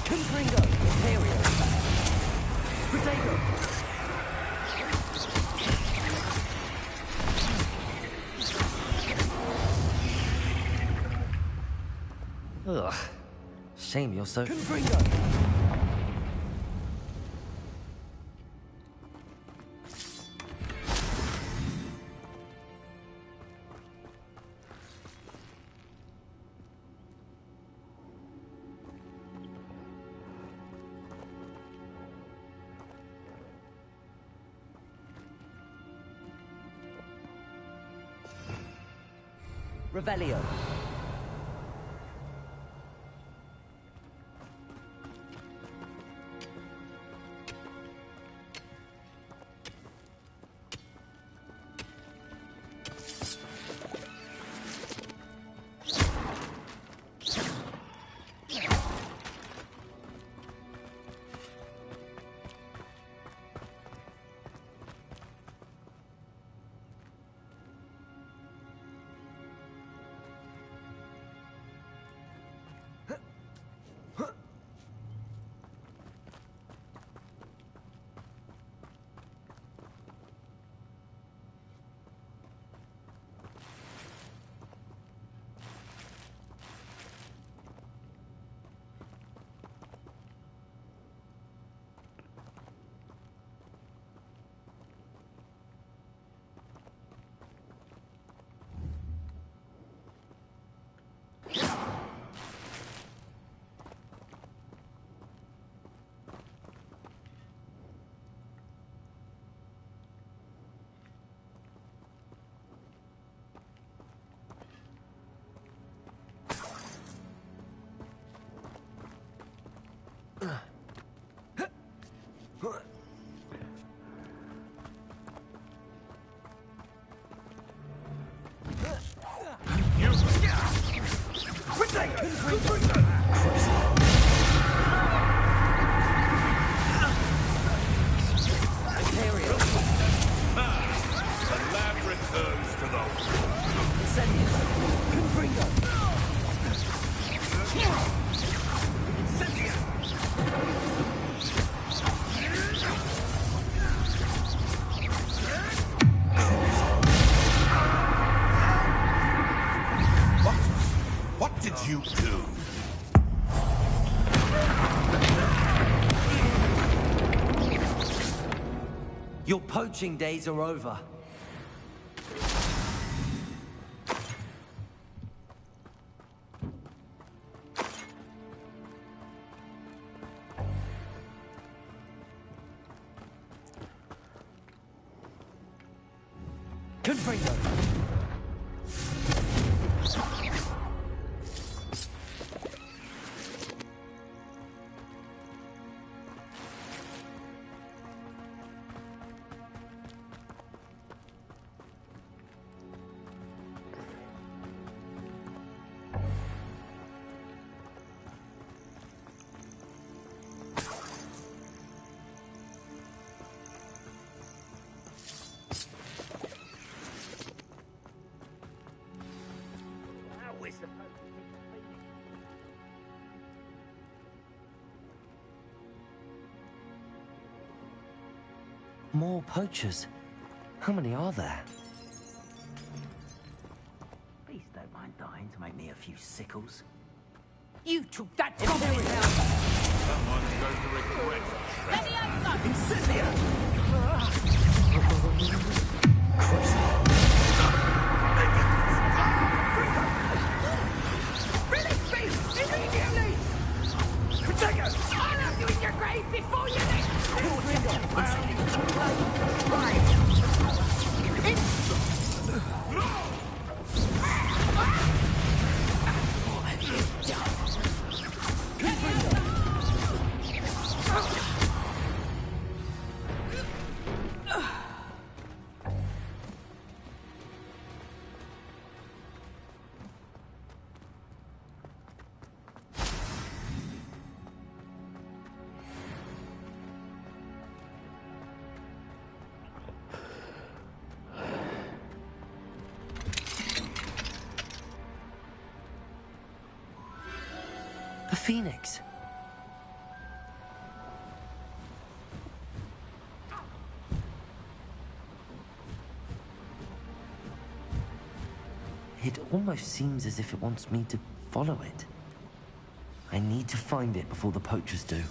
Confringo! Imperio! Protego! Ugh. Shame you're so... Confringo! Revelio. What did you do? Your poaching days are over. Confringo. More poachers? How many are there? Please don't mind dying to make me a few sickles. You took that goblin out! Someone's going to regret Release me! Immediately! Protego! I'll have you in your grave before you leave! A phoenix. It almost seems as if it wants me to follow it. I need to find it before the poachers do.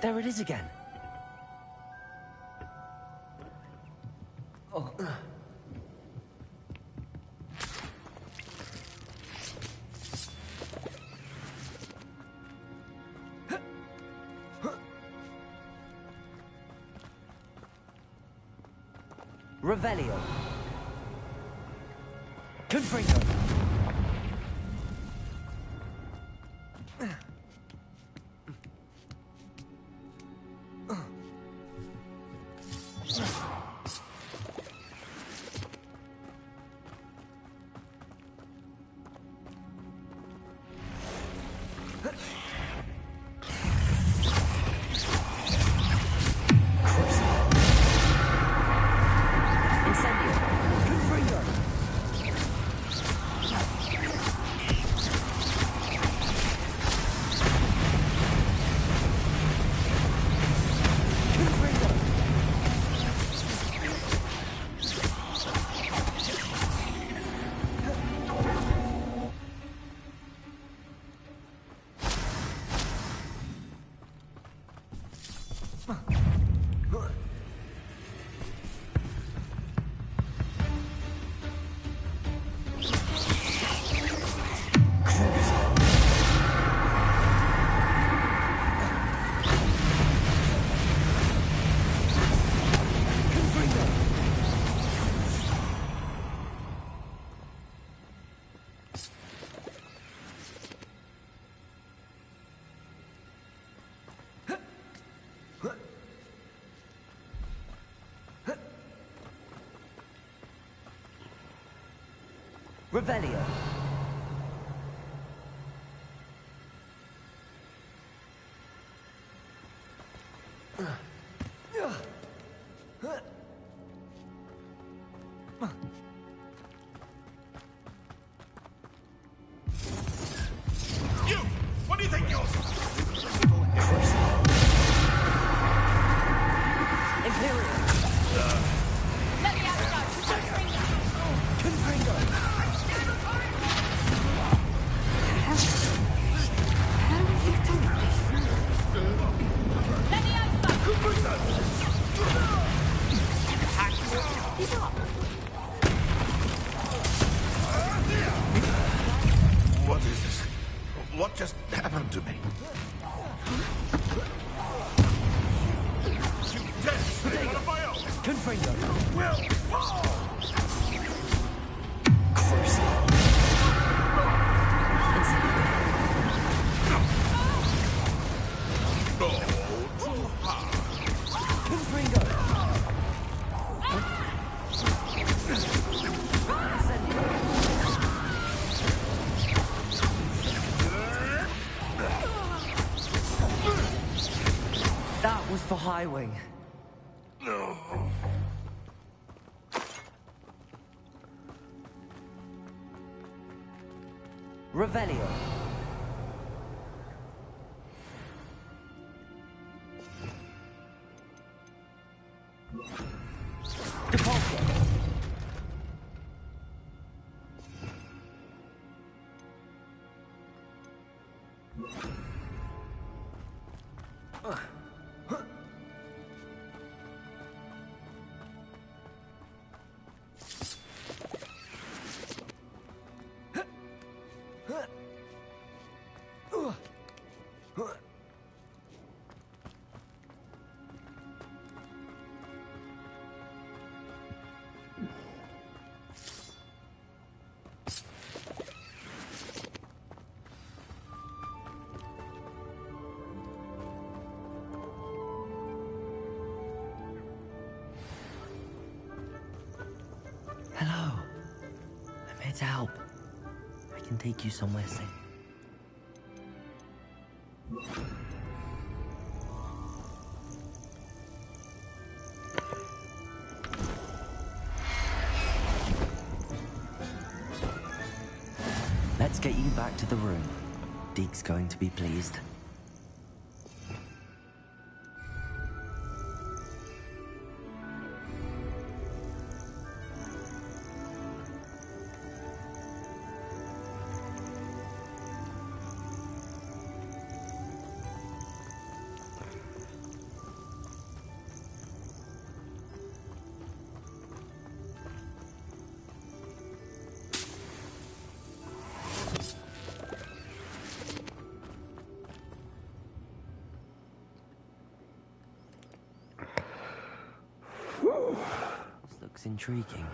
There it is again. Oh. Revelio. Confringo. Revelio. You! What do you think you're... Imperial. Let me out, Confringo. What is this? What just happened to me? You dare stay one of my own! Confringo. Will fall! That was for High Wing. No. Revelio. Deposit. Hello. I'm here to help. I can take you somewhere safe. Let's get you back to the room. Deke's going to be pleased. This looks intriguing.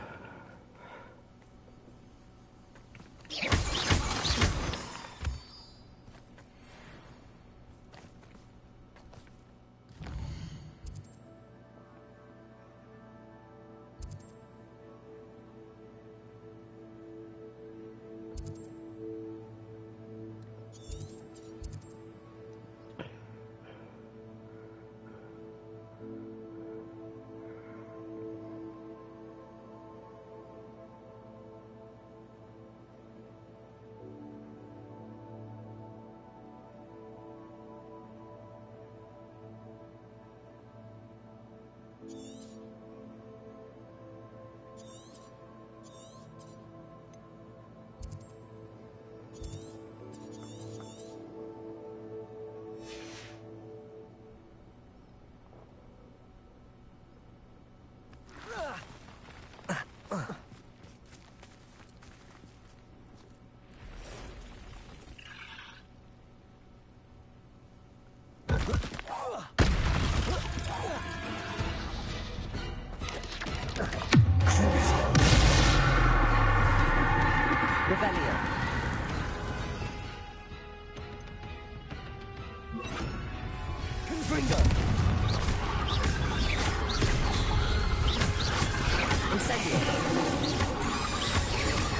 Incendio.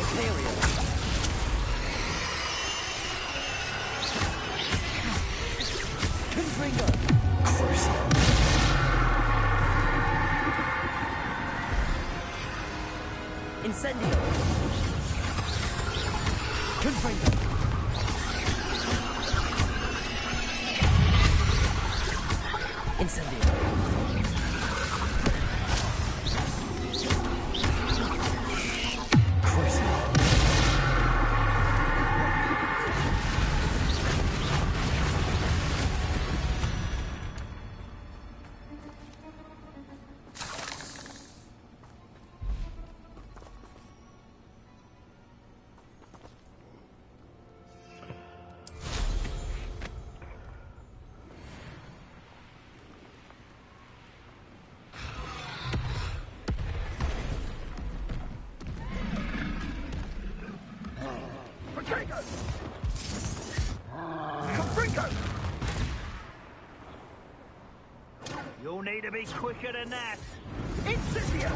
Ethereal. Confringo. Crucial. Incendio. Confringo. Incendio. Crucial. You'll need to be quicker than that. Incendio!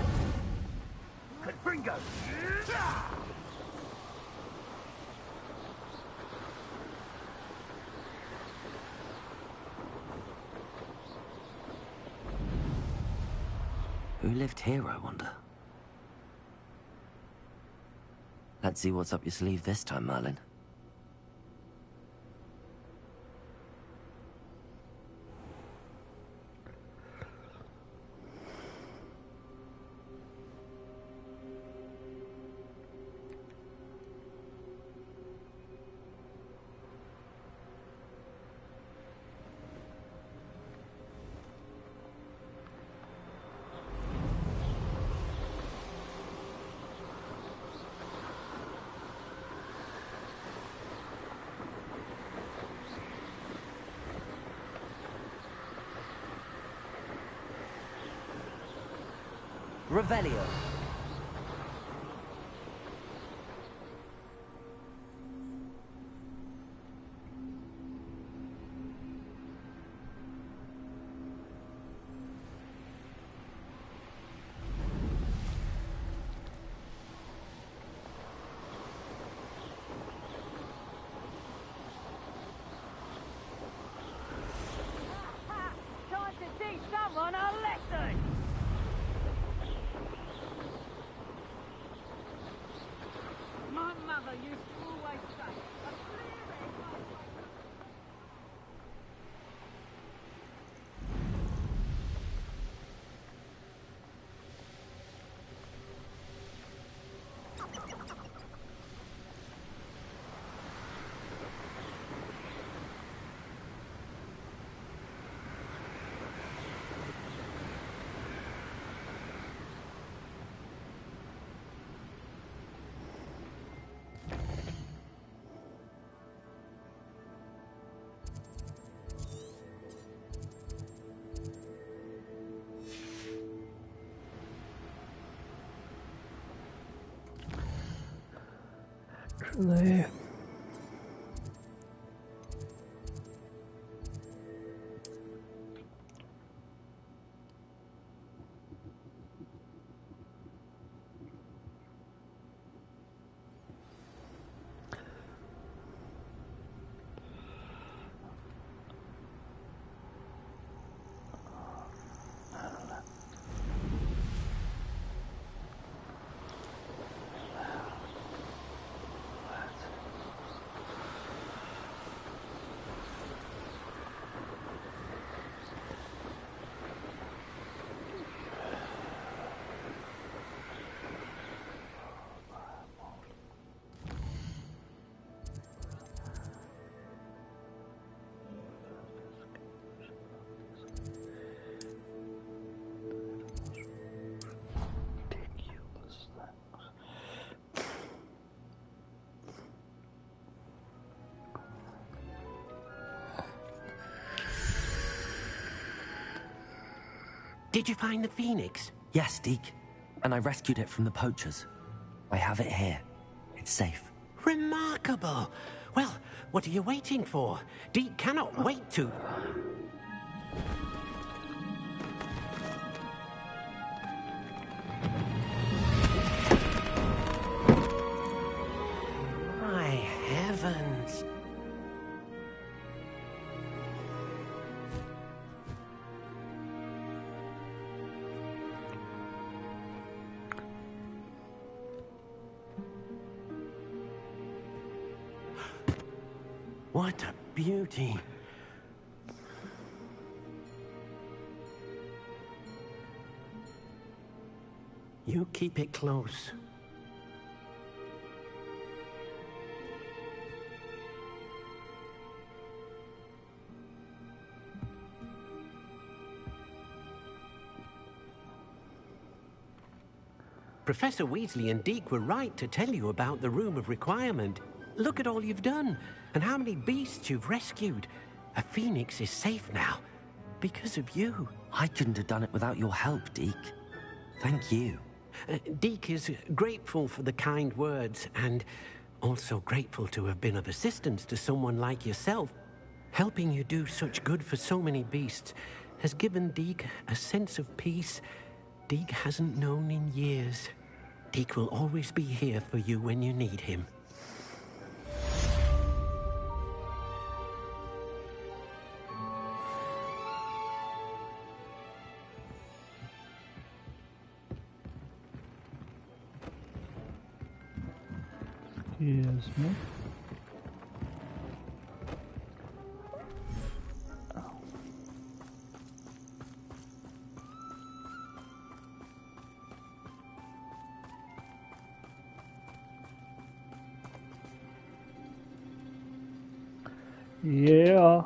Confringo! Who lived here, I wonder? Let's see what's up your sleeve this time, Merlin. Revelio. Time to teach someone a lesson! My mother used to always say, a clear head. Actually, Did you find the phoenix? Yes, Deke. And I rescued it from the poachers. I have it here. It's safe. Remarkable. Well, what are you waiting for? Deke cannot wait to... What a beauty. You keep it close. Professor Weasley and Deke were right to tell you about the Room of Requirement. Look at all you've done, and how many beasts you've rescued. A phoenix is safe now, because of you. I couldn't have done it without your help, Deke. Thank you. Deke is grateful for the kind words, and also grateful to have been of assistance to someone like yourself. Helping you do such good for so many beasts has given Deke a sense of peace Deke hasn't known in years. Deke will always be here for you when you need him. Excuse me. Yeah.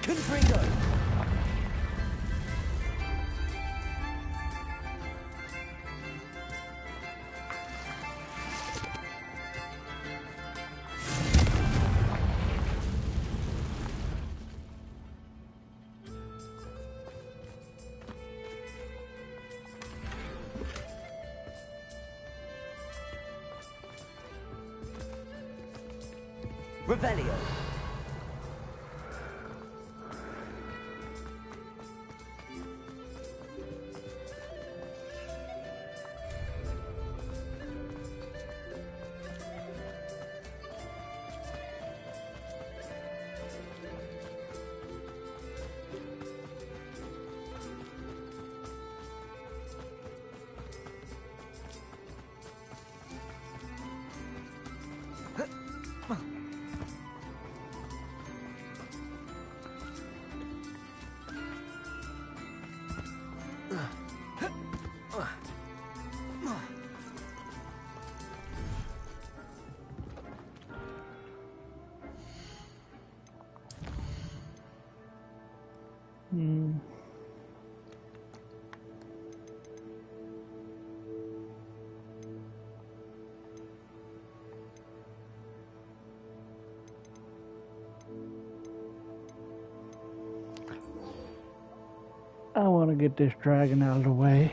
Confringo! Revelio. I want to get this dragon out of the way.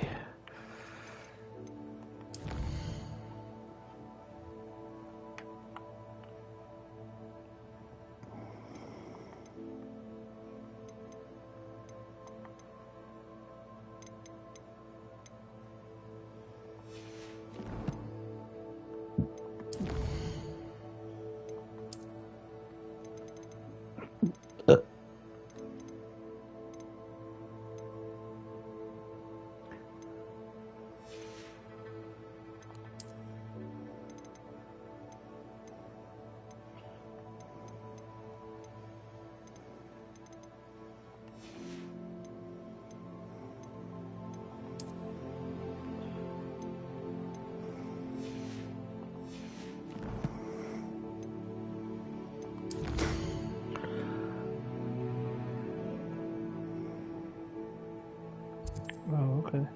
Oh, okay.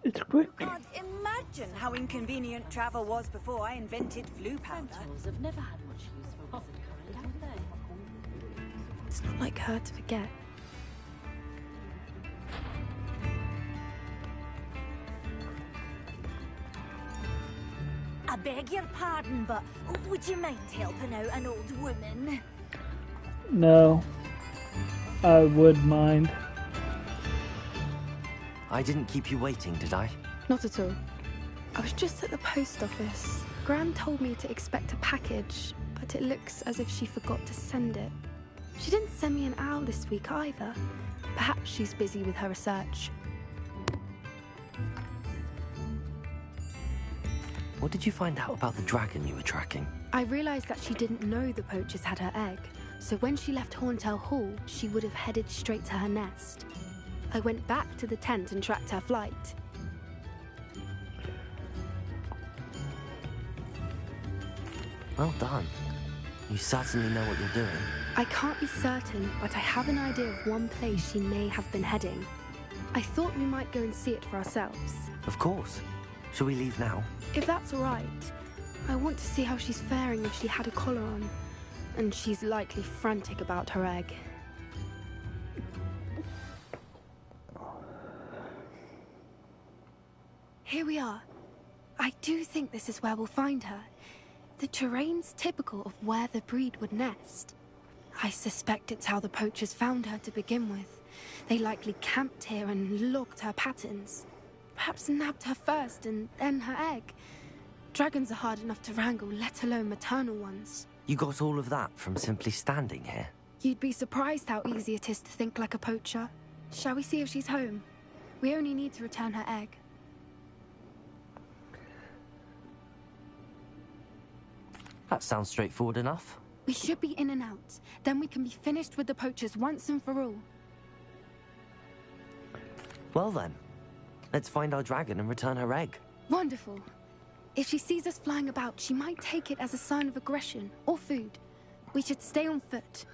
It's quick. Can't imagine how inconvenient travel was before I invented flu powder. Have never had much use for a wizard current, have they? It's not like her to forget. I beg your pardon, but would you mind helping out an old woman? No. I would mind. I didn't keep you waiting, did I? Not at all. I was just at the post office. Gran told me to expect a package, but it looks as if she forgot to send it. She didn't send me an owl this week either. Perhaps she's busy with her research. What did you find out about the dragon you were tracking? I realized that she didn't know the poachers had her egg, so when she left Horntail Hall, she would have headed straight to her nest. I went back to the tent and tracked her flight. Well done. You certainly know what you're doing. I can't be certain, but I have an idea of one place she may have been heading. I thought we might go and see it for ourselves. Of course. Shall we leave now? If that's all right. I want to see how she's faring if she had a collar on. And she's likely frantic about her egg. Here we are. I do think this is where we'll find her. The terrain's typical of where the breed would nest. I suspect it's how the poachers found her to begin with. They likely camped here and logged her patterns. Perhaps nabbed her first and then her egg. Dragons are hard enough to wrangle, let alone maternal ones. You got all of that from simply standing here? You'd be surprised how easy it is to think like a poacher. Shall we see if she's home? We only need to return her egg. That sounds straightforward enough. We should be in and out. Then we can be finished with the poachers once and for all. Well then, let's find our dragon and return her egg. Wonderful. If she sees us flying about, she might take it as a sign of aggression or food. We should stay on foot.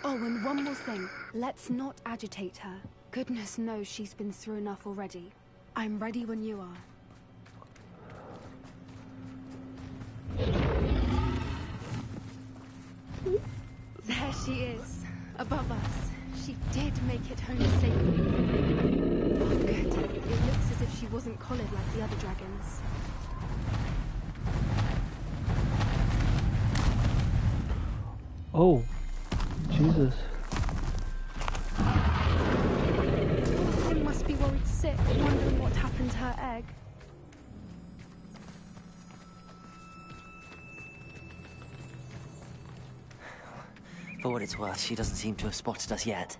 Oh, and one more thing. Let's not agitate her. Goodness knows she's been through enough already. I'm ready when you are. There she is, above us. She did make it home safely. Oh, good. It looks as if she wasn't collared like the other dragons. Oh, Jesus. She must be worried sick, wondering what happened to her egg. For what it's worth, she doesn't seem to have spotted us yet.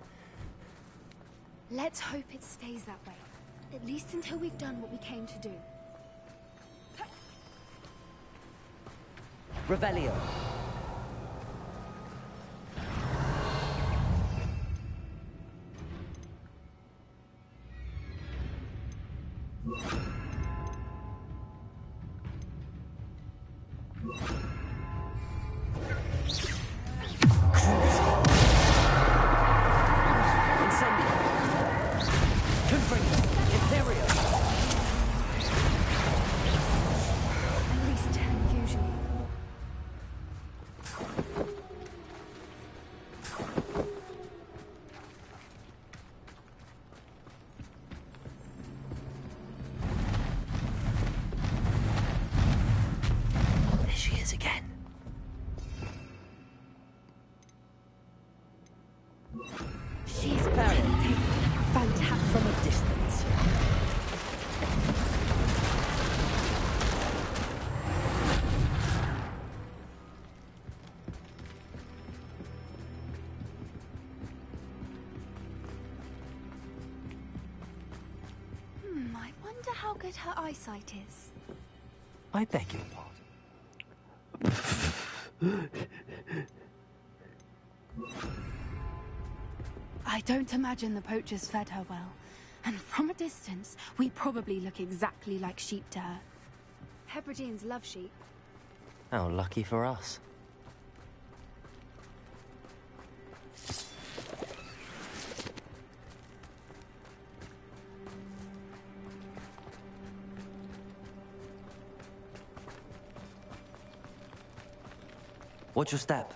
Let's hope it stays that way. At least until we've done what we came to do. Revelio. good her eyesight is? I beg your pardon. I don't imagine the poachers fed her well. And from a distance, we probably look exactly like sheep to her. Hebrideans love sheep. How lucky for us. Watch your step.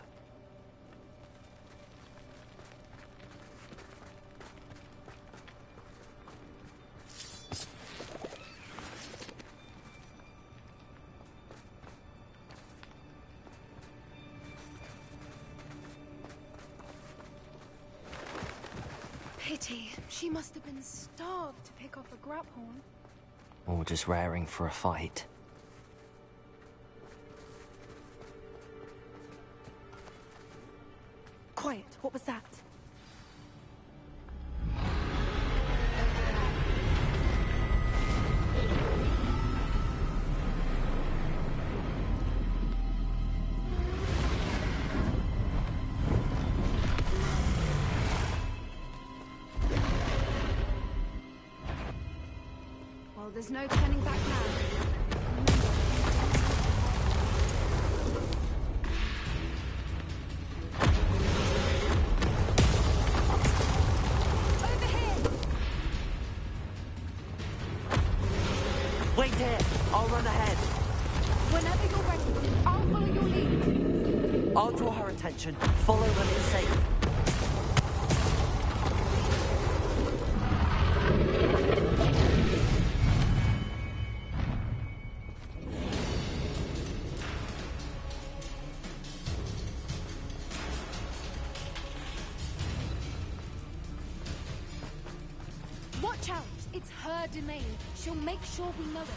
Pity. She must have been starved to pick off a grabhorn. Or just raring for a fight. Quiet. What was that? Well, there's no turning back now. Wait here. I'll run ahead. Whenever you're ready, I'll follow your lead. I'll draw her attention. Follow when it's safe. Watch out! It's her domain. She'll make sure we know it.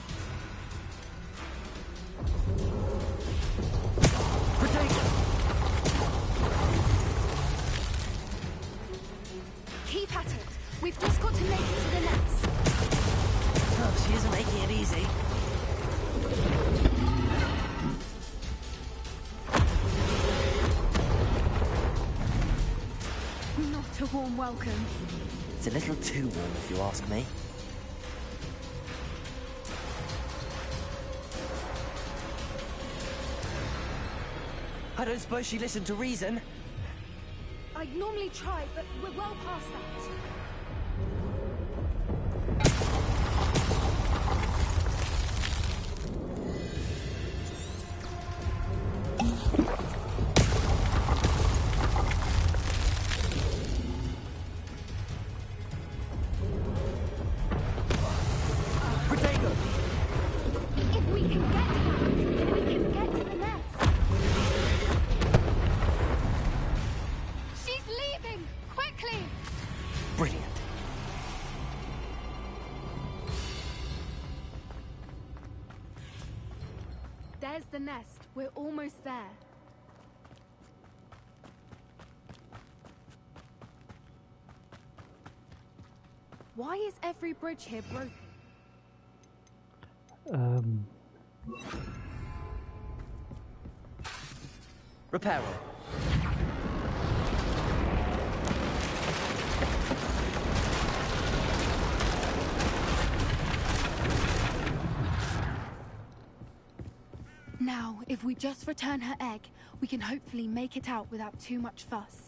Keep at it. We've just got to make it to the nest. Oh, she isn't making it easy. Not a warm welcome. It's a little too warm, if you ask me. I don't suppose she listened to reason. I'd normally try, but we're well past that. If we can get to her, we can get to the nest. She's leaving! Quickly! Brilliant. There's the nest. We're almost there. Why is every bridge here broken? Repair her. Now, if we just return her egg, we can hopefully make it out without too much fuss.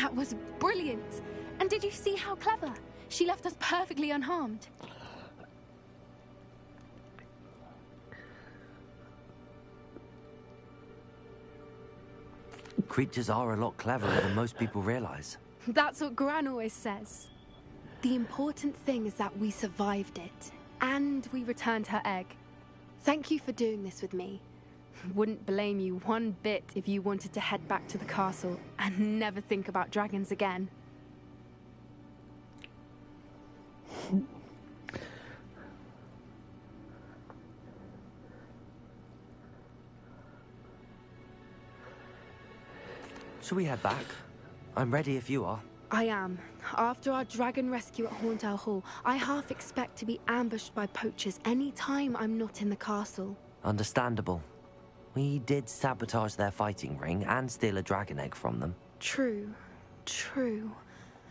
That was brilliant. And did you see how clever? She left us perfectly unharmed. Creatures are a lot cleverer than most people realize. That's what Gran always says. The important thing is that we survived it, and we returned her egg. Thank you for doing this with me. Wouldn't blame you one bit if you wanted to head back to the castle and never think about dragons again. Shall we head back? I'm ready if you are. I am. After our dragon rescue at Horntail Hall, I half expect to be ambushed by poachers any time I'm not in the castle. Understandable. We did sabotage their fighting ring and steal a dragon egg from them. True. True.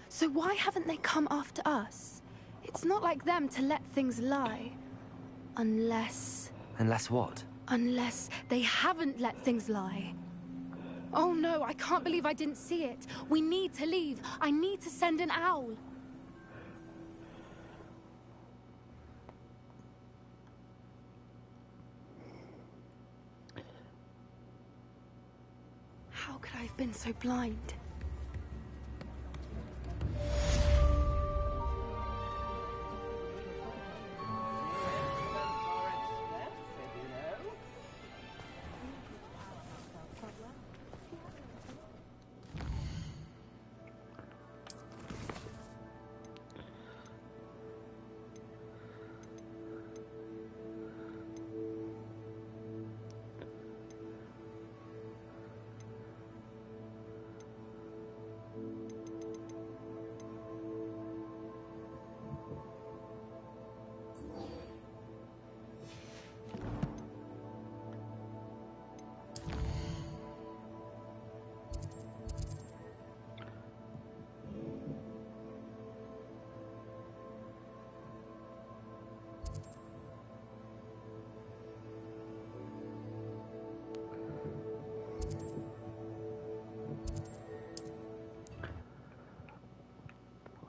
So why haven't they come after us? It's not like them to let things lie. Unless... Unless what? Unless they haven't let things lie. Oh no, I can't believe I didn't see it. We need to leave. I need to send an owl. How could I have been so blind?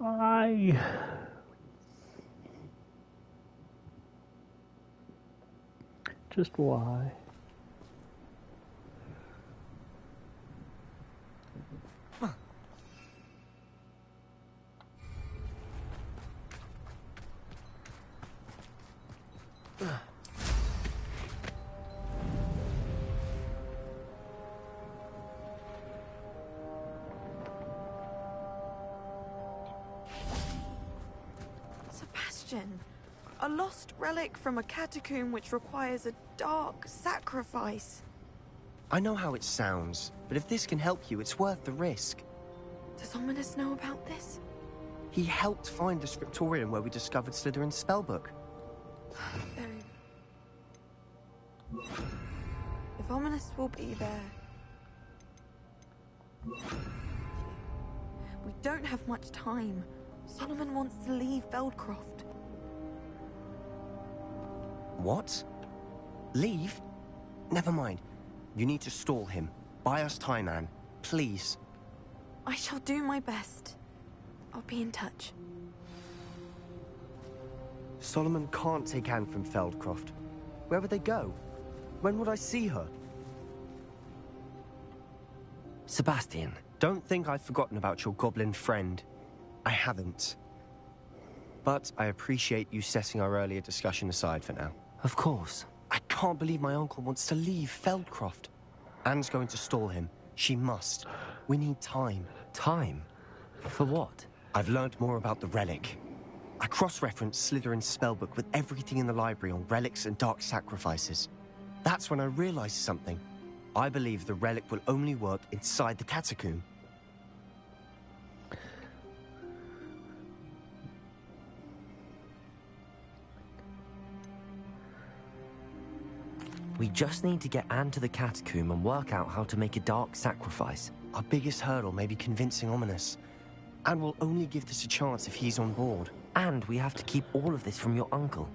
Why? Just why? A lost relic from a catacomb which requires a dark sacrifice. I know how it sounds, but if this can help you, it's worth the risk. Does Ominous know about this? He helped find the scriptorium where we discovered Slytherin's spellbook. Very... If Ominous will be there... We don't have much time. Solomon wants to leave Feldcroft. What? Leave? Never mind. You need to stall him. Buy us time, Anne. Please. I shall do my best. I'll be in touch. Solomon can't take Anne from Feldcroft. Where would they go? When would I see her? Sebastian. Don't think I've forgotten about your goblin friend. I haven't. But I appreciate you setting our earlier discussion aside for now. Of course. I can't believe my uncle wants to leave Feldcroft. Anne's going to stall him. She must. We need time. Time? For what? I've learned more about the relic. I cross-referenced Slytherin's spellbook with everything in the library on relics and dark sacrifices. That's when I realized something. I believe the relic will only work inside the catacomb. We just need to get Anne to the catacomb and work out how to make a dark sacrifice. Our biggest hurdle may be convincing Ominous. Anne will only give this a chance if he's on board. And we have to keep all of this from your uncle.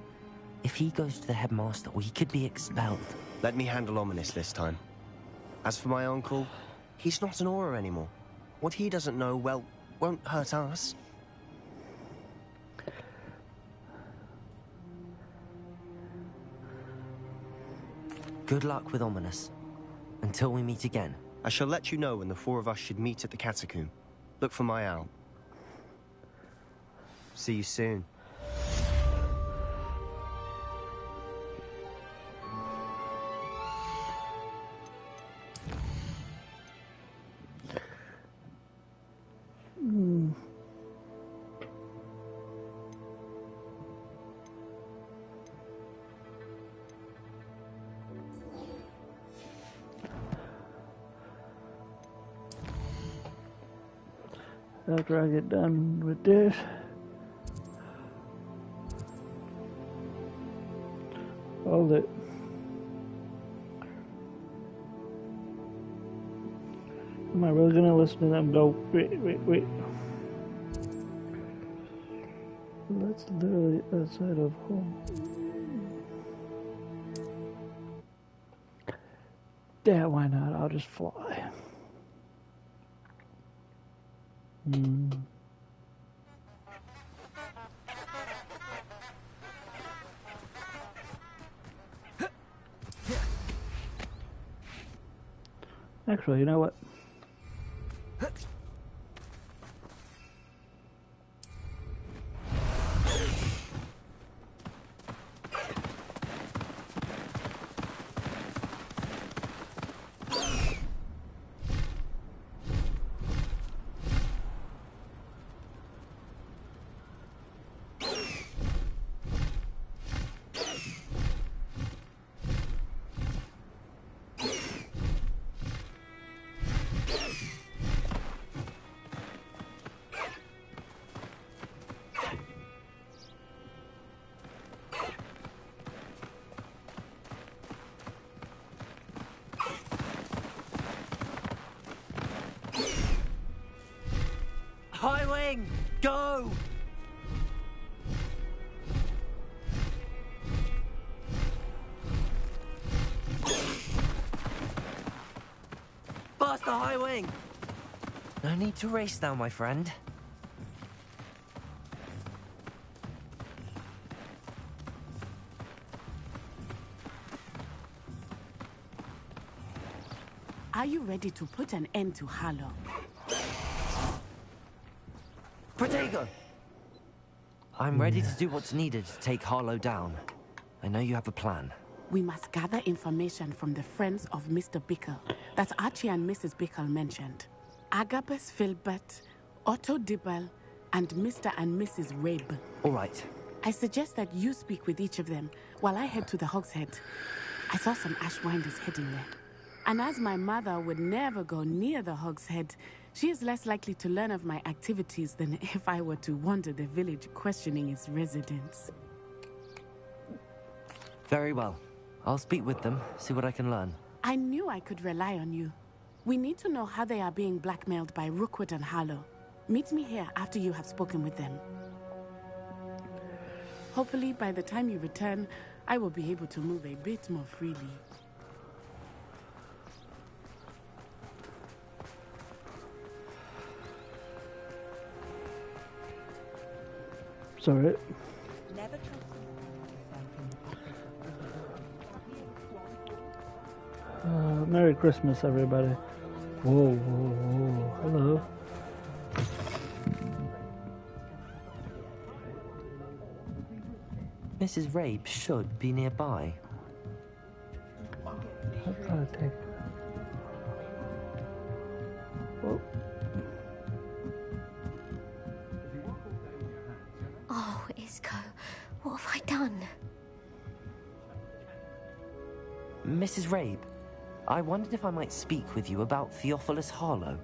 If he goes to the headmaster, we could be expelled. Let me handle Ominous this time. As for my uncle, he's not an Auror anymore. What he doesn't know, well, won't hurt us. Good luck with Ominous. Until we meet again. I shall let you know when the four of us should meet at the catacomb. Look for my owl. See you soon. After I get done with this, hold it. Am I really gonna listen to them go, wait. That's literally outside of home. Yeah, why not? I'll just fly. Actually, you know what? High wing, go! Faster, high wing! No need to race now, my friend. Are you ready to put an end to Harlow? Protego! I'm ready to do what's needed to take Harlow down. I know you have a plan. We must gather information from the friends of Mr. Bickle that Archie and Mrs. Bickle mentioned. Agabus Filbert, Otto Dibble, and Mr. and Mrs. Rabe. All right. I suggest that you speak with each of them while I head to the Hogshead. I saw some Ashwinders heading there. And as my mother would never go near the Hogshead, she is less likely to learn of my activities than if I were to wander the village questioning its residents. Very well. I'll speak with them, see what I can learn. I knew I could rely on you. We need to know how they are being blackmailed by Rookwood and Harlow. Meet me here after you have spoken with them. Hopefully, by the time you return, I will be able to move a bit more freely. Sorry. Merry Christmas, everybody. Whoa, whoa, whoa. Hello. Mrs. Rabe should be nearby. I'm trying to take... Whoa. Oh, Isco, what have I done? Mrs. Rabe, I wondered if I might speak with you about Theophilus Harlow.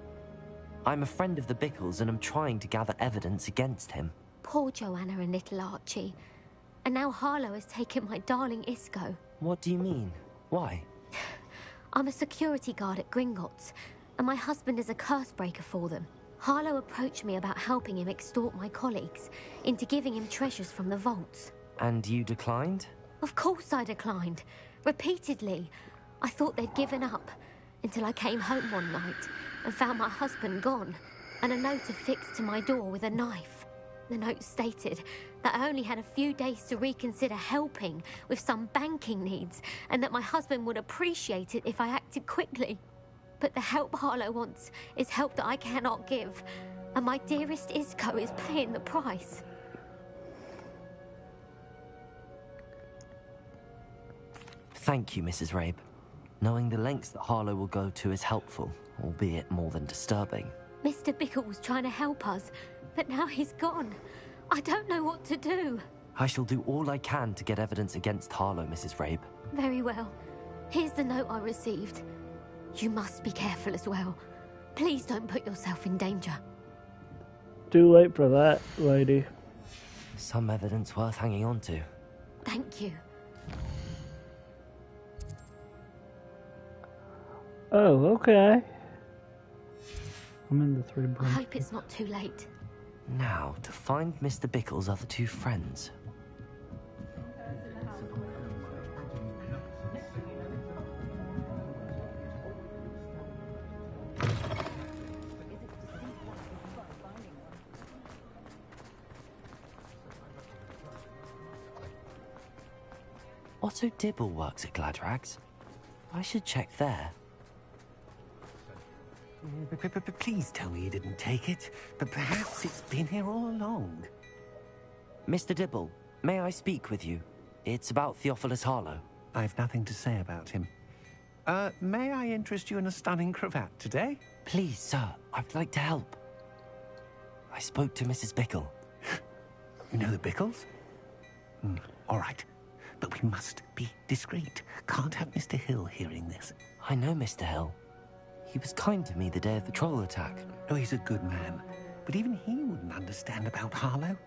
I'm a friend of the Bickles and I'm trying to gather evidence against him. Poor Joanna and little Archie. And now Harlow has taken my darling Isco. What do you mean? Why? I'm a security guard at Gringotts, and my husband is a curse breaker for them. Harlow approached me about helping him extort my colleagues into giving him treasures from the vaults. And you declined? Of course I declined. Repeatedly. I thought they'd given up. until I came home one night and found my husband gone and a note affixed to my door with a knife. The note stated that I only had a few days to reconsider helping with some banking needs and that my husband would appreciate it if I acted quickly. But the help Harlow wants is help that I cannot give, and my dearest Isco is paying the price. Thank you, Mrs. Rabe. Knowing the lengths that Harlow will go to is helpful, albeit more than disturbing. Mr. Bickle was trying to help us, but now he's gone. I don't know what to do. I shall do all I can to get evidence against Harlow, Mrs. Rabe. Very well. Here's the note I received. You must be careful as well. Please don't put yourself in danger. Too late for that, lady. Some evidence worth hanging on to. Thank you. Oh, okay. I'm in the 3 I hope it's not too late. Now, to find Mr. Bickle's other 2 friends. Otto Dibble works at Gladrags. I should check there. Please tell me you didn't take it, but perhaps it's been here all along. Mr. Dibble, may I speak with you? It's about Theophilus Harlow. I've nothing to say about him. May I interest you in a stunning cravat today? Please, sir, I'd like to help. I spoke to Mrs. Bickle. You know the Bickles? All right, but we must be discreet. Can't have Mr. Hill hearing this. I know Mr. Hill. He was kind to me the day of the troll attack. Oh, he's a good man. But even he wouldn't understand about Harlow.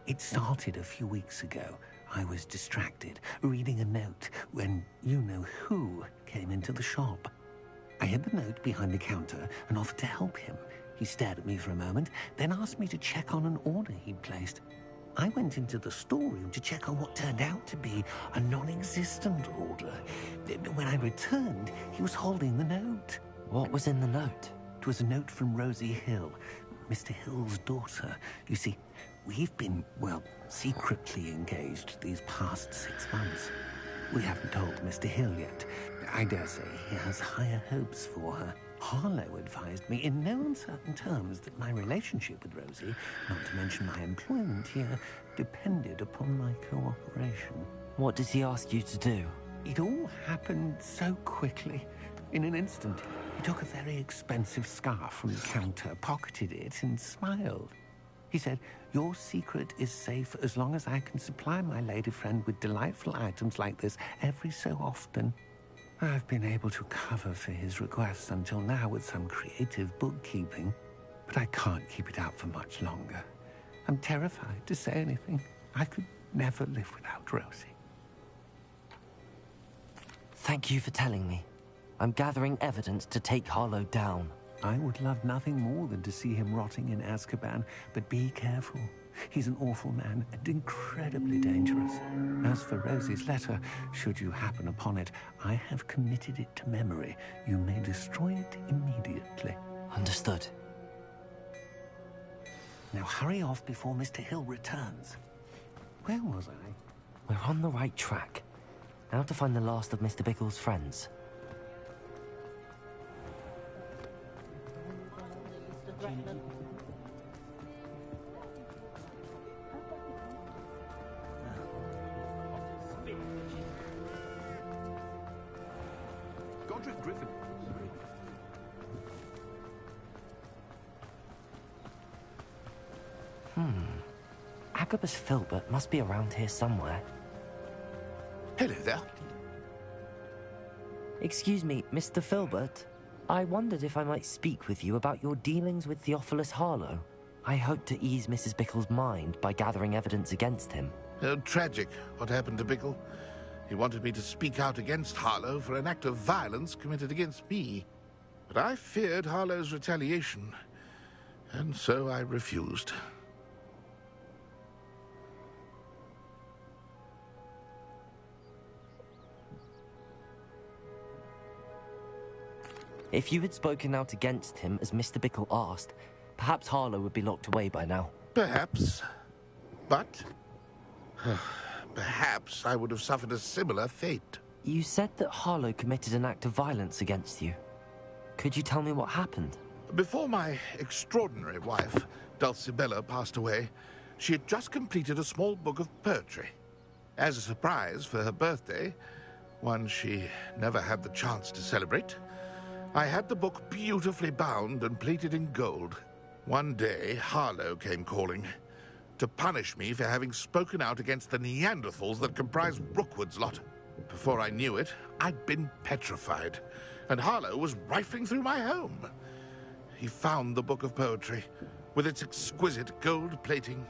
It started a few weeks ago. I was distracted, reading a note, when you-know-who came into the shop. I hid the note behind the counter and offered to help him. He stared at me for a moment, then asked me to check on an order he'd placed. I went into the storeroom to check on what turned out to be a non-existent order. When I returned, he was holding the note. What was in the note? It was a note from Rosie Hill, Mr. Hill's daughter. You see, we've been, well, secretly engaged these past 6 months. We haven't told Mr. Hill yet. I dare say he has higher hopes for her. Harlow advised me in no uncertain terms that my relationship with Rosie, not to mention my employment here, depended upon my cooperation. What did he ask you to do? It all happened so quickly. In an instant, he took a very expensive scarf from the counter, pocketed it, and smiled. He said, "Your secret is safe as long as I can supply my lady friend with delightful items like this every so often." I've been able to cover for his requests until now with some creative bookkeeping, but I can't keep it out for much longer. I'm terrified to say anything. I could never live without Rosie. Thank you for telling me. I'm gathering evidence to take Harlow down. I would love nothing more than to see him rotting in Azkaban, but be careful. He's an awful man and incredibly dangerous. As for Rosie's letter, should you happen upon it, I have committed it to memory. You may destroy it immediately. Understood. Now hurry off before Mr. Hill returns. Where was I? We're on the right track. Now to find the last of Mr. Bickle's friends. Godric Griffin. Agabus Filbert must be around here somewhere. Hello there. Excuse me, Mr. Filbert. I wondered if I might speak with you about your dealings with Theophilus Harlow. I hope to ease Mrs. Bickle's mind by gathering evidence against him. Tragic what happened to Bickle. He wanted me to speak out against Harlow for an act of violence committed against me. But I feared Harlow's retaliation, and so I refused. If you had spoken out against him, as Mr. Bickle asked, perhaps Harlow would be locked away by now. Perhaps. But perhaps I would have suffered a similar fate. You said that Harlow committed an act of violence against you. Could you tell me what happened? Before my extraordinary wife, Dulcibella, passed away, she had just completed a small book of poetry. As a surprise for her birthday, one she never had the chance to celebrate, I had the book beautifully bound and plated in gold. One day, Harlow came calling to punish me for having spoken out against the Neanderthals that comprise Rookwood's lot. Before I knew it, I'd been petrified, and Harlow was rifling through my home. He found the book of poetry, with its exquisite gold plating.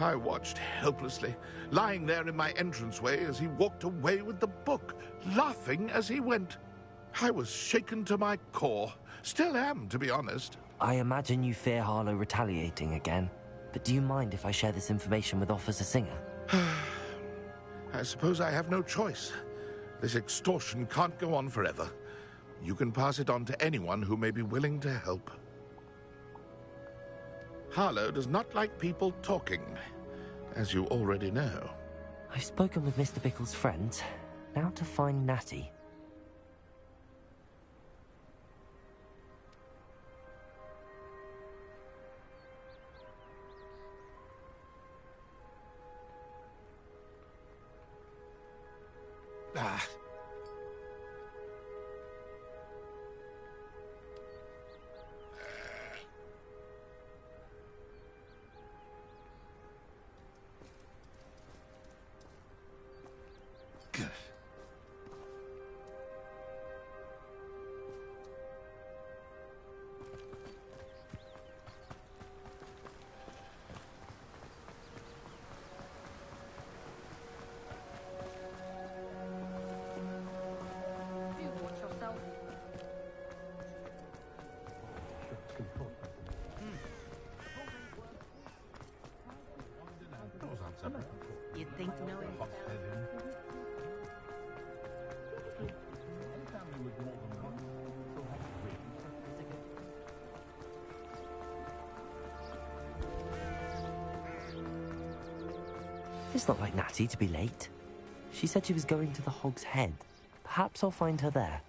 I watched helplessly, lying there in my entranceway as he walked away with the book, laughing as he went. I was shaken to my core. Still am, to be honest. I imagine you fear Harlow retaliating again. But do you mind if I share this information with Officer Singer? I suppose I have no choice. This extortion can't go on forever. You can pass it on to anyone who may be willing to help. Harlow does not like people talking, as you already know. I've spoken with Mr. Bickle's friends. Now to find Natty. Ah. Good. You'd think no. It's not like Natty to be late. She said she was going to the Hog's Head. Perhaps I'll find her there.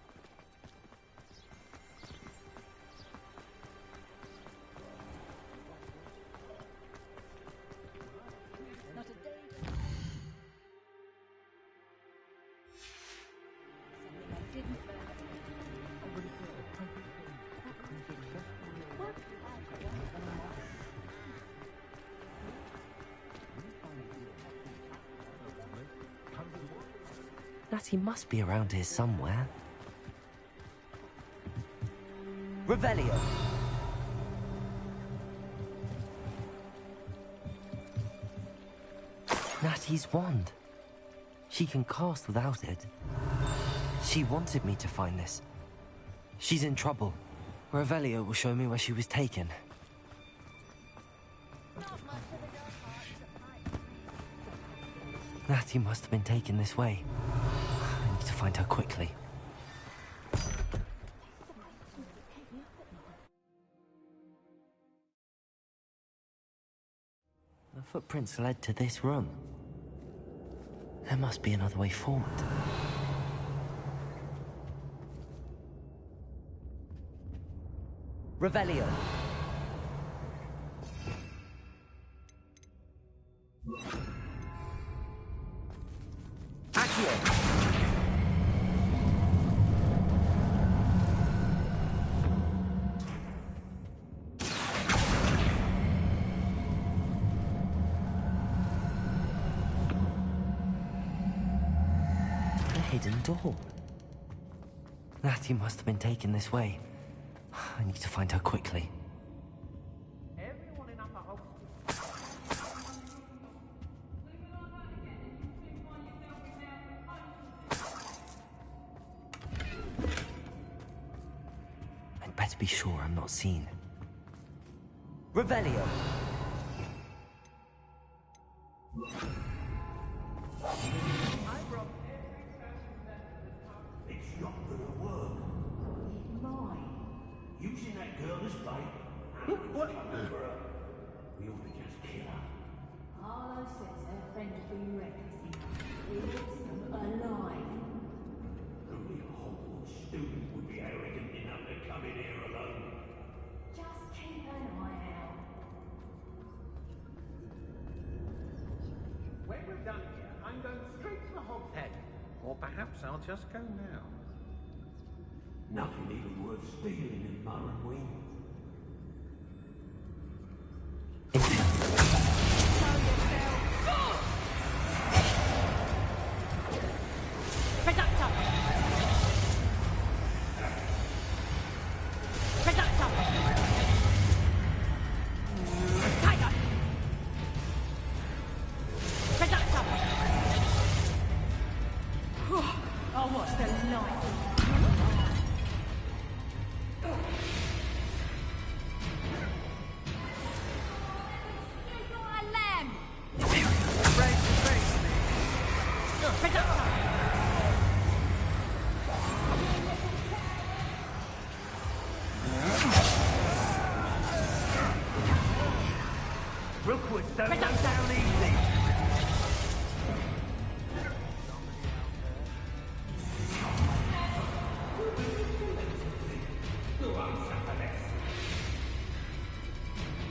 Natty must be around here somewhere. Revelio! Natty's wand. She can cast without it. She wanted me to find this. She's in trouble. Revelio will show me where she was taken. Natty must have been taken this way. I need to find her quickly. The footprints led to this room. There must be another way forward. Revelio. Hidden door. Natty must have been taken this way. I need to find her quickly. I'd better be sure I'm not seen. Revelio! It's not gonna work. It's mine. done here, I'm going straight to the Hog's Head. Or perhaps I'll just go now. Nothing even worth stealing in Murrenwing. Reductor! Reductor! Tiger! Reductor! Oh, what's the light? Rookwood, don't go down easy.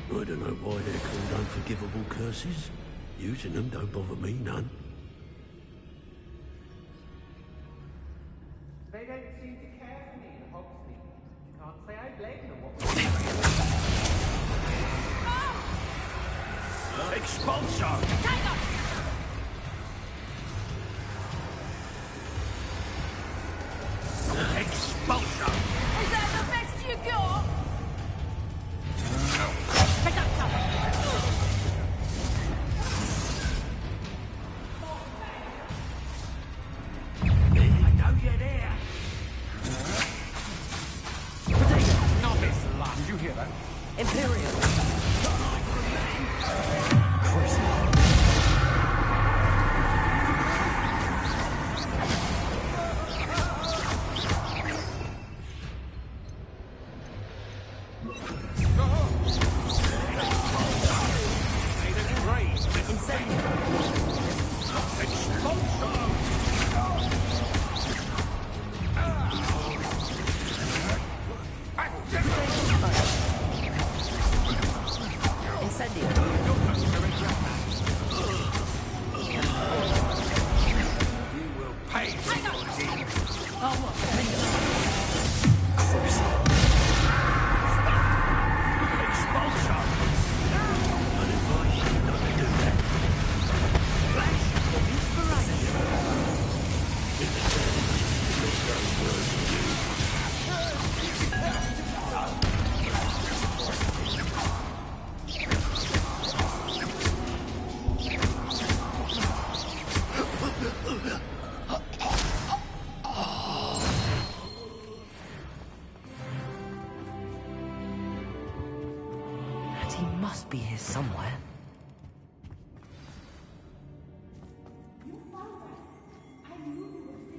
I don't know why they're called unforgivable curses. Using them don't bother me none. They don't seem to care for me in Hogsmeade. Can't say I blame them. Expulsor! Expulsor! Is that the best you got? Reductor! I know you're there. Novice alarm, did you hear that? Imperial! He must be here somewhere.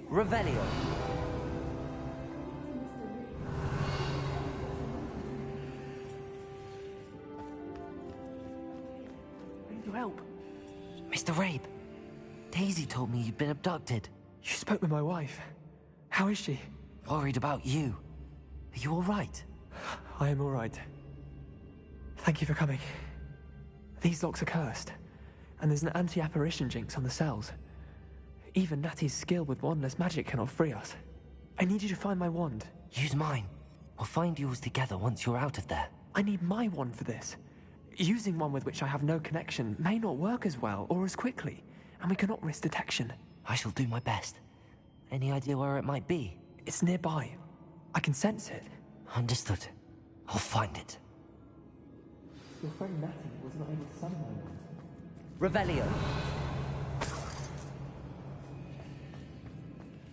Revelio. I need your help. Mr. Rabe, Daisy told me you'd been abducted. You spoke with my wife. How is she? Worried about you. Are you all right? I am all right. Thank you for coming. These locks are cursed, and there's an anti-apparition jinx on the cells. Even Natty's skill with wandless magic cannot free us. I need you to find my wand. Use mine. We'll find yours together once you're out of there. I need my wand for this. Using one with which I have no connection may not work as well or as quickly, and we cannot risk detection. I shall do my best. Any idea where it might be? It's nearby. I can sense it. Understood. I'll find it. Your friend Natty was not able to summon my wand. Revelio.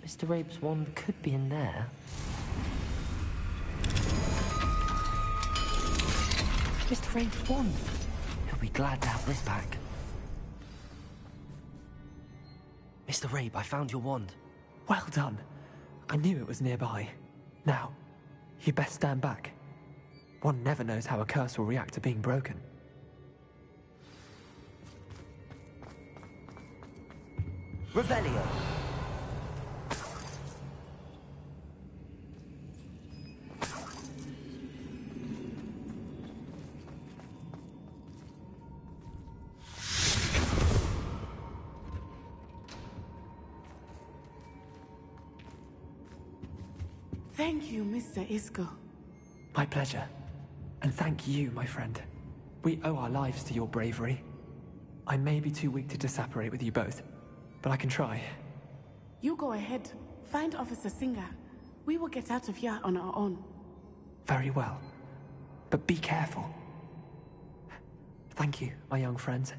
Mr. Rabe's wand could be in there. Mr. Rabe's wand. He'll be glad to have this back. Mr. Rabe, I found your wand. Well done. I knew it was nearby. Now, you best stand back. One never knows how a curse will react to being broken. Revelio. Thank you, Mr. Isco. My pleasure. And thank you, my friend. We owe our lives to your bravery. I may be too weak to disapparate with you both, but I can try. You go ahead. Find Officer Singer. We will get out of here on our own. Very well. But be careful. Thank you, my young friends.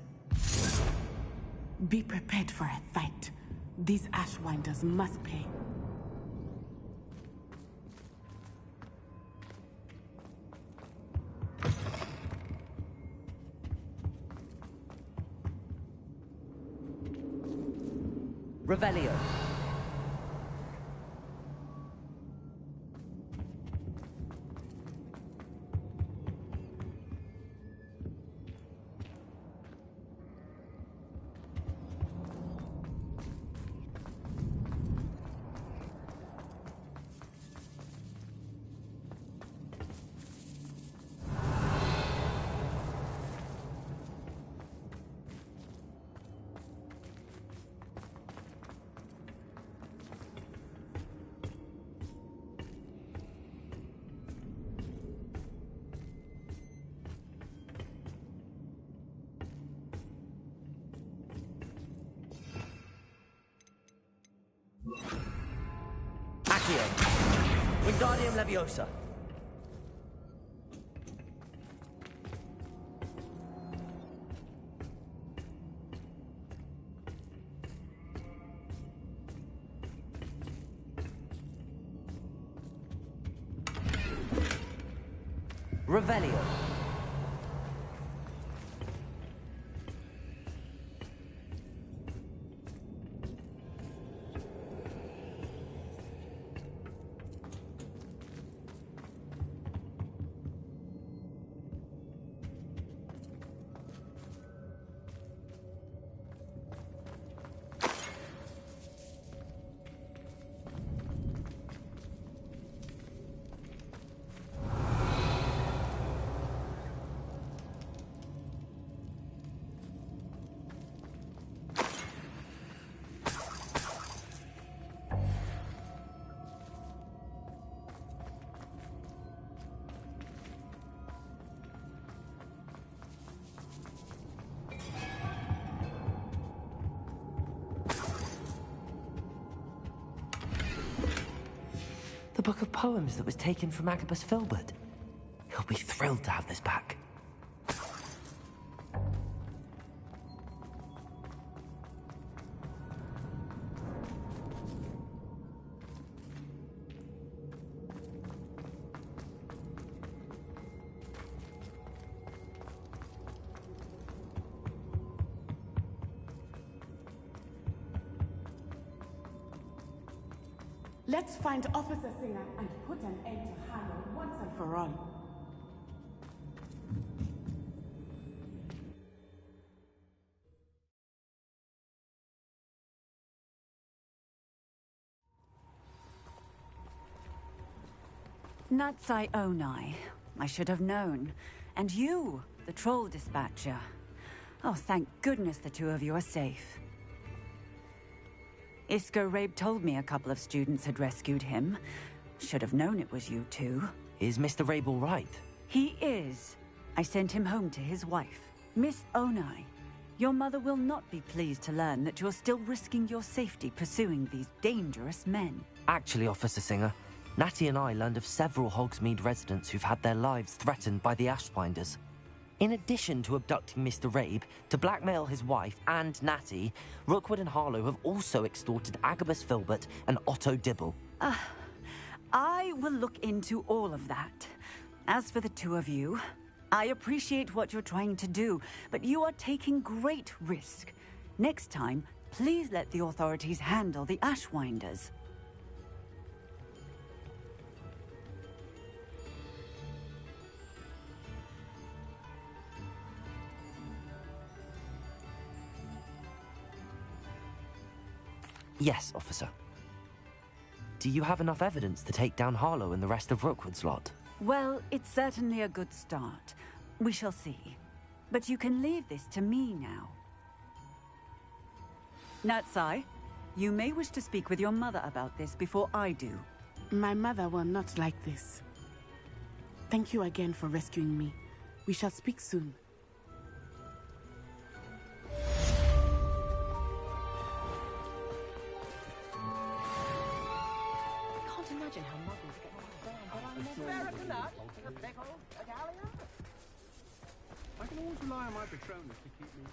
Be prepared for a fight. These Ashwinders must pay. Revelio. Wingardium Leviosa. Revelio. The book of poems that was taken from Agabus Filbert. He'll be thrilled to have this back. Let's find Officer Singer and put an end to Harlow once and for all. Natsai Onai. I should have known. And you, the troll dispatcher. Oh, thank goodness the two of you are safe. Isco Rabe told me a couple of students had rescued him. Should have known it was you two. Is Mr. Rabe all right? He is. I sent him home to his wife, Miss Onai. Your mother will not be pleased to learn that you're still risking your safety pursuing these dangerous men. Actually, Officer Singer, Natty and I learned of several Hogsmeade residents who've had their lives threatened by the Ashwinders. In addition to abducting Mr. Rabe to blackmail his wife and Natty, Rookwood and Harlow have also extorted Agabus Filbert and Otto Dibble. I will look into all of that. As for the two of you, I appreciate what you're trying to do, but you are taking great risk. Next time, please let the authorities handle the Ashwinders. Yes, officer. Do you have enough evidence to take down Harlow and the rest of Rookwood's lot? Well, it's certainly a good start. We shall see. But you can leave this to me now. Natsai, you may wish to speak with your mother about this before I do. My mother will not like this. Thank you again for rescuing me. We shall speak soon. I can't imagine how mothers get A pickle, a galleon. I can always rely on my Patronus to keep me.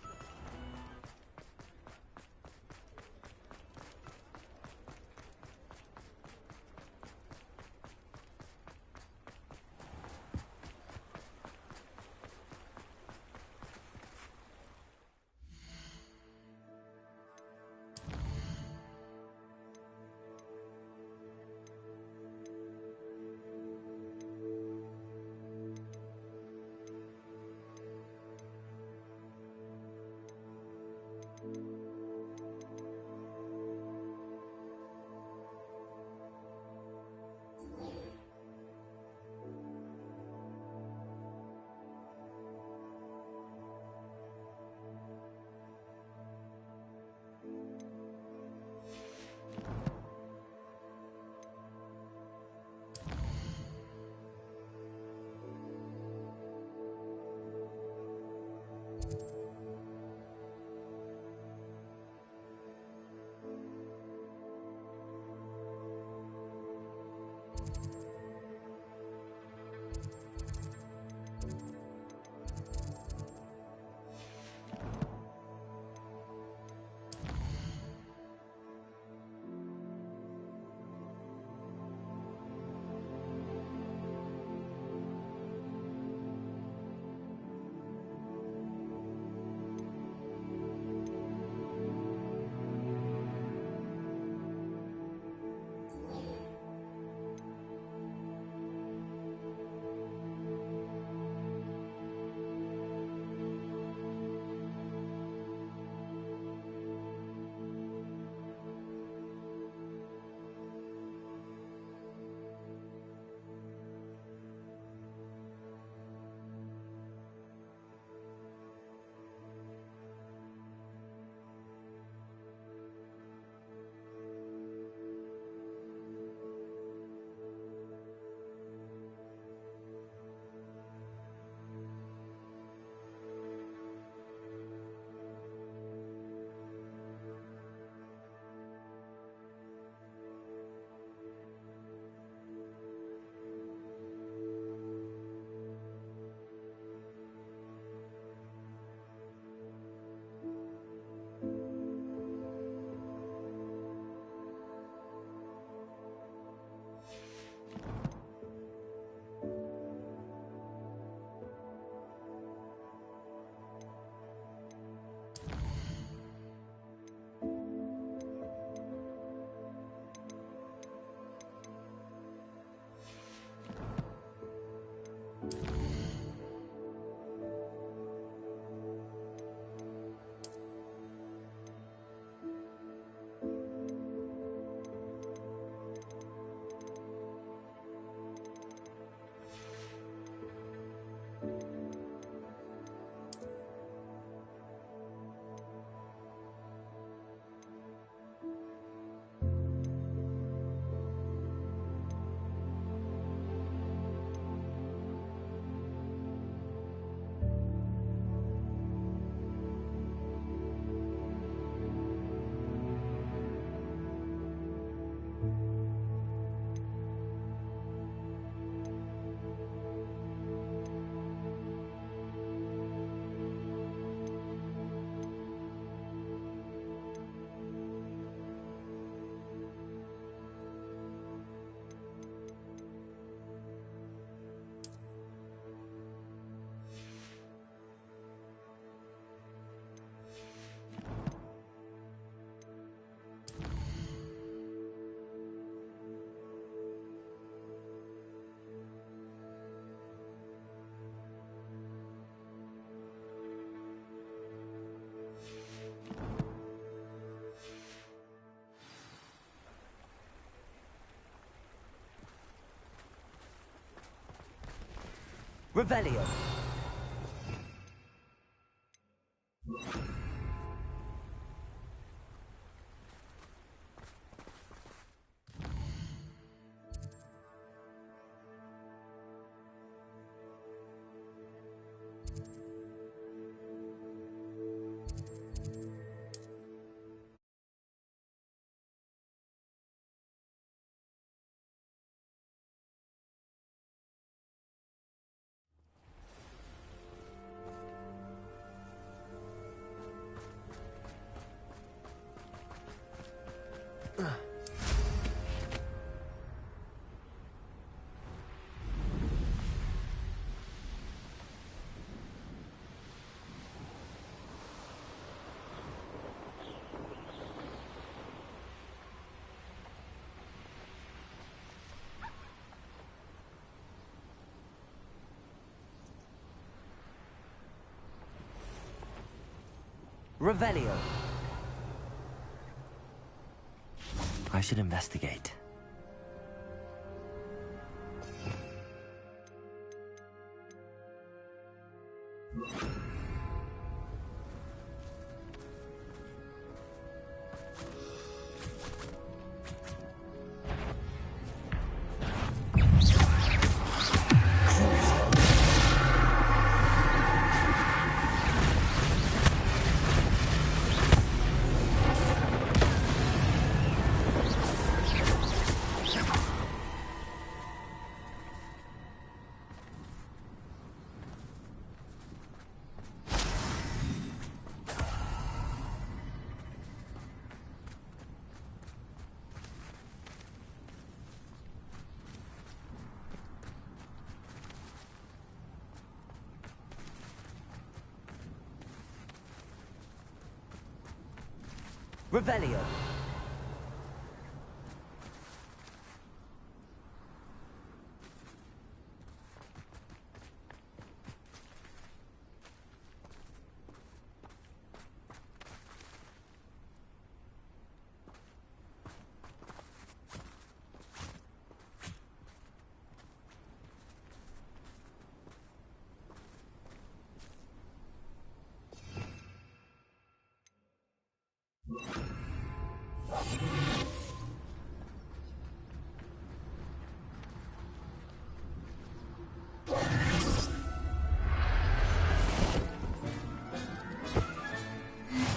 Revelio. Revelio. I should investigate. Revelio.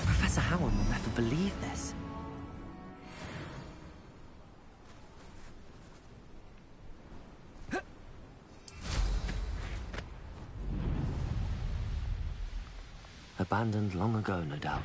Professor Howard will never believe this. Abandoned long ago, no doubt.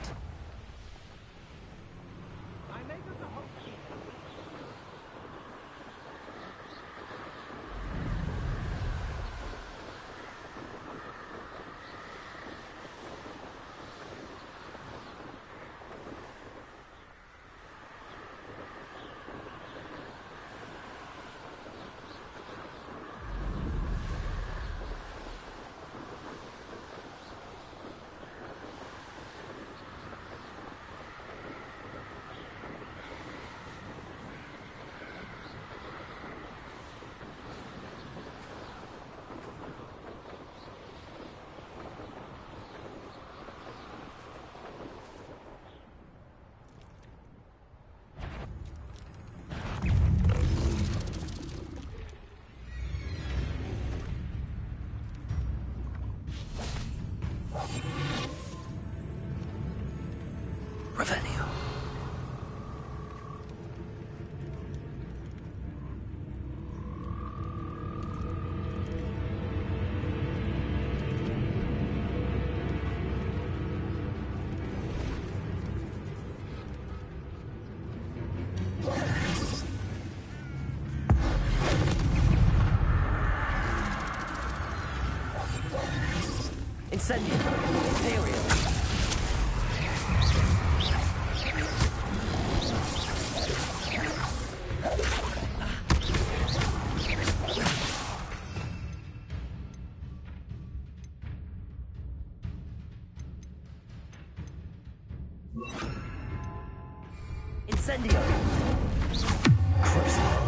Revelio. Incendio. Imperial. Incendio! Crucible.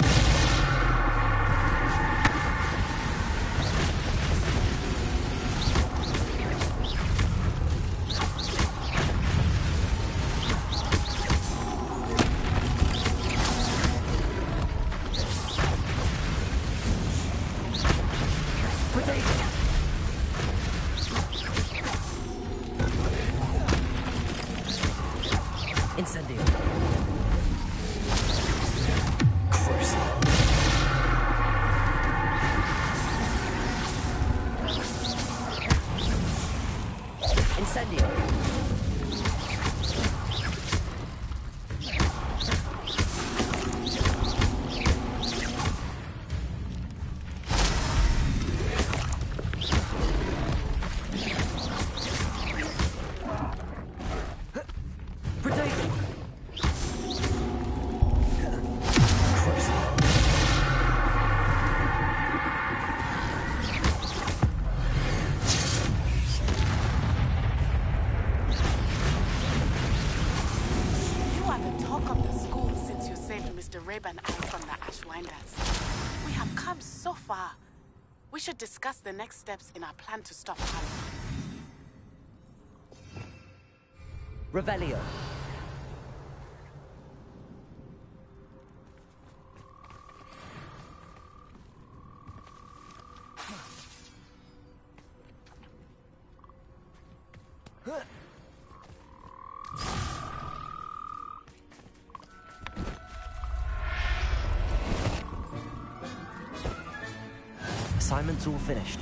Incendio. Incendio. talk of the school since you saved Mr. Rabe and I from the Ashwinders. We have come so far. We should discuss the next steps in our plan to stop Harlow. Revelio. Assignment's all finished.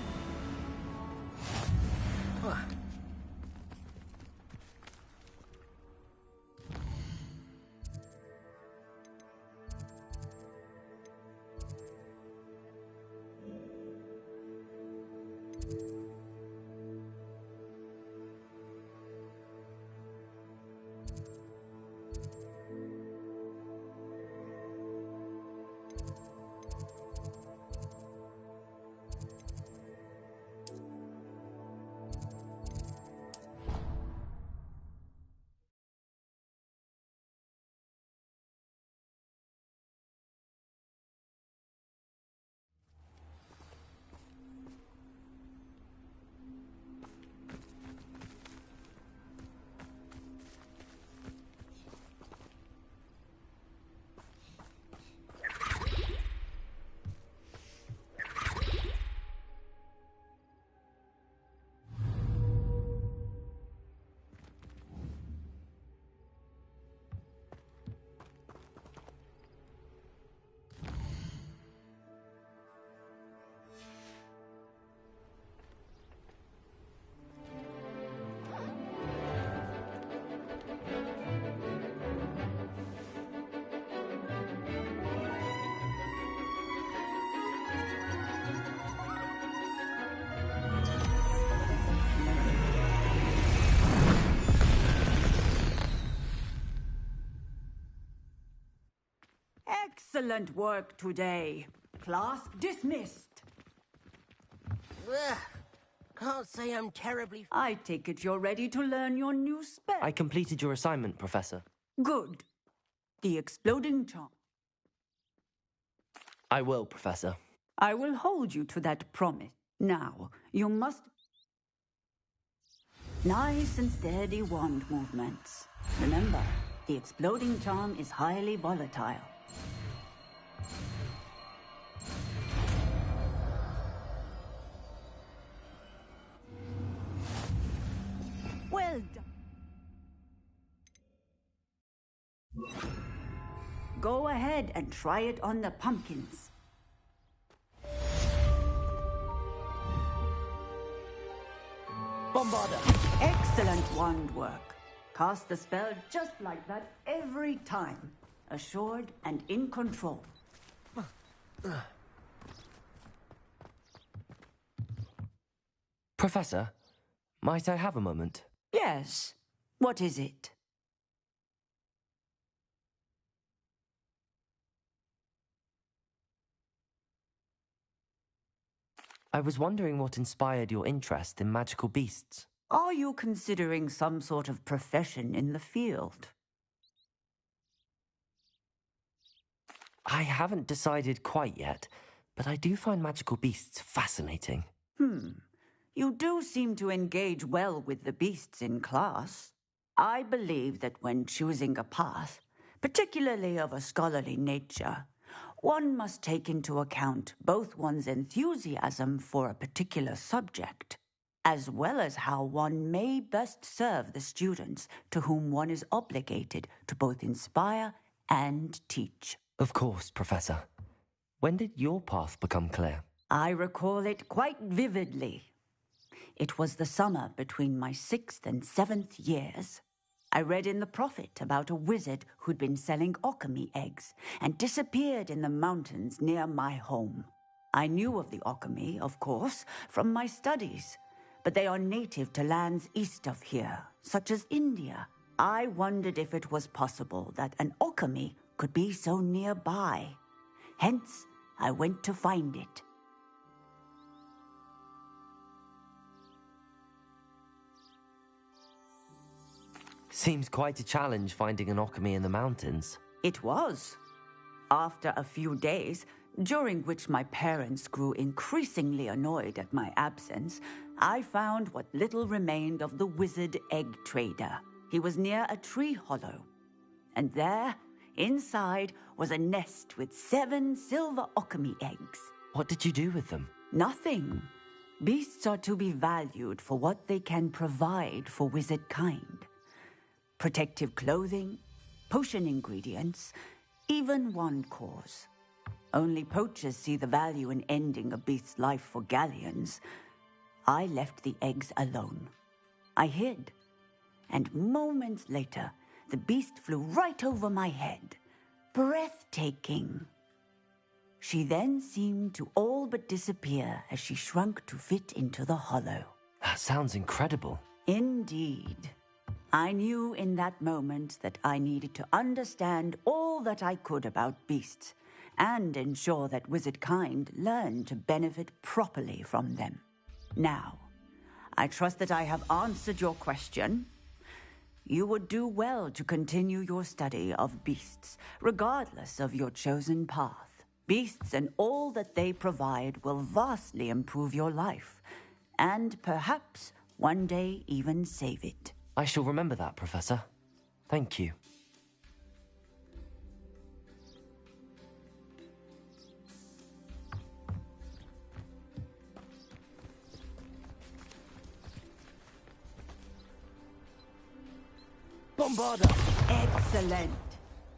Excellent work today. Class dismissed. Ugh, can't say I'm terribly... I take it you're ready to learn your new spell. I completed your assignment, Professor. Good. The exploding charm. I will, Professor. I will hold you to that promise. Now, you must... Nice and steady wand movements. Remember, the exploding charm is highly volatile. Well done. Go ahead and try it on the pumpkins. Bombarda! Excellent wand work. Cast the spell just like that every time. Assured and in control. Professor, might I have a moment? Yes. What is it? I was wondering what inspired your interest in magical beasts. Are you considering some sort of profession in the field? I haven't decided quite yet, but I do find magical beasts fascinating. You do seem to engage well with the beasts in class. I believe that when choosing a path, particularly of a scholarly nature, one must take into account both one's enthusiasm for a particular subject, as well as how one may best serve the students to whom one is obligated to both inspire and teach. Of course, Professor. When did your path become clear? I recall it quite vividly. It was the summer between my 6th and 7th years. I read in the Prophet about a wizard who'd been selling alchemy eggs and disappeared in the mountains near my home. I knew of the alchemy, of course, from my studies, but they are native to lands east of here, such as India. I wondered if it was possible that an alchemy could be so nearby. Hence, I went to find it. Seems quite a challenge finding an alchemy in the mountains. It was. After a few days, during which my parents grew increasingly annoyed at my absence, I found what little remained of the wizard egg trader. He was near a tree hollow. And there, inside, was a nest with 7 silver alchemy eggs. What did you do with them? Nothing. Beasts are to be valued for what they can provide for wizard kind. Protective clothing, potion ingredients, even wand cores. Only poachers see the value in ending a beast's life for galleons. I left the eggs alone. I hid. And moments later, the beast flew right over my head. Breathtaking. She then seemed to all but disappear as she shrunk to fit into the hollow. That sounds incredible. Indeed. I knew in that moment that I needed to understand all that I could about beasts and ensure that wizard kind learned to benefit properly from them. Now, I trust that I have answered your question. You would do well to continue your study of beasts, regardless of your chosen path. Beasts and all that they provide will vastly improve your life, and perhaps one day even save it. I shall remember that, Professor. Thank you. Bombarda! Excellent.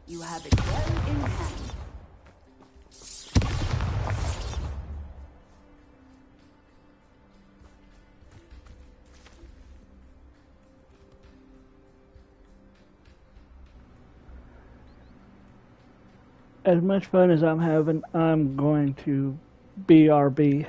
You have it well in hand. As much fun as I'm having, I'm going to BRB.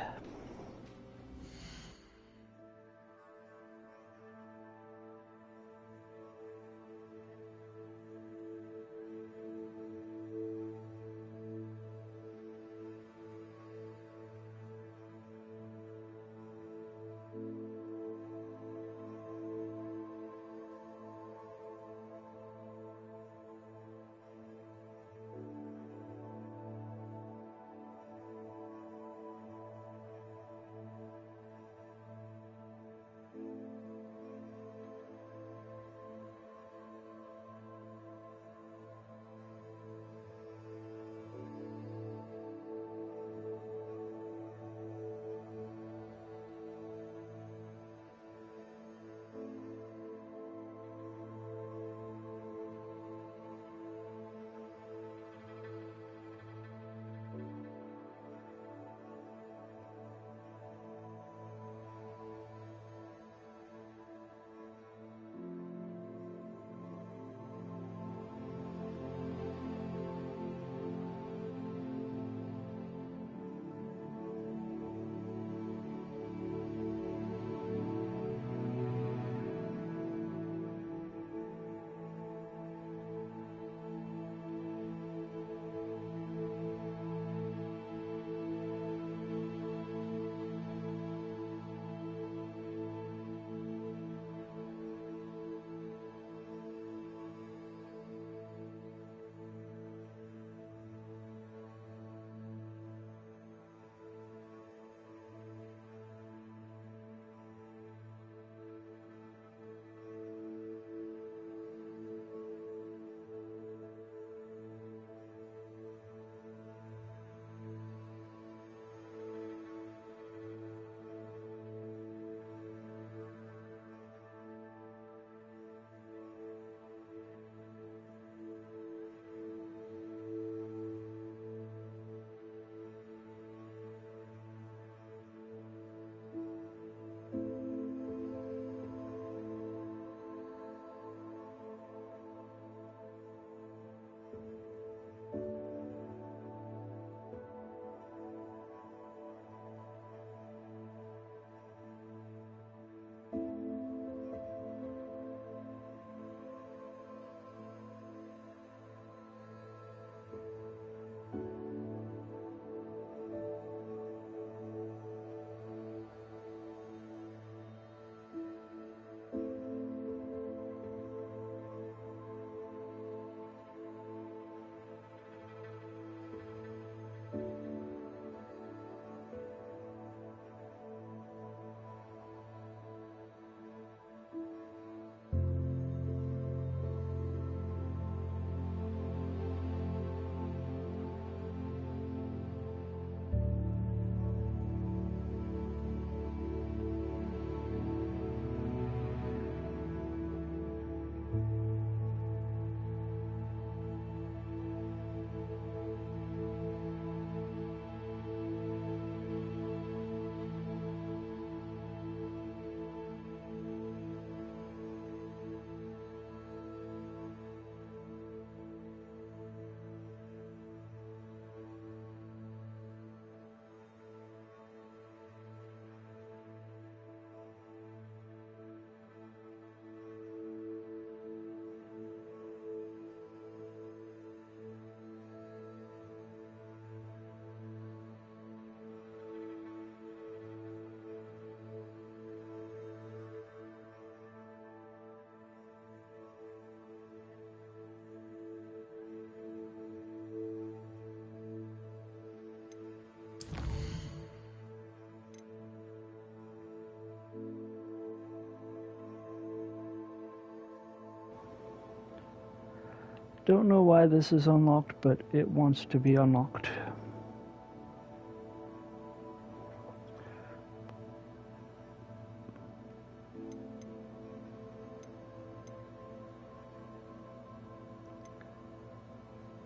Don't know why this is unlocked, but it wants to be unlocked.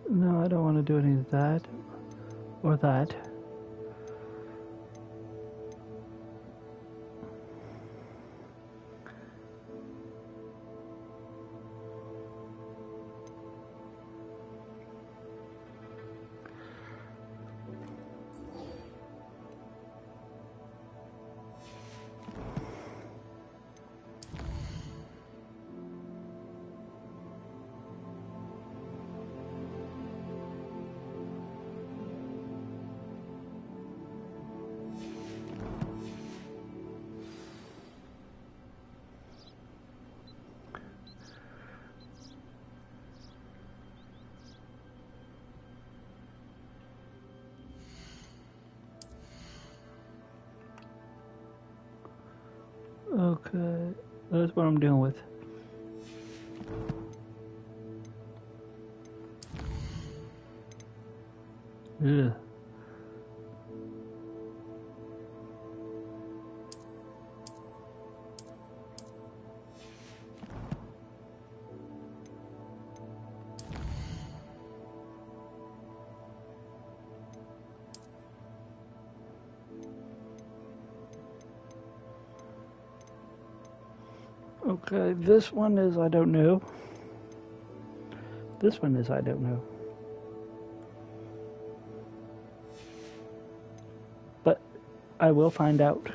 No, I don't want to do any of that or that. Okay, that's what I'm dealing with. Yeah. Okay, this one is I don't know. This one is I don't know. But I will find out.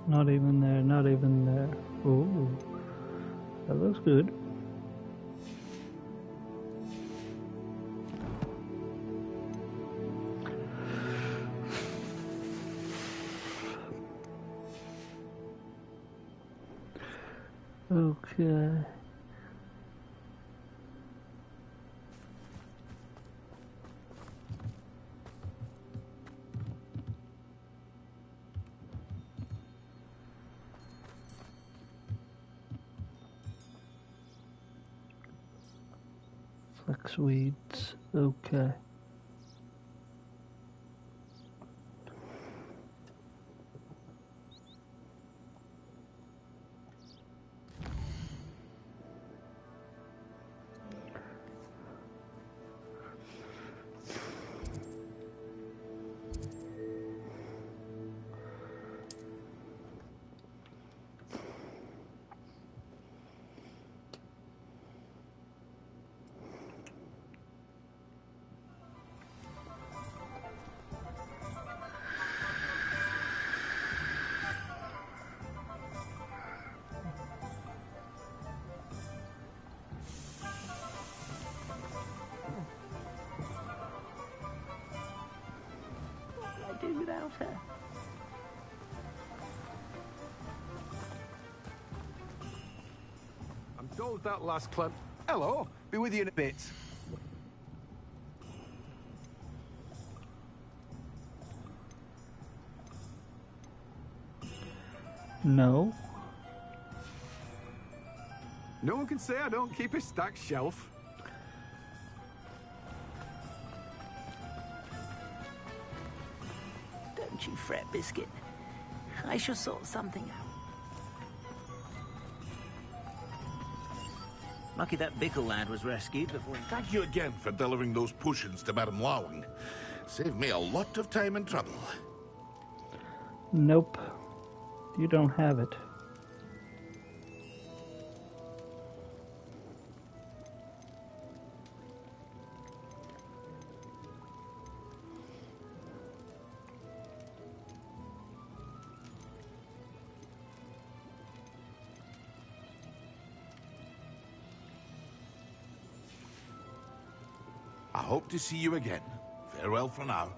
Not even there, not even there. Ooh, that looks good. Okay. Flex weeds. Okay. Do without her. I'm told that last club. Hello, be with you in a bit. No. No one can say I don't keep a stacked shelf. Don't you fret, Biscuit. I shall sort something out. Lucky that Bickle lad was rescued before he... Thank you again for delivering those potions to Madame Lawing. Saved me a lot of time and trouble. Nope. You don't have it. I hope to see you again. Farewell for now.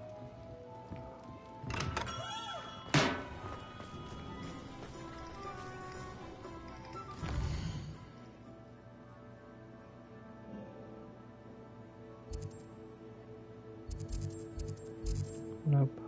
Nope.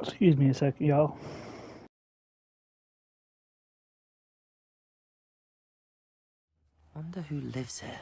Excuse me a second, y'all. Wonder who lives here.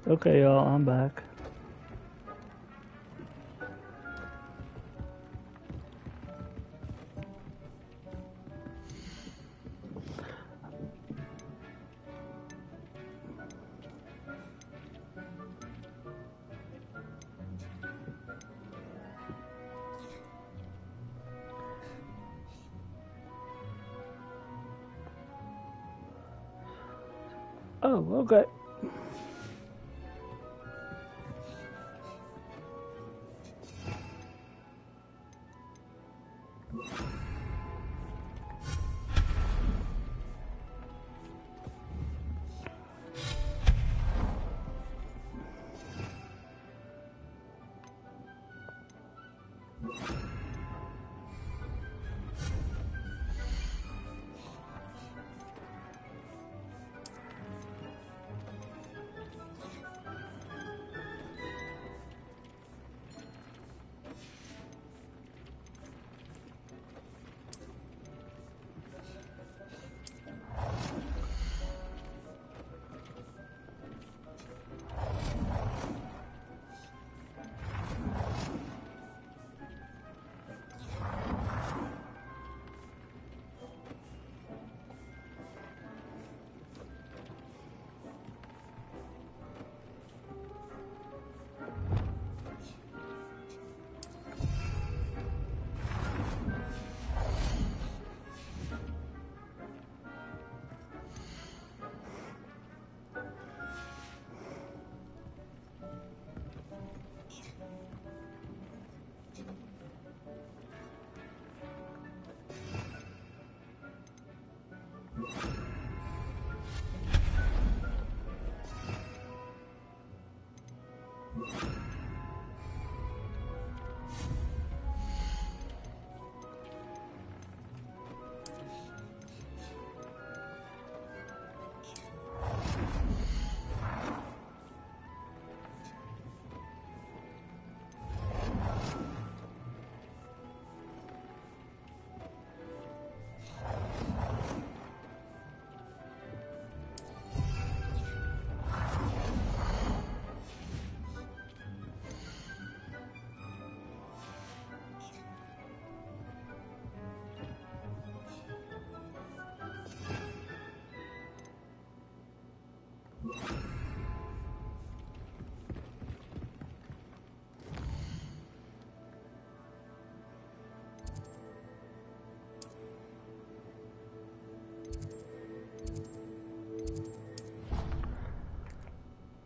Okay, y'all, I'm back. Oh, okay.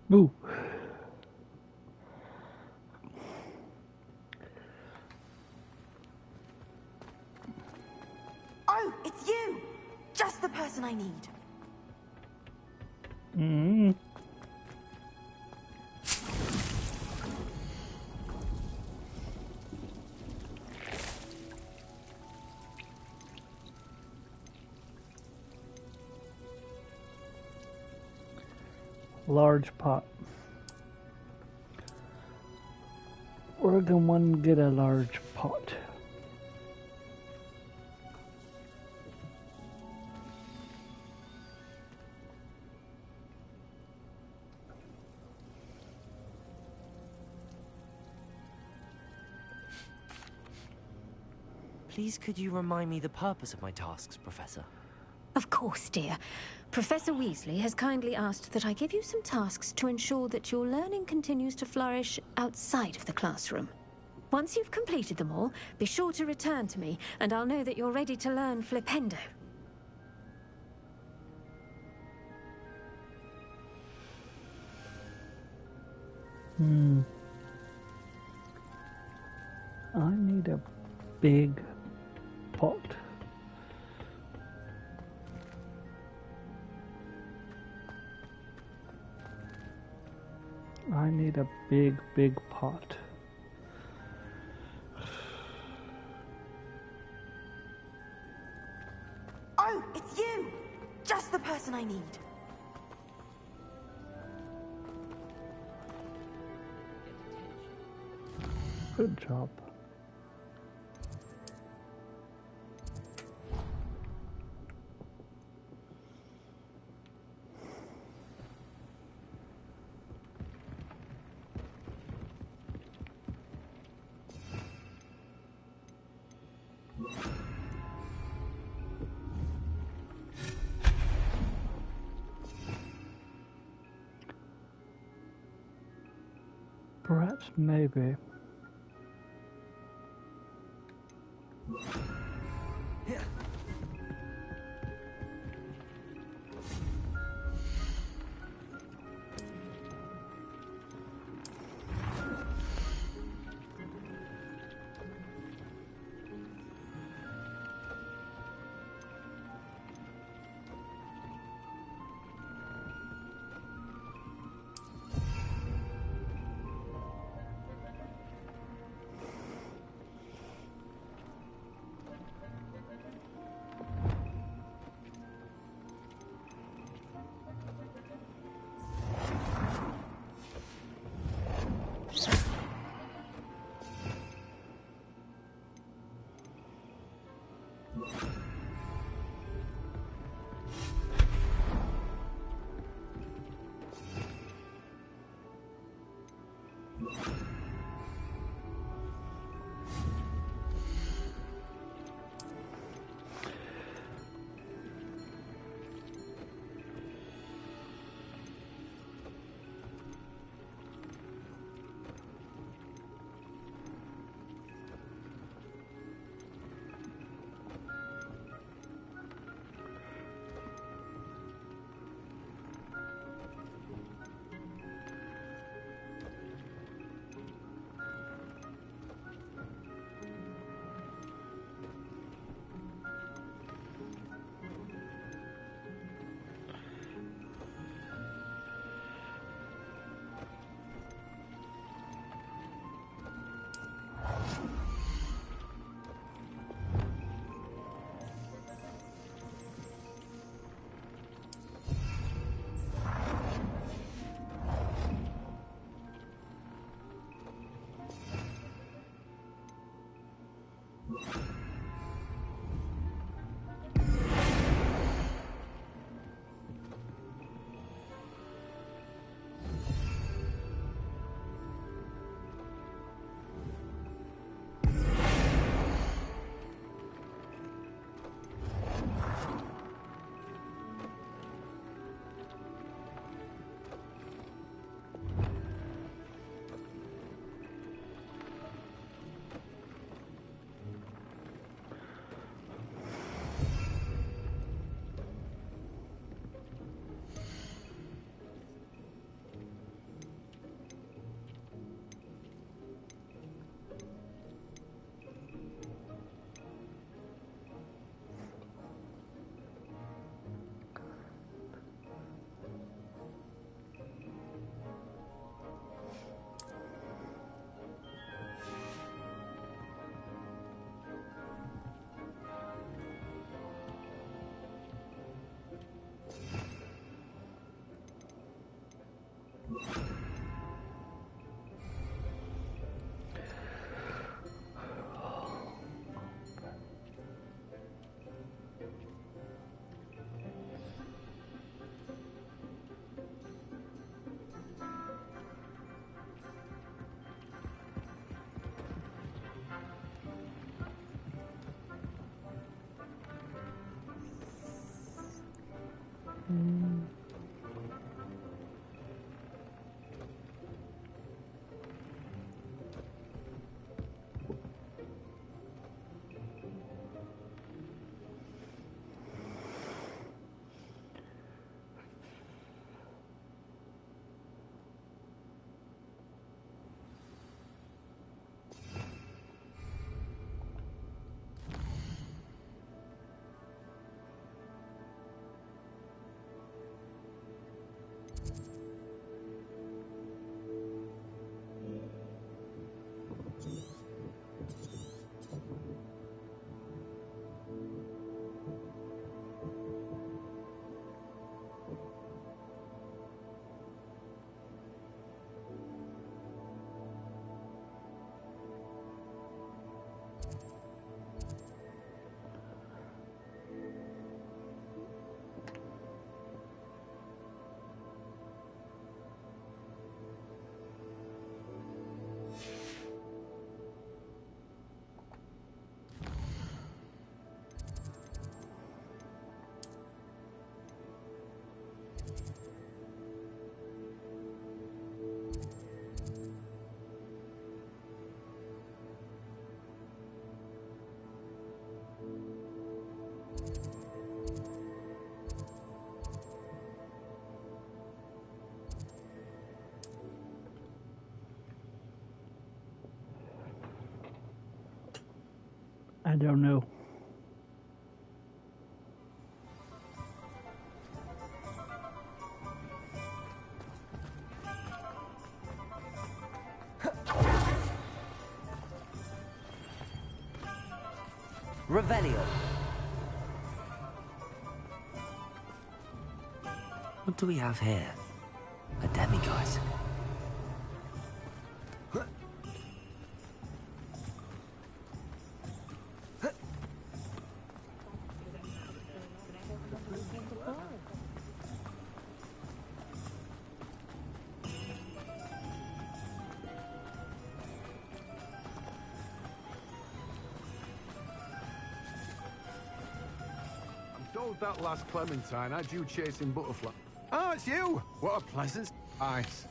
Boo. Oh, it's you! Just the person I need. Mm. Large pot. We're going to get a large pot. Please, could you remind me the purpose of my tasks, Professor? Of course, dear. Professor Weasley has kindly asked that I give you some tasks to ensure that your learning continues to flourish outside of the classroom. Once you've completed them all, be sure to return to me, and I'll know that you're ready to learn Flipendo. I need a big pot. I need a big pot. Oh, it's you! Just the person I need. Good job. Perhaps, maybe. I don't know. Revelio. What do we have here? A demiguise. Told that last Clementine had you chasing butterfly. Oh, it's you! What a pleasant surprise.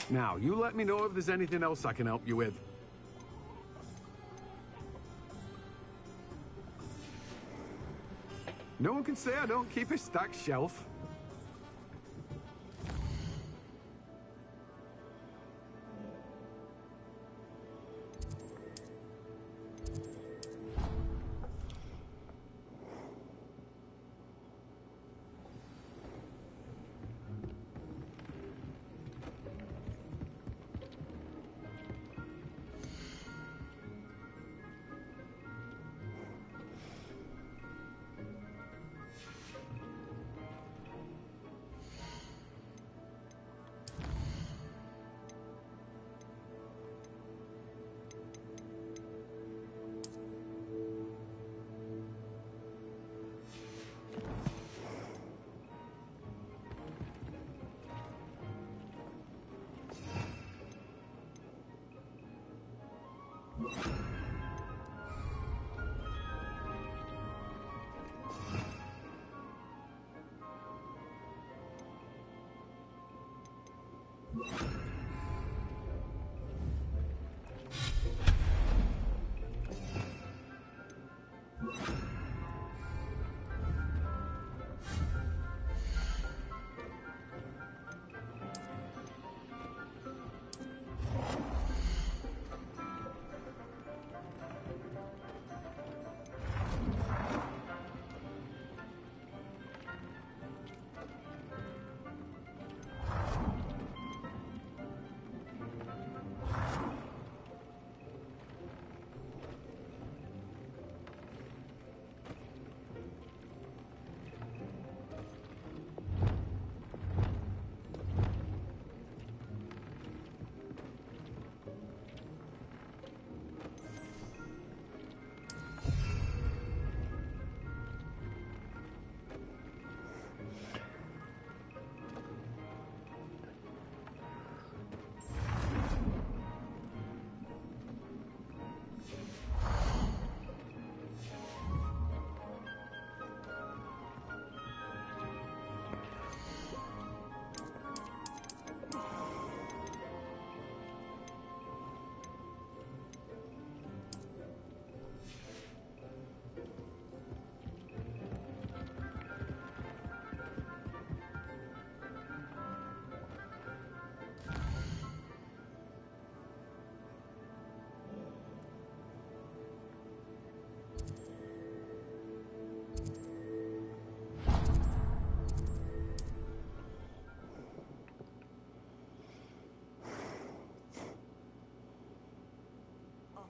Now, you let me know if there's anything else I can help you with. No one can say I don't keep a stacked shelf.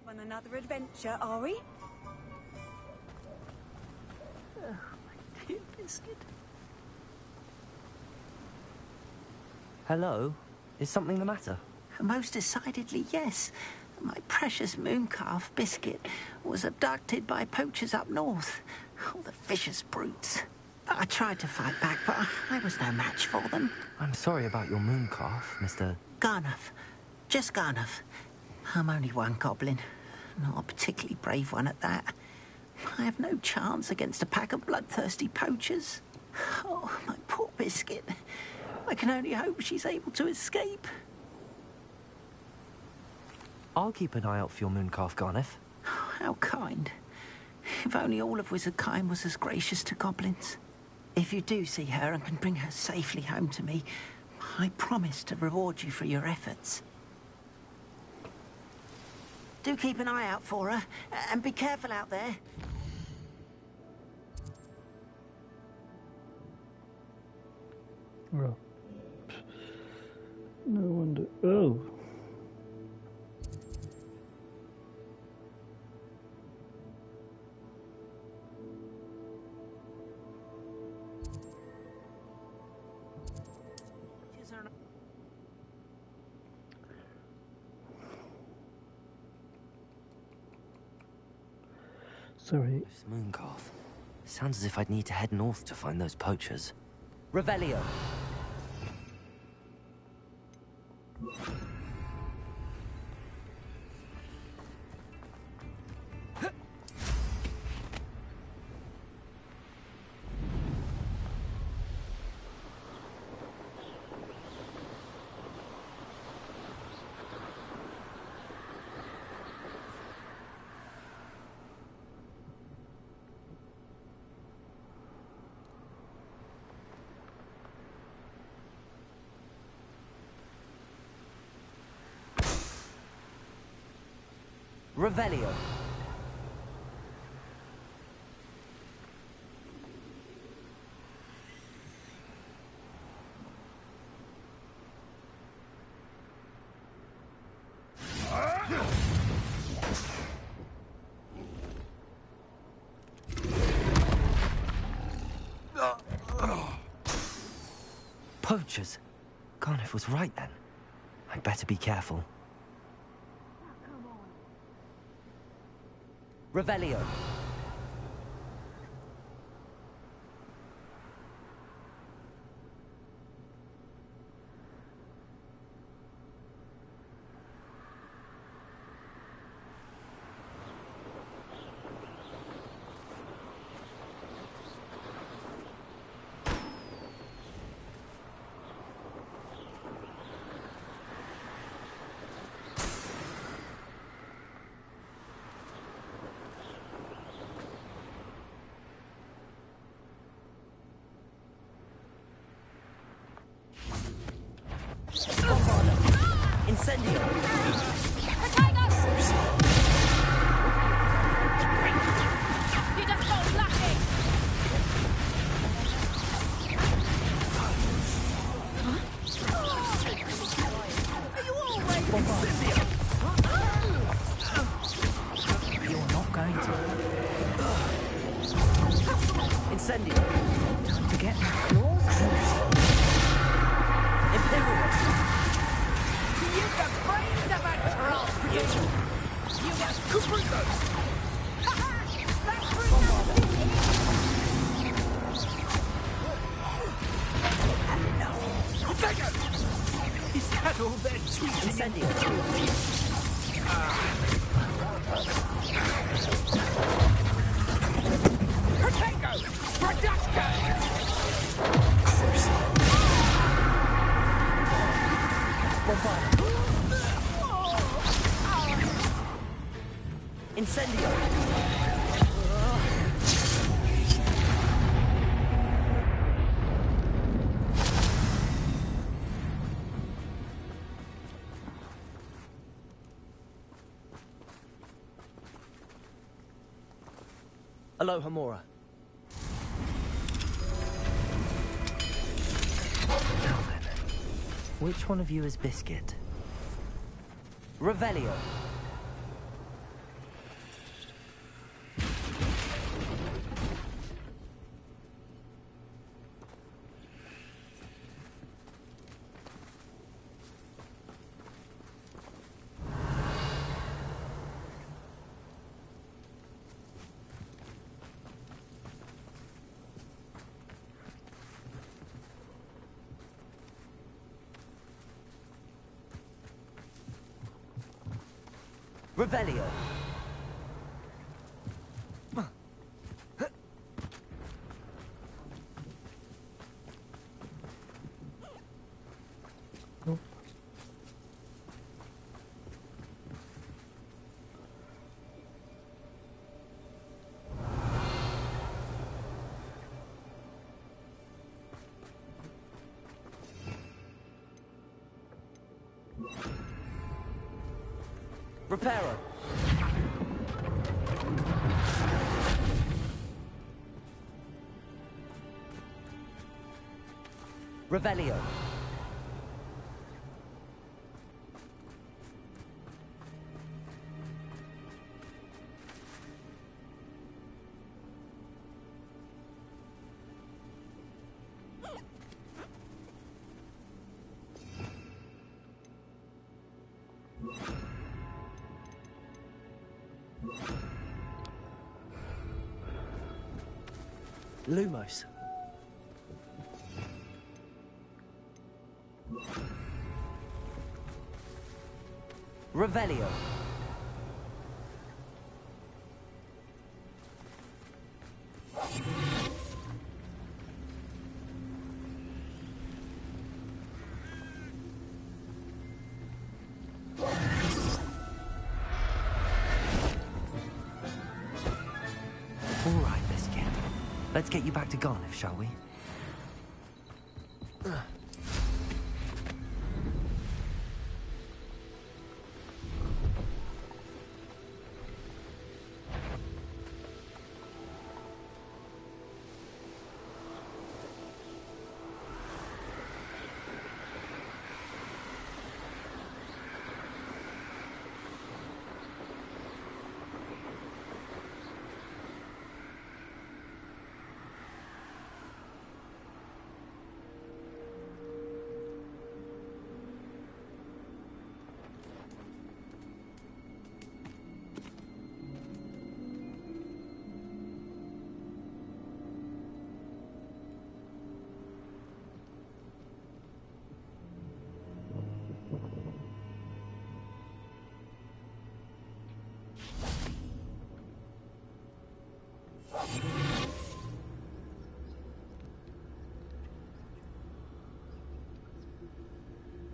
On another adventure, are we? Oh, my dear biscuit. Hello? Is something the matter? Most decidedly, yes. My precious mooncalf, Biscuit, was abducted by poachers up north. Oh, the vicious brutes. I tried to fight back, but I was no match for them. I'm sorry about your mooncalf, Mr. Garnuff. Just Garnuff. I'm only one goblin. Not a particularly brave one at that. I have no chance against a pack of bloodthirsty poachers. Oh, my poor Biscuit. I can only hope she's able to escape. I'll keep an eye out for your mooncalf, Garniff. Oh, how kind. If only all of Wizardkind was as gracious to goblins. If you do see her and can bring her safely home to me, I promise to reward you for your efforts. Do keep an eye out for her, and be careful out there. Well, no wonder. Oh. Sorry. This Mooncarth. Sounds as if I'd need to head north to find those poachers. Revelio. Revelio. Poachers? Garniff was right then. I'd better be careful. Revelio. Incendio! You just got lucky! Are you all right? You're not going to. Incendio! Time to get my claws out. Imperial! You've got brains of a troll! You got Cooper's. Is that all they're teaching? Incendio! Protego! Production! Incendio! Aloha Mora. Now then, which one of you is Biscuit? Revelio. Revelio. Reparo. Revelio. Lumos. Revelio. All right, Biscuit. Let's get you back to Garniff, shall we?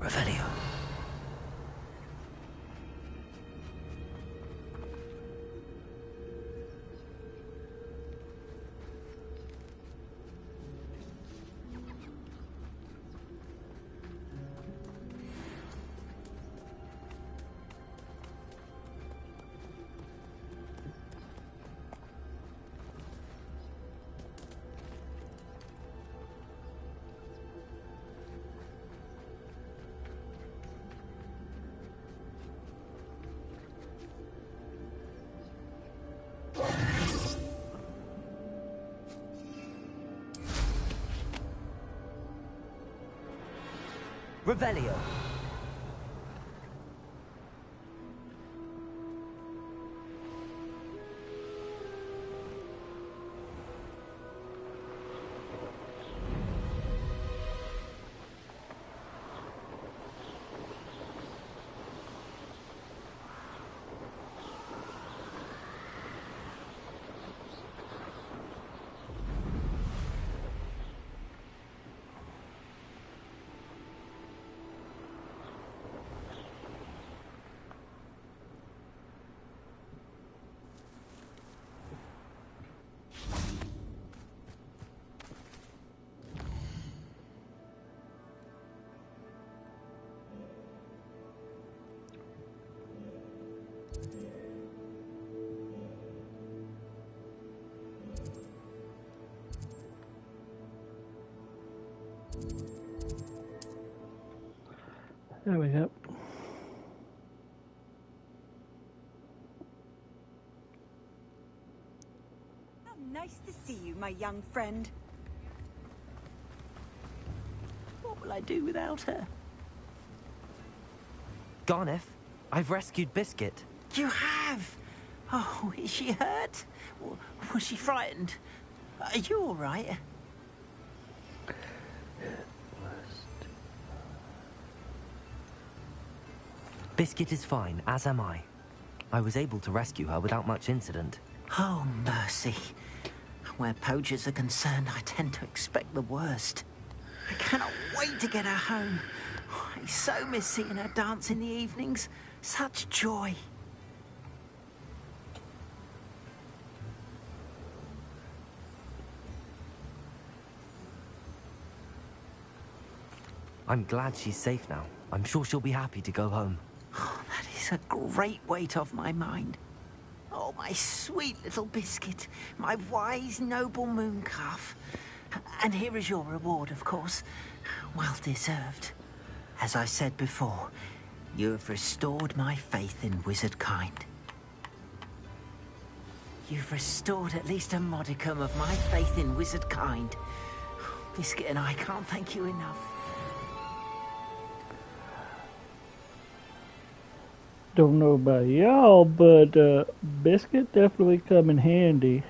Revelio. Revelio. There we go. How nice to see you, my young friend. What will I do without her? Garniff, I've rescued Biscuit. You have? Oh, is she hurt? Was she frightened? Are you all right? Biscuit is fine, as am I. I was able to rescue her without much incident. Oh, mercy. Where poachers are concerned, I tend to expect the worst. I cannot wait to get her home. I so miss seeing her dance in the evenings. Such joy. I'm glad she's safe now. I'm sure she'll be happy to go home. Oh, that is It's a great weight off my mind. Oh, my sweet little biscuit, my wise, noble moon calf. And here is your reward, of course. Well deserved. As I said before, you have restored my faith in wizard kind. You've restored at least a modicum of my faith in wizard kind. Biscuit and I can't thank you enough. Don't know about y'all, but biscuit definitely come in handy.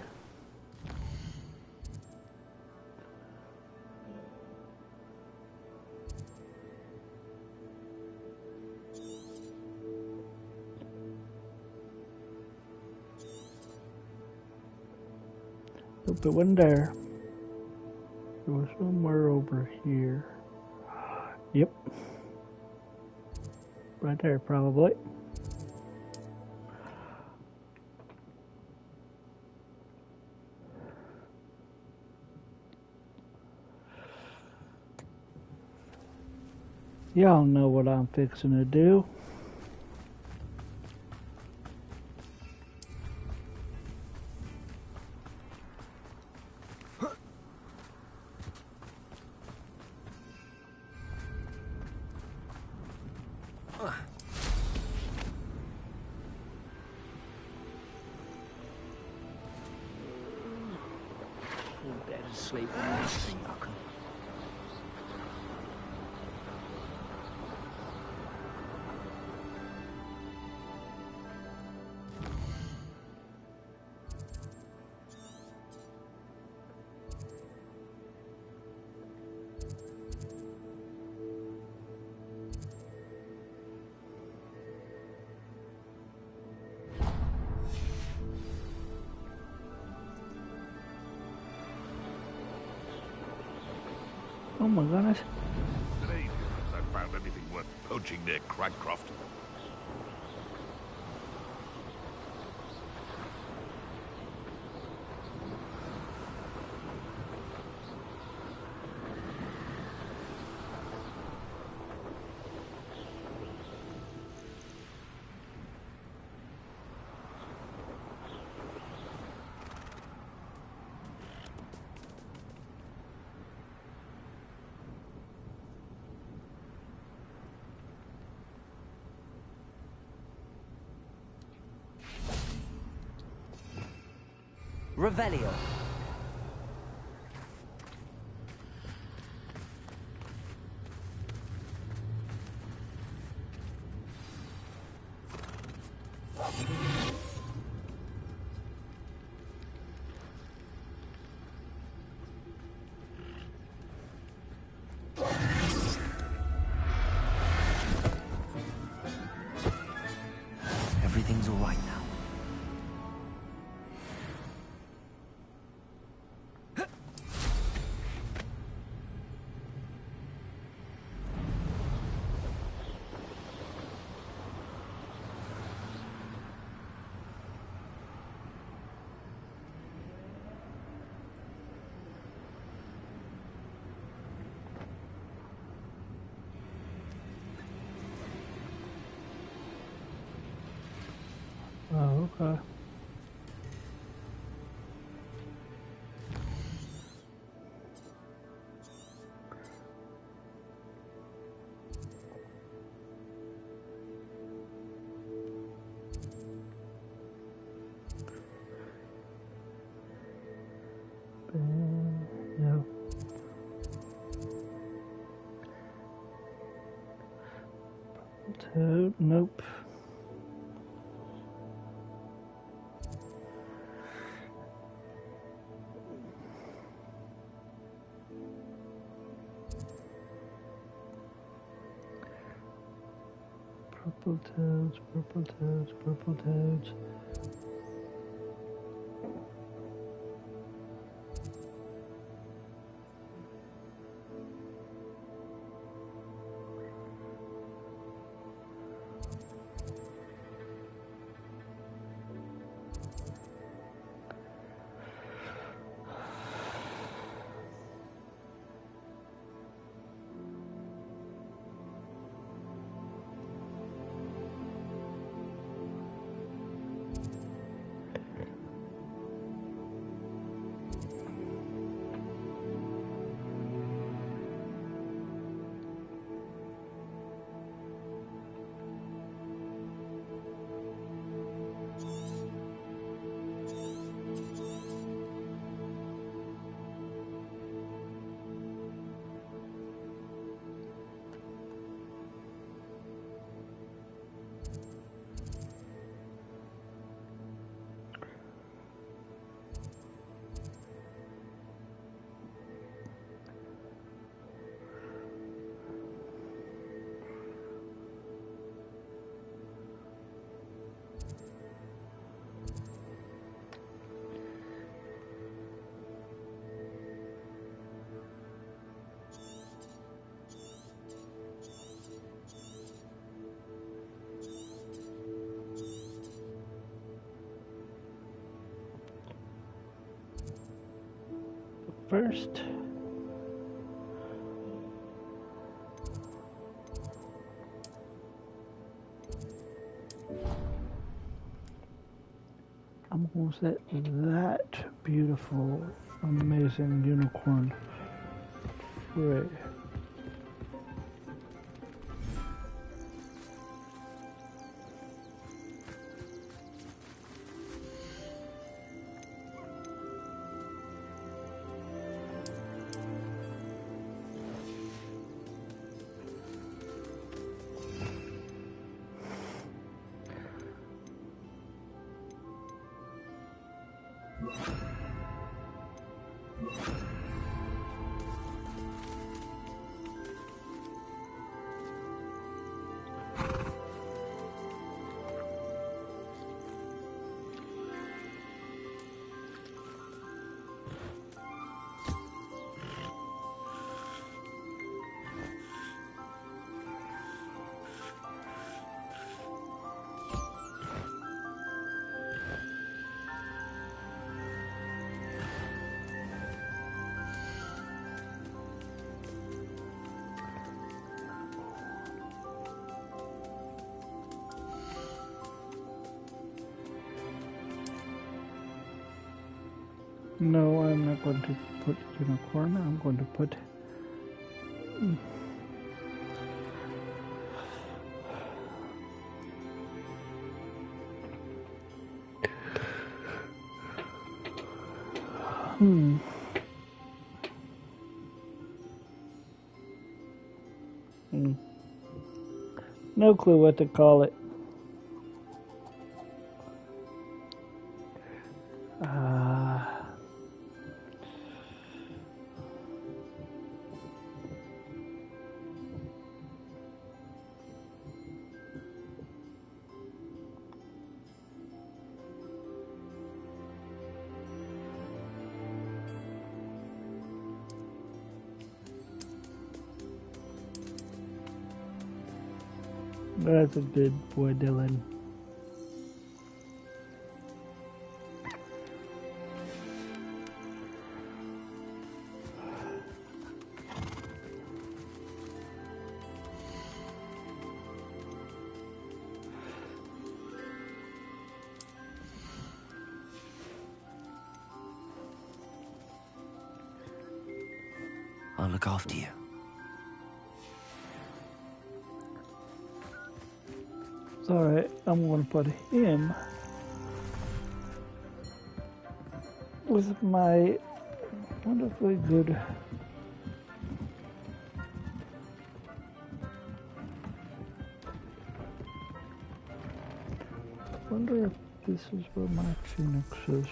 Nope, it wasn't there. It was somewhere over here. Yep. Right there, probably. Y'all know what I'm fixing to do. Better sleep on this thing, Uncle. Oh my goodness. Today, has I found anything worth poaching near Cragcroft? Revelio. Everything's all right now. Oh, okay. No. Nope. Purple toads, purple toads, purple toads. first. I'm going to set that beautiful, amazing unicorn free. No, I'm not going to put unicorn. I'm going to put no clue what to call it. That's a good boy, Dylan. I'll look after you. It's alright, I'm going to put him with my wonderfully good wonder if this is where my Phoenix is.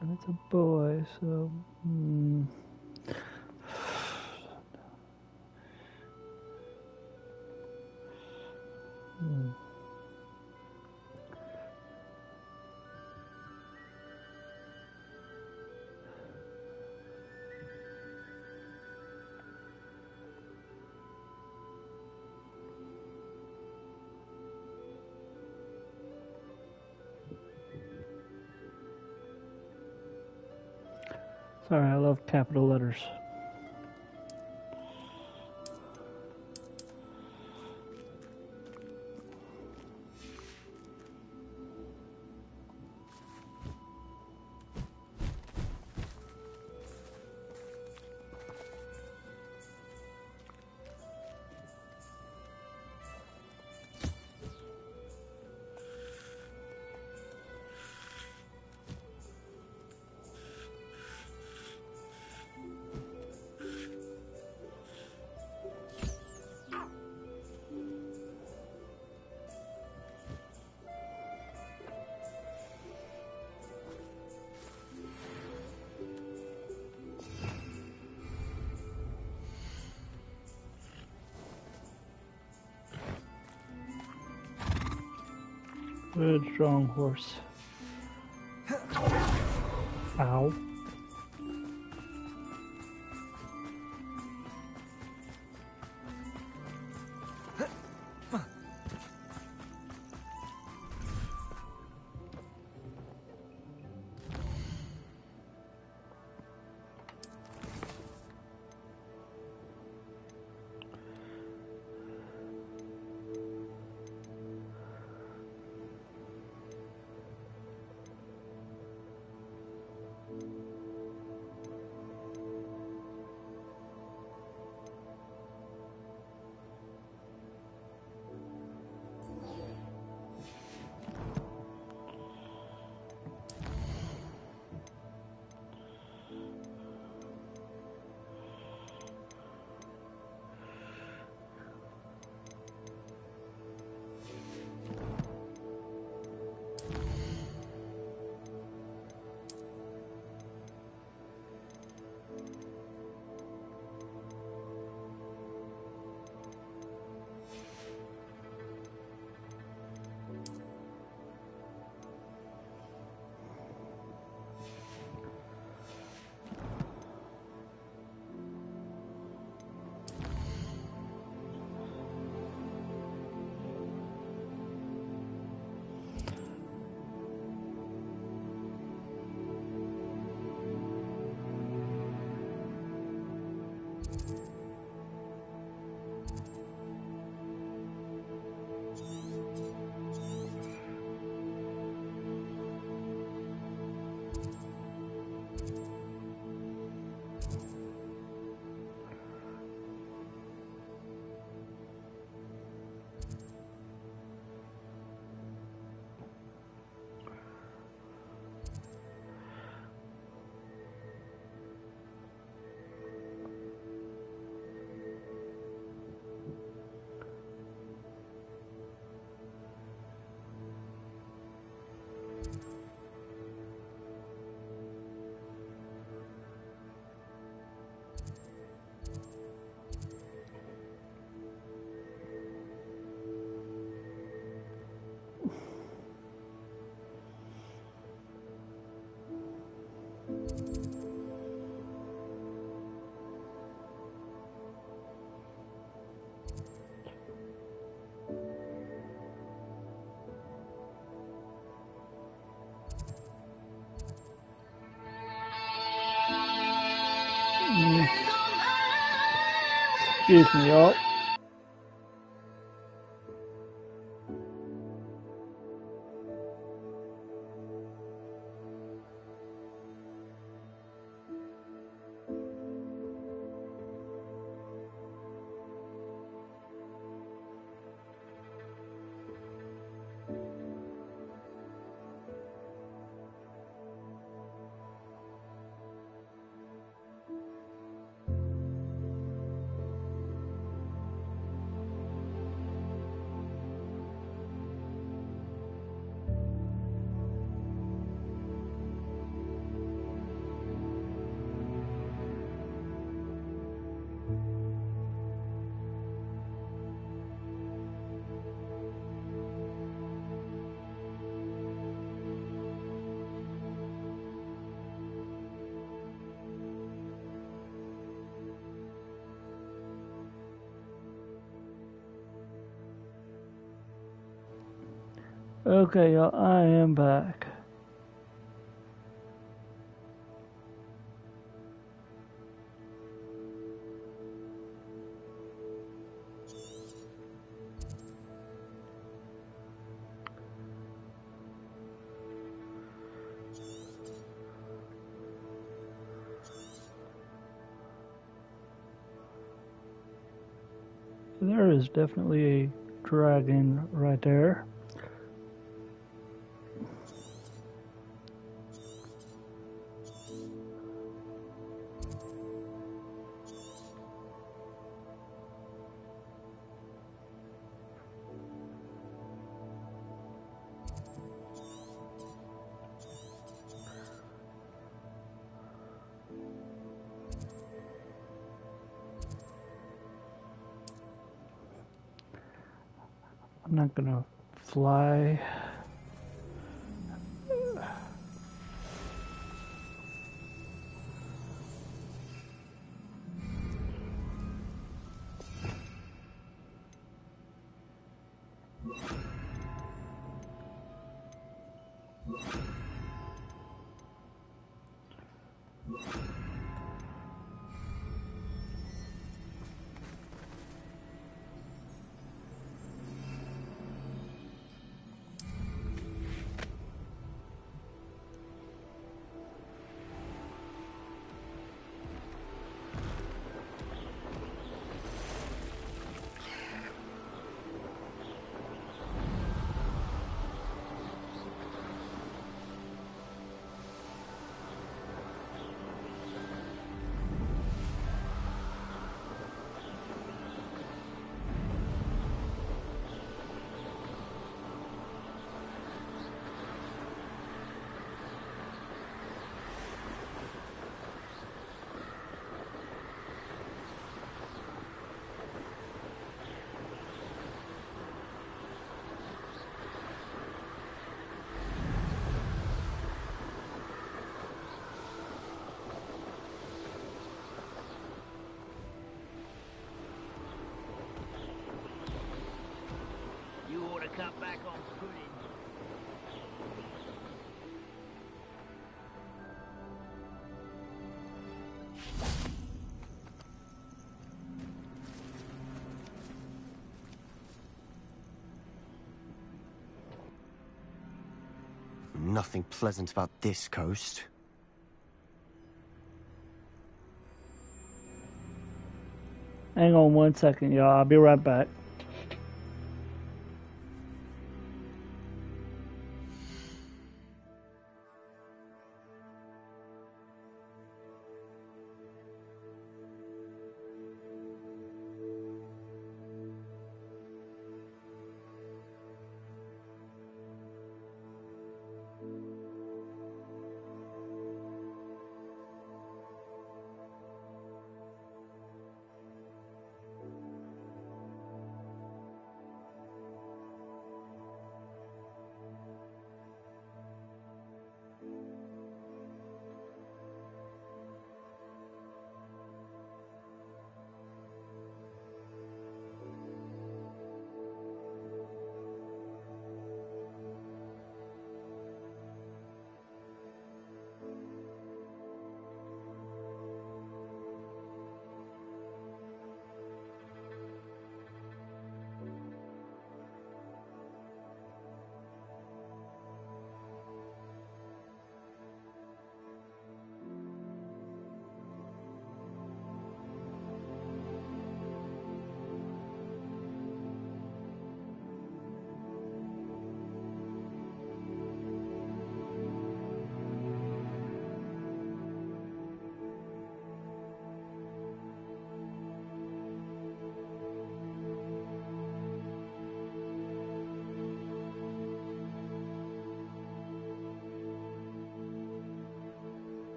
And it's a boy, so sorry, I love capital letters. Good strong horse. Ow. Excuse me, y'all. Okay, y'all, I am back. There is definitely a dragon right there. I'm not gonna fly You ought to cut back on pudding. Nothing pleasant about this coast. Hang on 1 second, y'all. I'll be right back.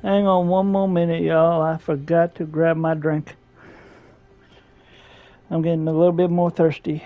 Hang on one more minute, y'all. I forgot to grab my drink. I'm getting a little bit more thirsty.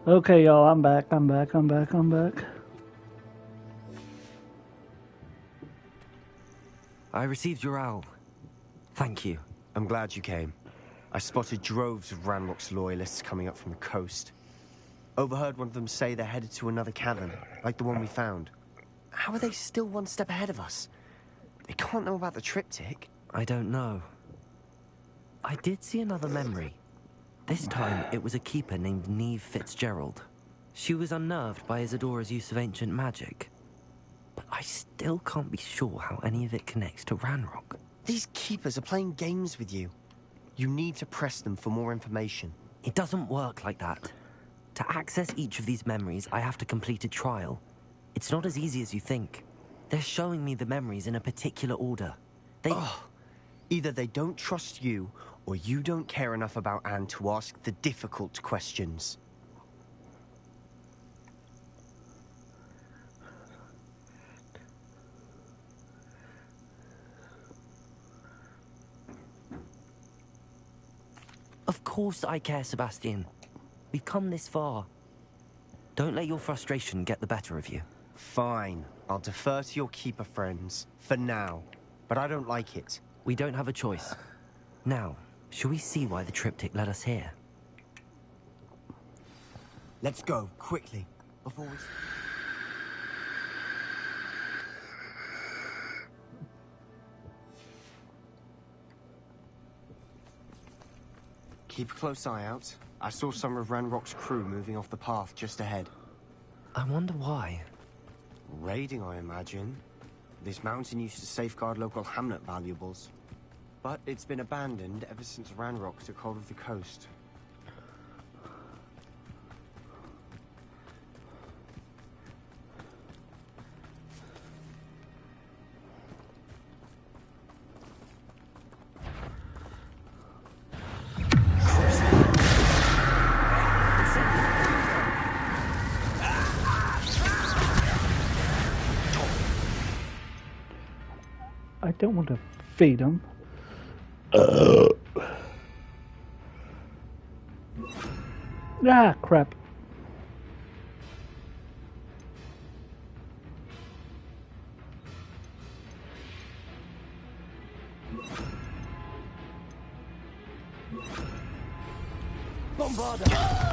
Okay, y'all, I'm back. I'm back. I received your owl. Thank you. I'm glad you came. I spotted droves of Ranrock's loyalists coming up from the coast. Overheard one of them say they're headed to another cavern, like the one we found. How are they still one step ahead of us? They can't know about the triptych. I don't know. I did see another memory. This time, it was a keeper named Neve Fitzgerald. She was unnerved by Isadora's use of ancient magic. But I still can't be sure how any of it connects to Ranrock. These keepers are playing games with you. You need to press them for more information. It doesn't work like that. To access each of these memories, I have to complete a trial. It's not as easy as you think. They're showing me the memories in a particular order. Either they don't trust you, or you don't care enough about Anne to ask the difficult questions. Of course I care, Sebastian. We've come this far. Don't let your frustration get the better of you. Fine. I'll defer to your keeper friends, for now. But I don't like it. We don't have a choice. Now, shall we see why the triptych led us here? Let's go, quickly, before we... Keep a close eye out. I saw some of Ranrock's crew moving off the path just ahead. I wonder why. Raiding, I imagine. This mountain used to safeguard local hamlet valuables. But it's been abandoned ever since Ranrock took hold of the coast. I don't want to feed them. Ah, crap. Bombarda!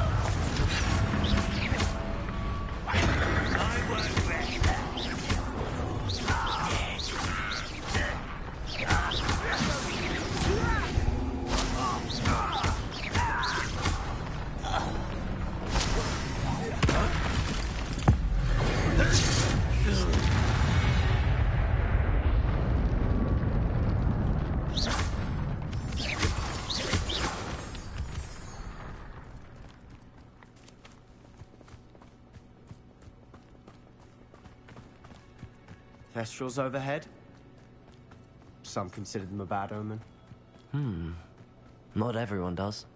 Kestrels overhead? Some consider them a bad omen. Not everyone does.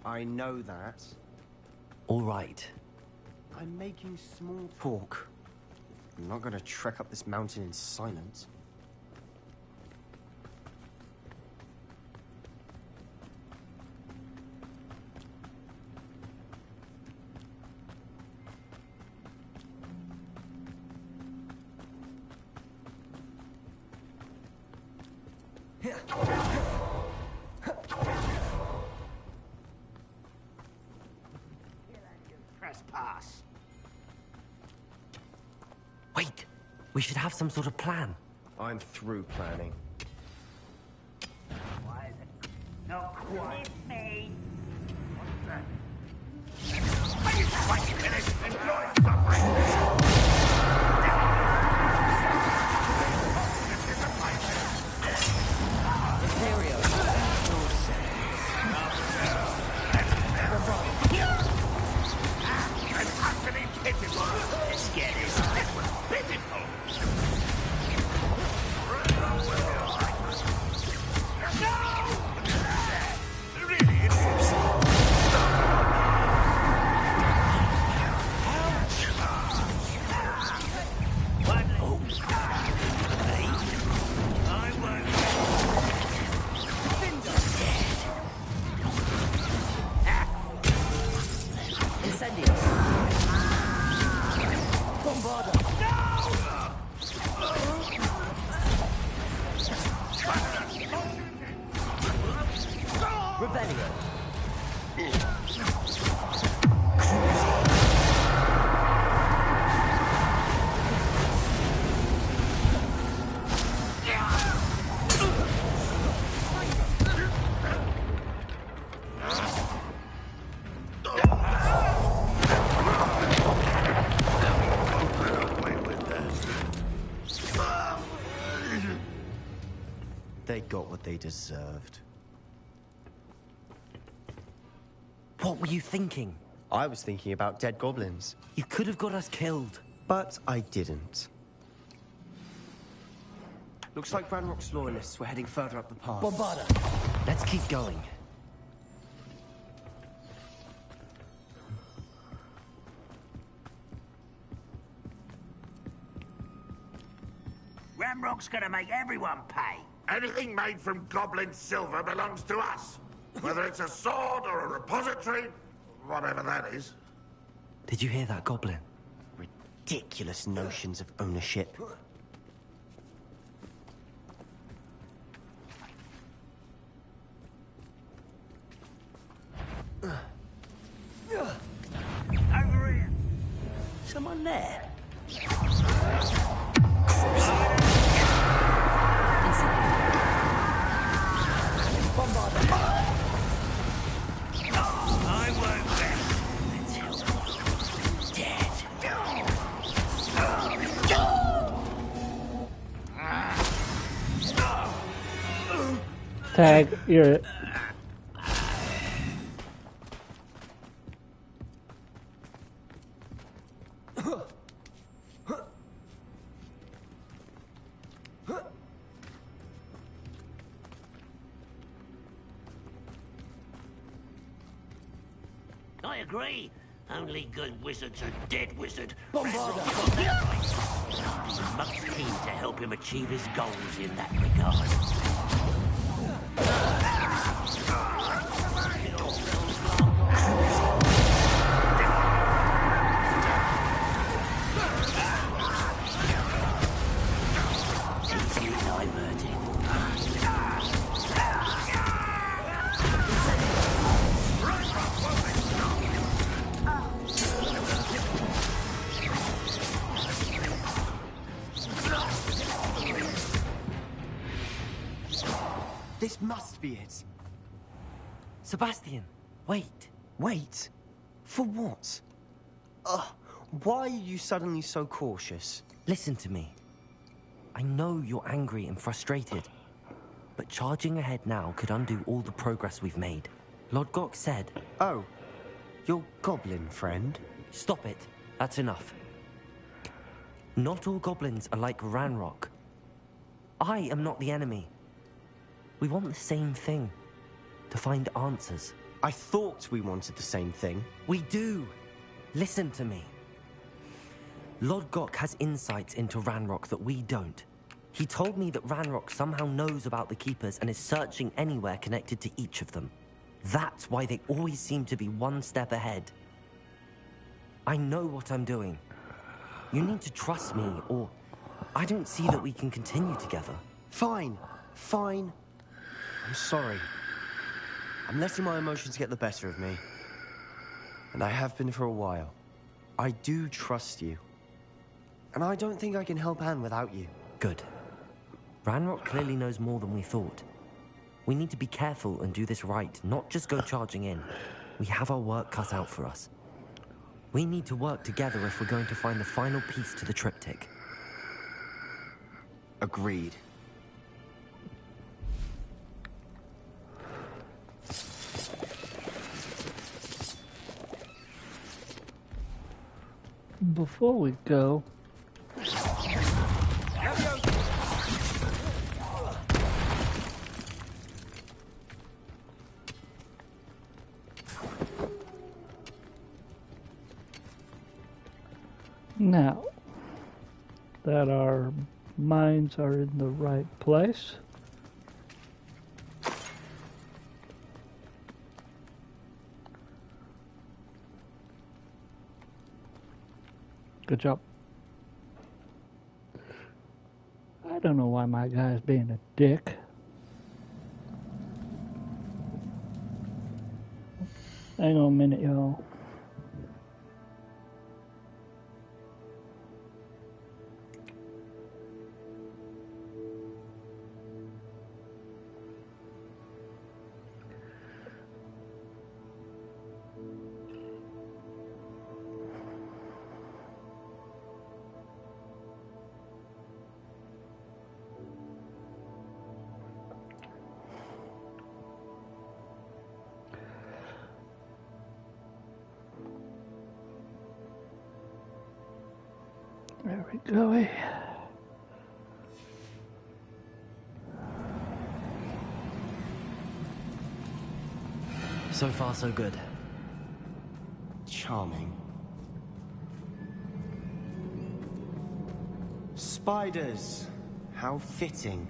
I know that. All right. I'm making small talk. I'm not gonna trek up this mountain in silence. Press pass. Wait, we should have some sort of plan. I'm through planning. Why is it not quite me? What's that? Wait 20 minutes and you're suffering! got what they deserved. What were you thinking? I was thinking about dead goblins. You could have got us killed. But I didn't. Looks like Ranrock's loyalists were heading further up the path. Bombarda! Let's keep going. Ramrock's gonna make everyone pay. Anything made from goblin silver belongs to us. Whether it's a sword or a repository, whatever that is. Did you hear that, Goblin? Ridiculous notions of ownership. Over here. Someone there? I won't rest until he's dead. Tag, you're it. I agree. Only good wizards are dead wizard. Bombarda! I'm most keen to help him achieve his goals in that regard. Easily diverted. This must be it. Sebastian, wait. Wait? For what? Why are you suddenly so cautious? Listen to me. I know you're angry and frustrated, but charging ahead now could undo all the progress we've made. Lodgok said... Oh, your goblin friend? Stop it. That's enough. Not all goblins are like Ranrock. I am not the enemy. We want the same thing. To find answers. I thought we wanted the same thing. We do. Listen to me. Lodgok has insights into Ranrock that we don't. He told me that Ranrock somehow knows about the Keepers and is searching anywhere connected to each of them. That's why they always seem to be one step ahead. I know what I'm doing. You need to trust me, or I don't see that we can continue together. Fine. Fine. I'm sorry. I'm letting my emotions get the better of me. And I have been for a while. I do trust you. And I don't think I can help Anne without you. Good. Ranrock clearly knows more than we thought. We need to be careful and do this right, not just go charging in. We have our work cut out for us. We need to work together if we're going to find the final piece to the triptych. Agreed. Before we go, now that our minds are in the right place, good job. I don't know why my guy's being a dick. Hang on a minute, y'all. There we go. So far, so good. Charming. Spiders. How fitting.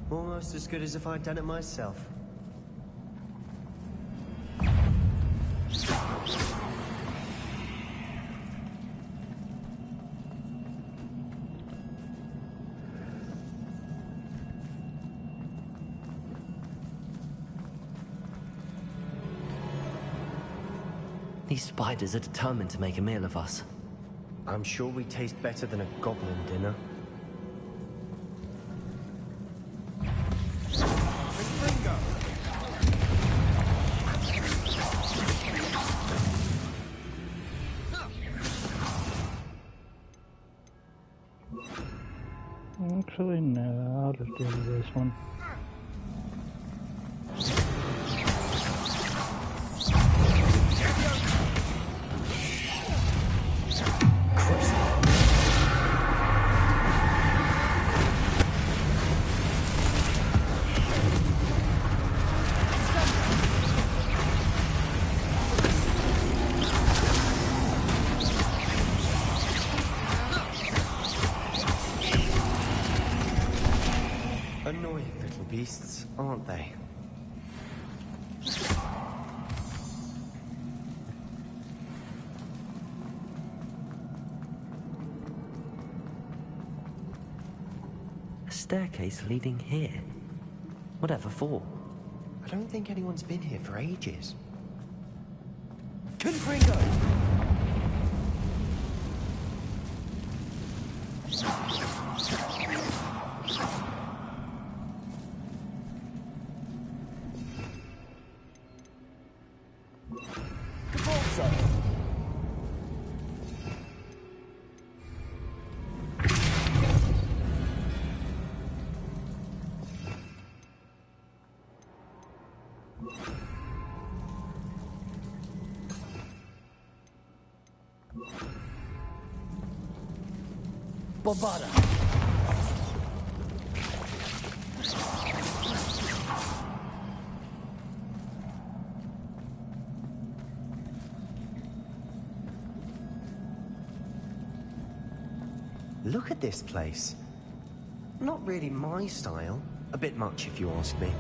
Almost as good as if I'd done it myself. These spiders are determined to make a meal of us. I'm sure we taste better than a goblin dinner. Actually, no, I'll just do this one. Annoying little beasts, aren't they? A staircase leading here. Whatever for? I don't think anyone's been here for ages. Confringo! Bombada. Look at this place. Not really my style. A bit much, if you ask me.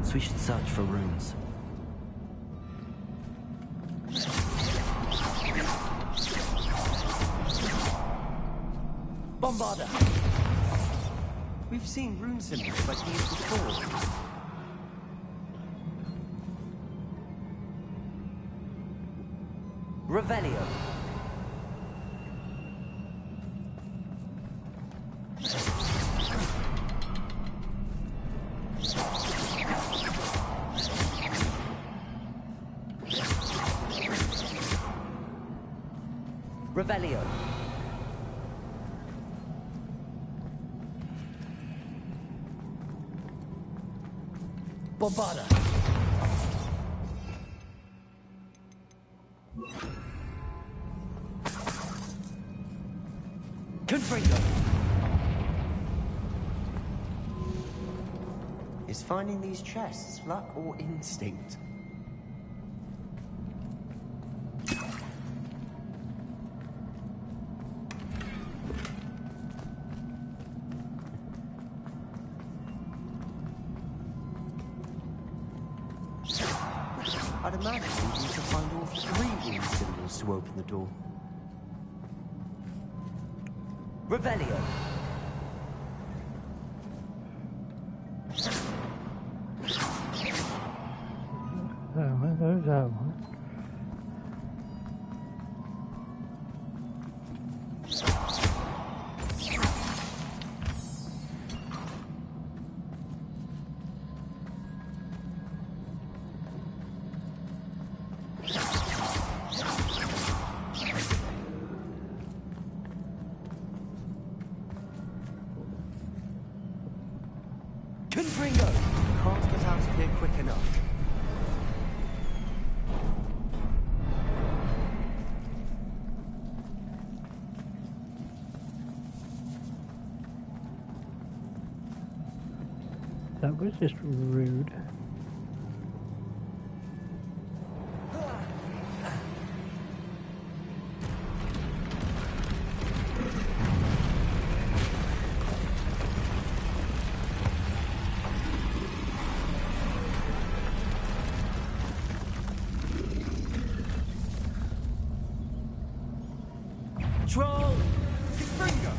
Perhaps we should search for runes. Bombarder! We've seen rune symbols like these before. Revelio. Revelio. Bombarder. Confringo. Is finding these chests luck or instinct? I'd imagine we need to find all 3 rune symbols to open the door. Revelio. That one. Confringo. Can't get out of here quick enough. That was just rude. Troll. Confringo.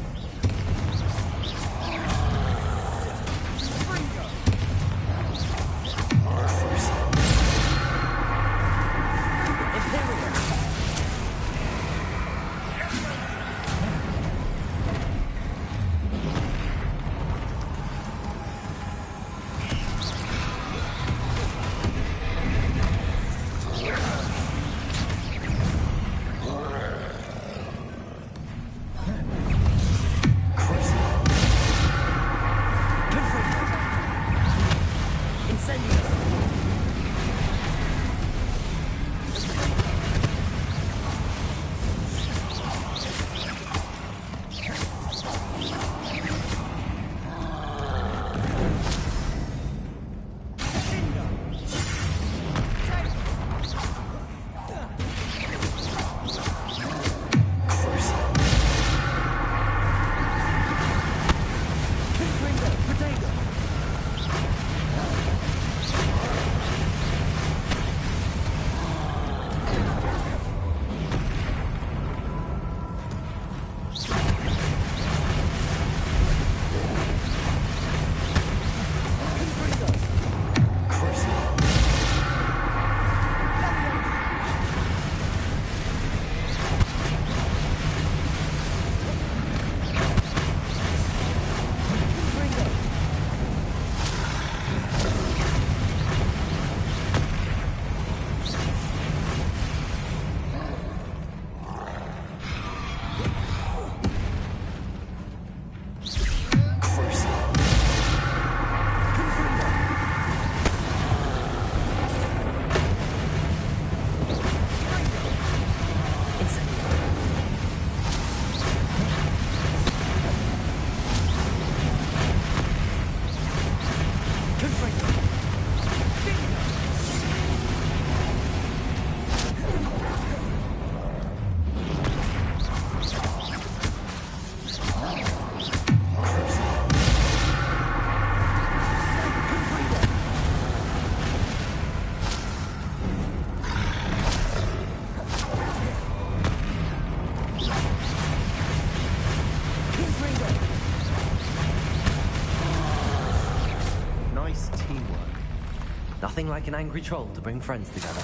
Nothing like an angry troll to bring friends together.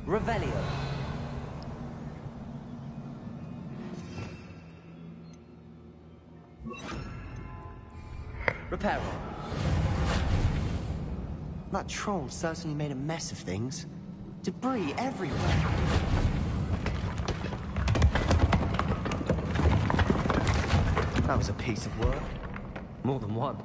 Revelio. Reparo. That troll certainly made a mess of things. Debris everywhere. That was a piece of work. More than one.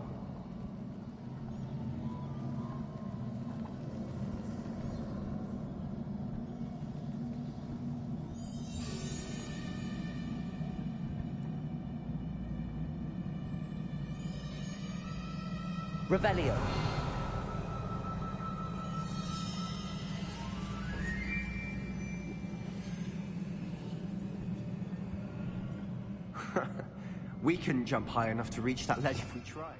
Revelio. We couldn't jump high enough to reach that ledge if we tried.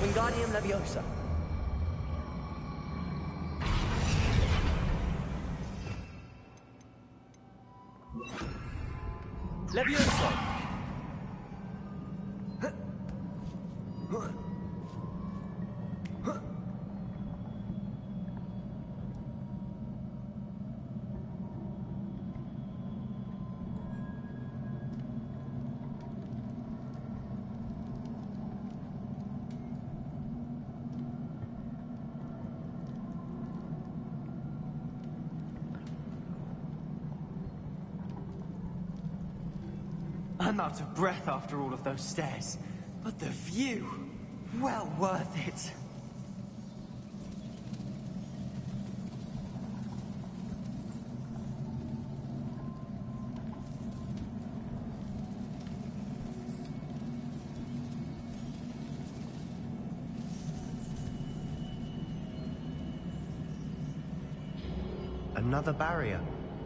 Wingardium Leviosa. Leviosa. I'm out of breath after all of those stairs, but the view, well worth it. Another barrier.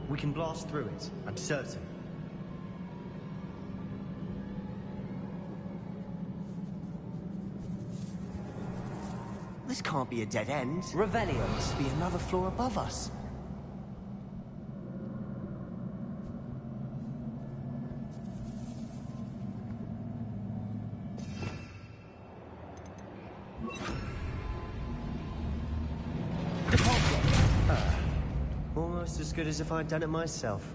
We can blast through it, I'm certain. This can't be a dead end. Revelio. Must be another floor above us. Almost as good as if I'd done it myself.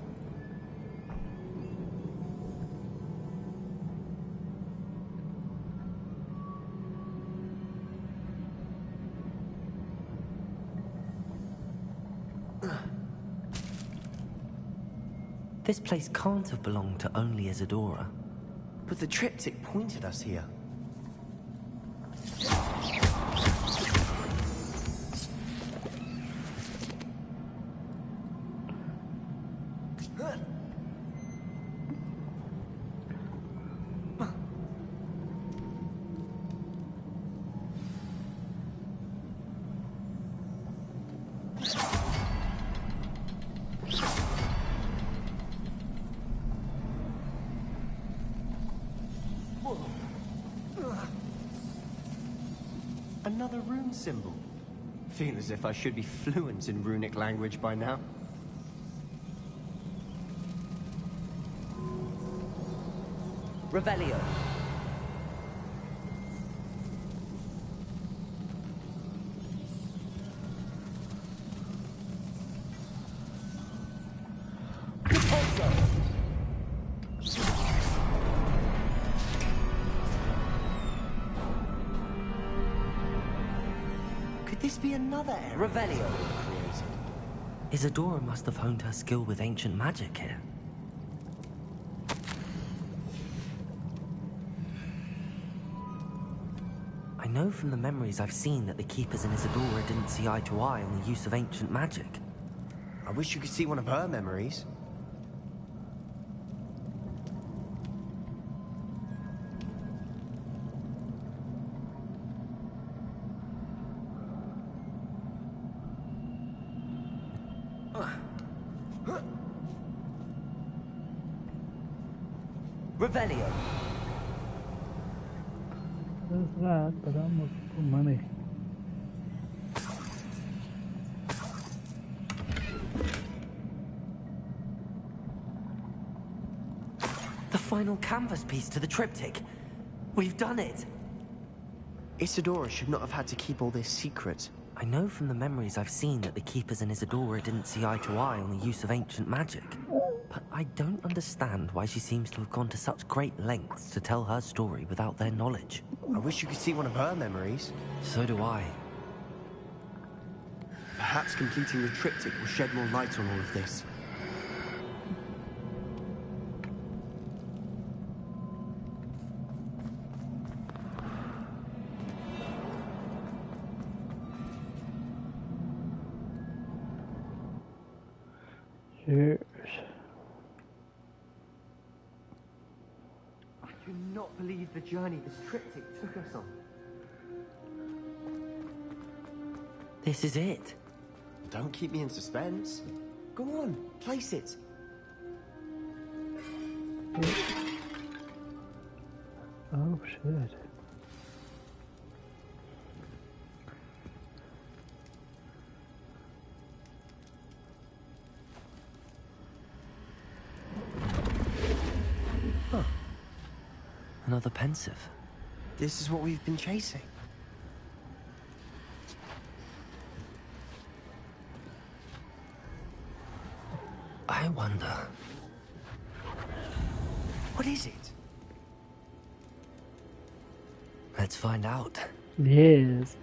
This place can't have belonged to only Isadora. But the triptych pointed us here. Another rune symbol. Feel as if I should be fluent in runic language by now. Revelio. This be another area Revelio. Isadora must have honed her skill with ancient magic here. I know from the memories I've seen that the Keepers and Isadora didn't see eye to eye on the use of ancient magic. I wish you could see one of her memories. Revelio. There's that, but I'm looking for money. The final canvas piece to the triptych. We've done it. Isadora should not have had to keep all this secret. I know from the memories I've seen that the Keepers and Isadora didn't see eye to eye on the use of ancient magic. But I don't understand why she seems to have gone to such great lengths to tell her story without their knowledge. I wish you could see one of her memories. So do I. Perhaps completing the triptych will shed more light on all of this. Cheers. I do not believe the journey this triptych took us on. This is it. Don't keep me in suspense. Go on, place it. Oh shit. Huh. Another pensive. This is what we've been chasing. I wonder. What is it? Let's find out. Yes.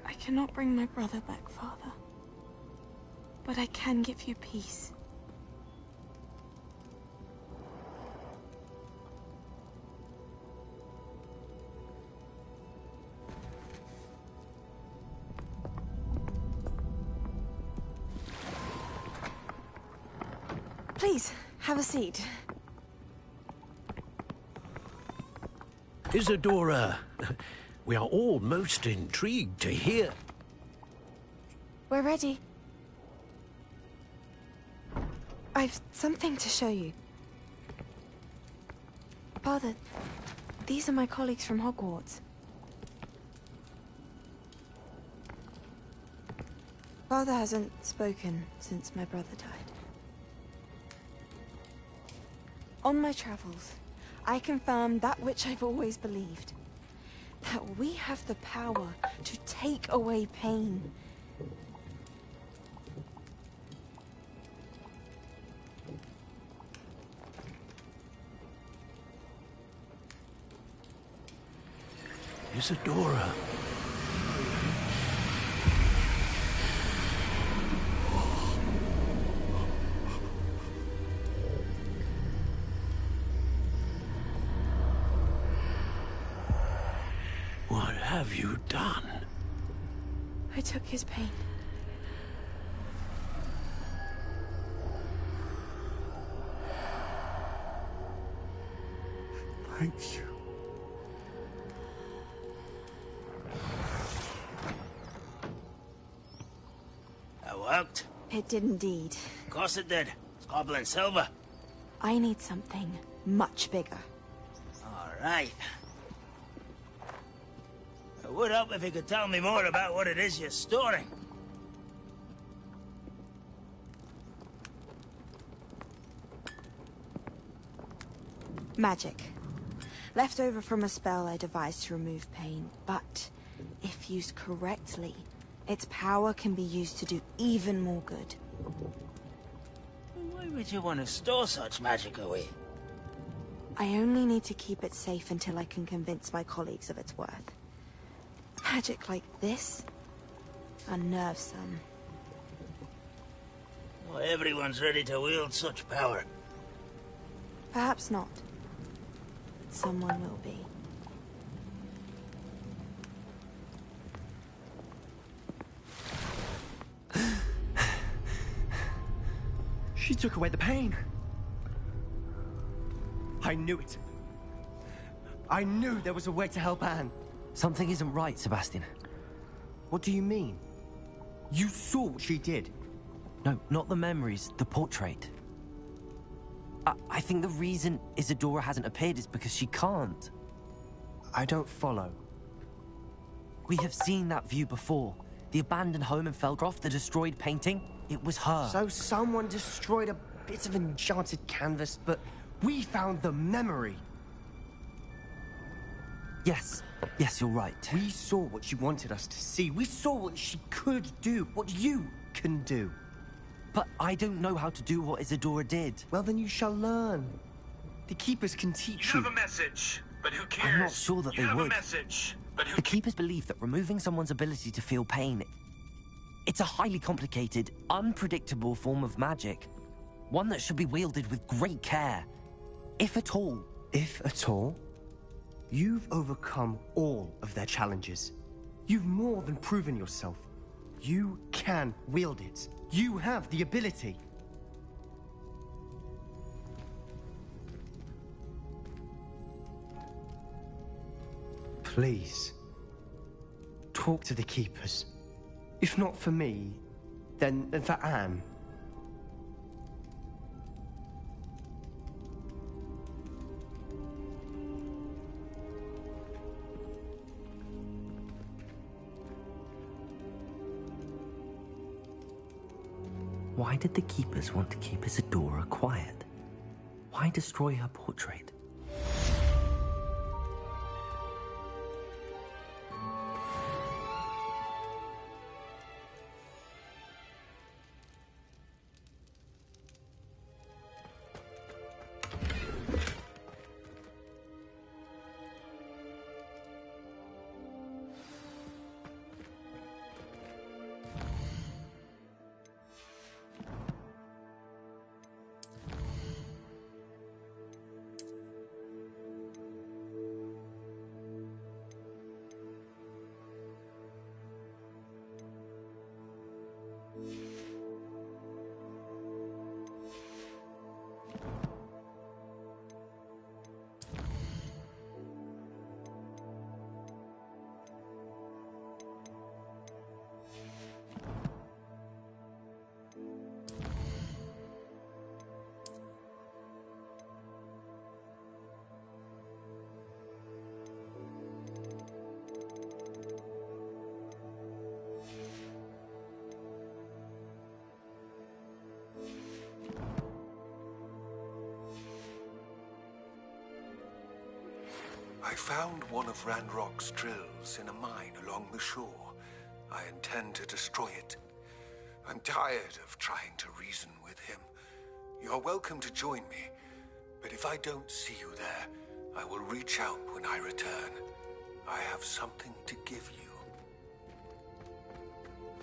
I cannot bring my brother back, Father. But I can give you peace. Please, have a seat. Isadora, we are all most intrigued to hear. We're ready. I've something to show you. Father, these are my colleagues from Hogwarts. Father hasn't spoken since my brother died. On my travels, I confirmed that which I've always believed. That we have the power to take away pain. Isadora. What have you done? I took his pain. Thank you. That worked? It did indeed. Of course it did. It's goblin silver. I need something much bigger. All right. It would help if you could tell me more about what it is you're storing. Magic. Left over from a spell I devised to remove pain, but if used correctly, its power can be used to do even more good. Why would you want to store such magic away? I only need to keep it safe until I can convince my colleagues of its worth. Magic like this unnerves some. Well, everyone's ready to wield such power. Perhaps not. Someone will be. She took away the pain. I knew it. I knew there was a way to help Anne. Something isn't right, Sebastian. What do you mean? You saw what she did. No, not the memories, the portrait. I think the reason Isadora hasn't appeared is because she can't. I don't follow. We have seen that view before. The abandoned home in Felgroth, the destroyed painting, it was her. So someone destroyed a bit of enchanted canvas, but we found the memory. Yes, you're right. We saw what she wanted us to see. We saw what she could do, what you can do. But I don't know how to do what Isadora did. Well, then you shall learn. The Keepers can teach You have a message, but who cares? I'm not sure that you they have would. A message, but who The Keepers believe that removing someone's ability to feel pain, it's a highly complicated, unpredictable form of magic. One that should be wielded with great care. If at all. If at all? You've overcome all of their challenges. You've more than proven yourself. You can wield it. You have the ability. Please, talk to the Keepers. If not for me, then for Anne. Why did the Keepers want to keep Isadora quiet? Why destroy her portrait? I found one of Ranrock's drills in a mine along the shore. I intend to destroy it. I'm tired of trying to reason with him. You're welcome to join me, but if I don't see you there, I will reach out when I return. I have something to give you.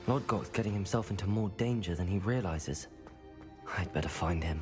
Lord Goth's getting himself into more danger than he realizes. I'd better find him.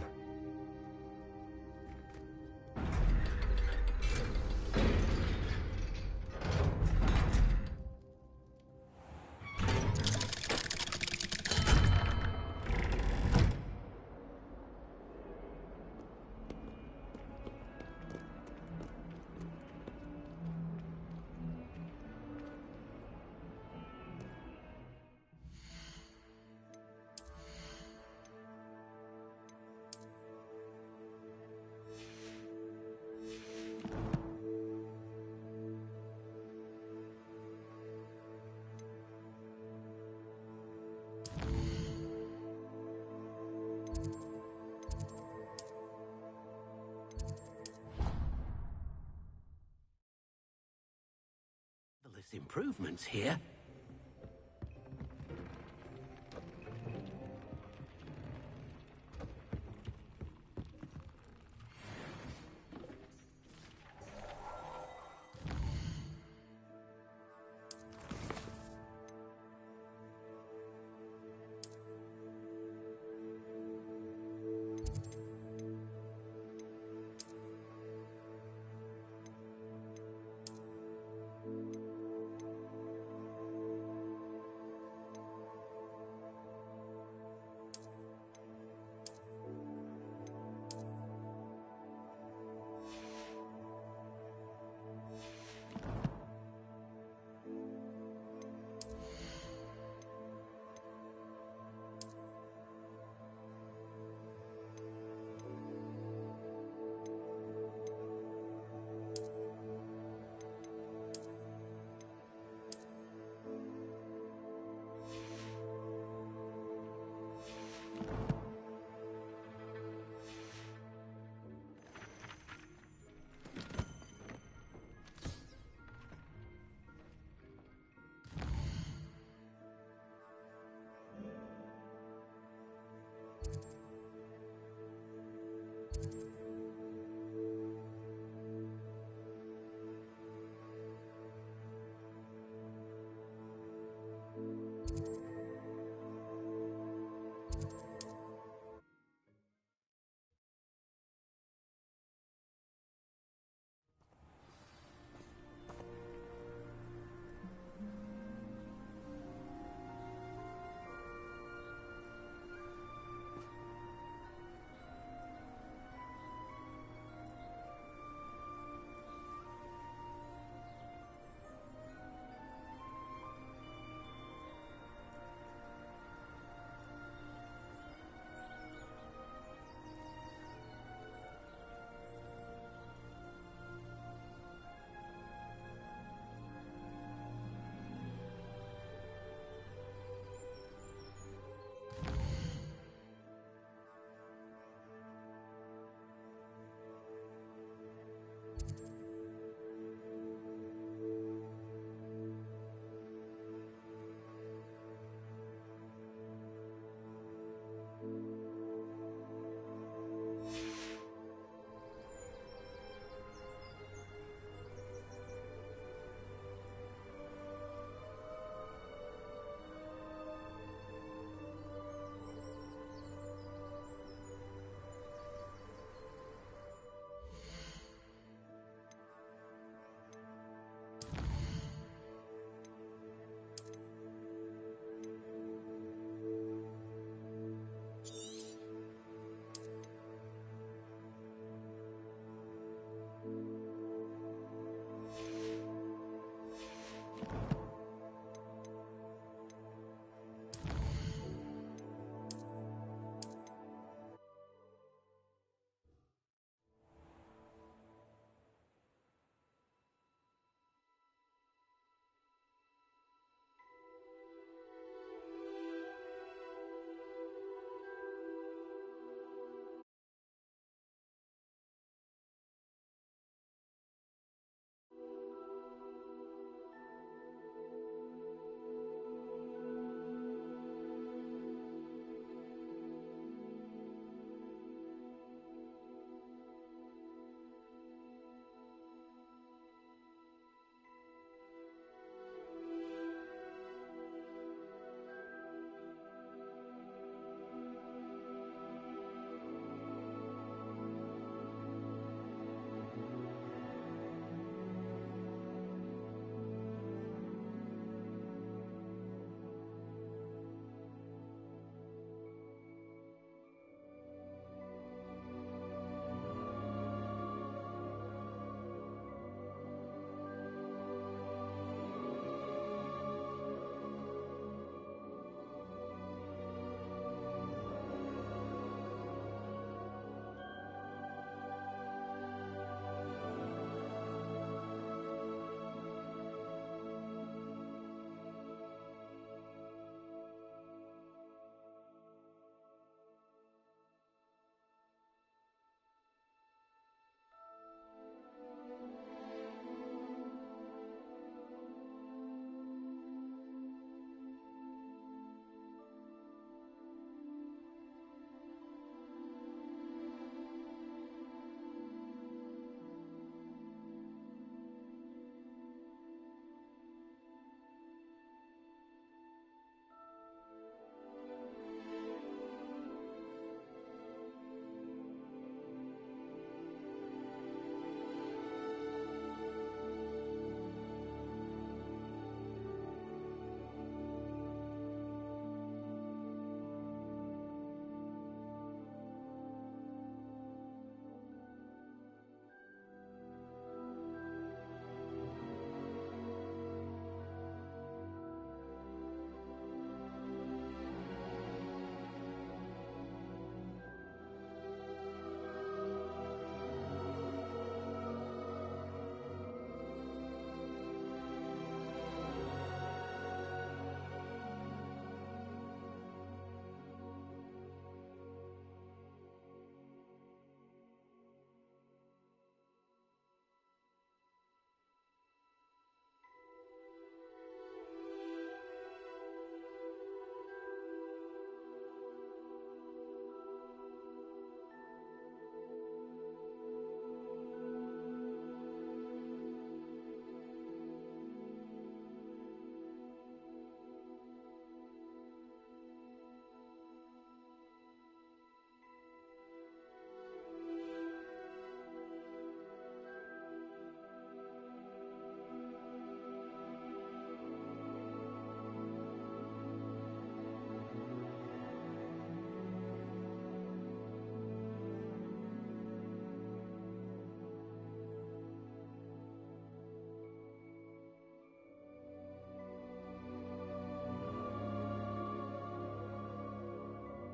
Improvements here.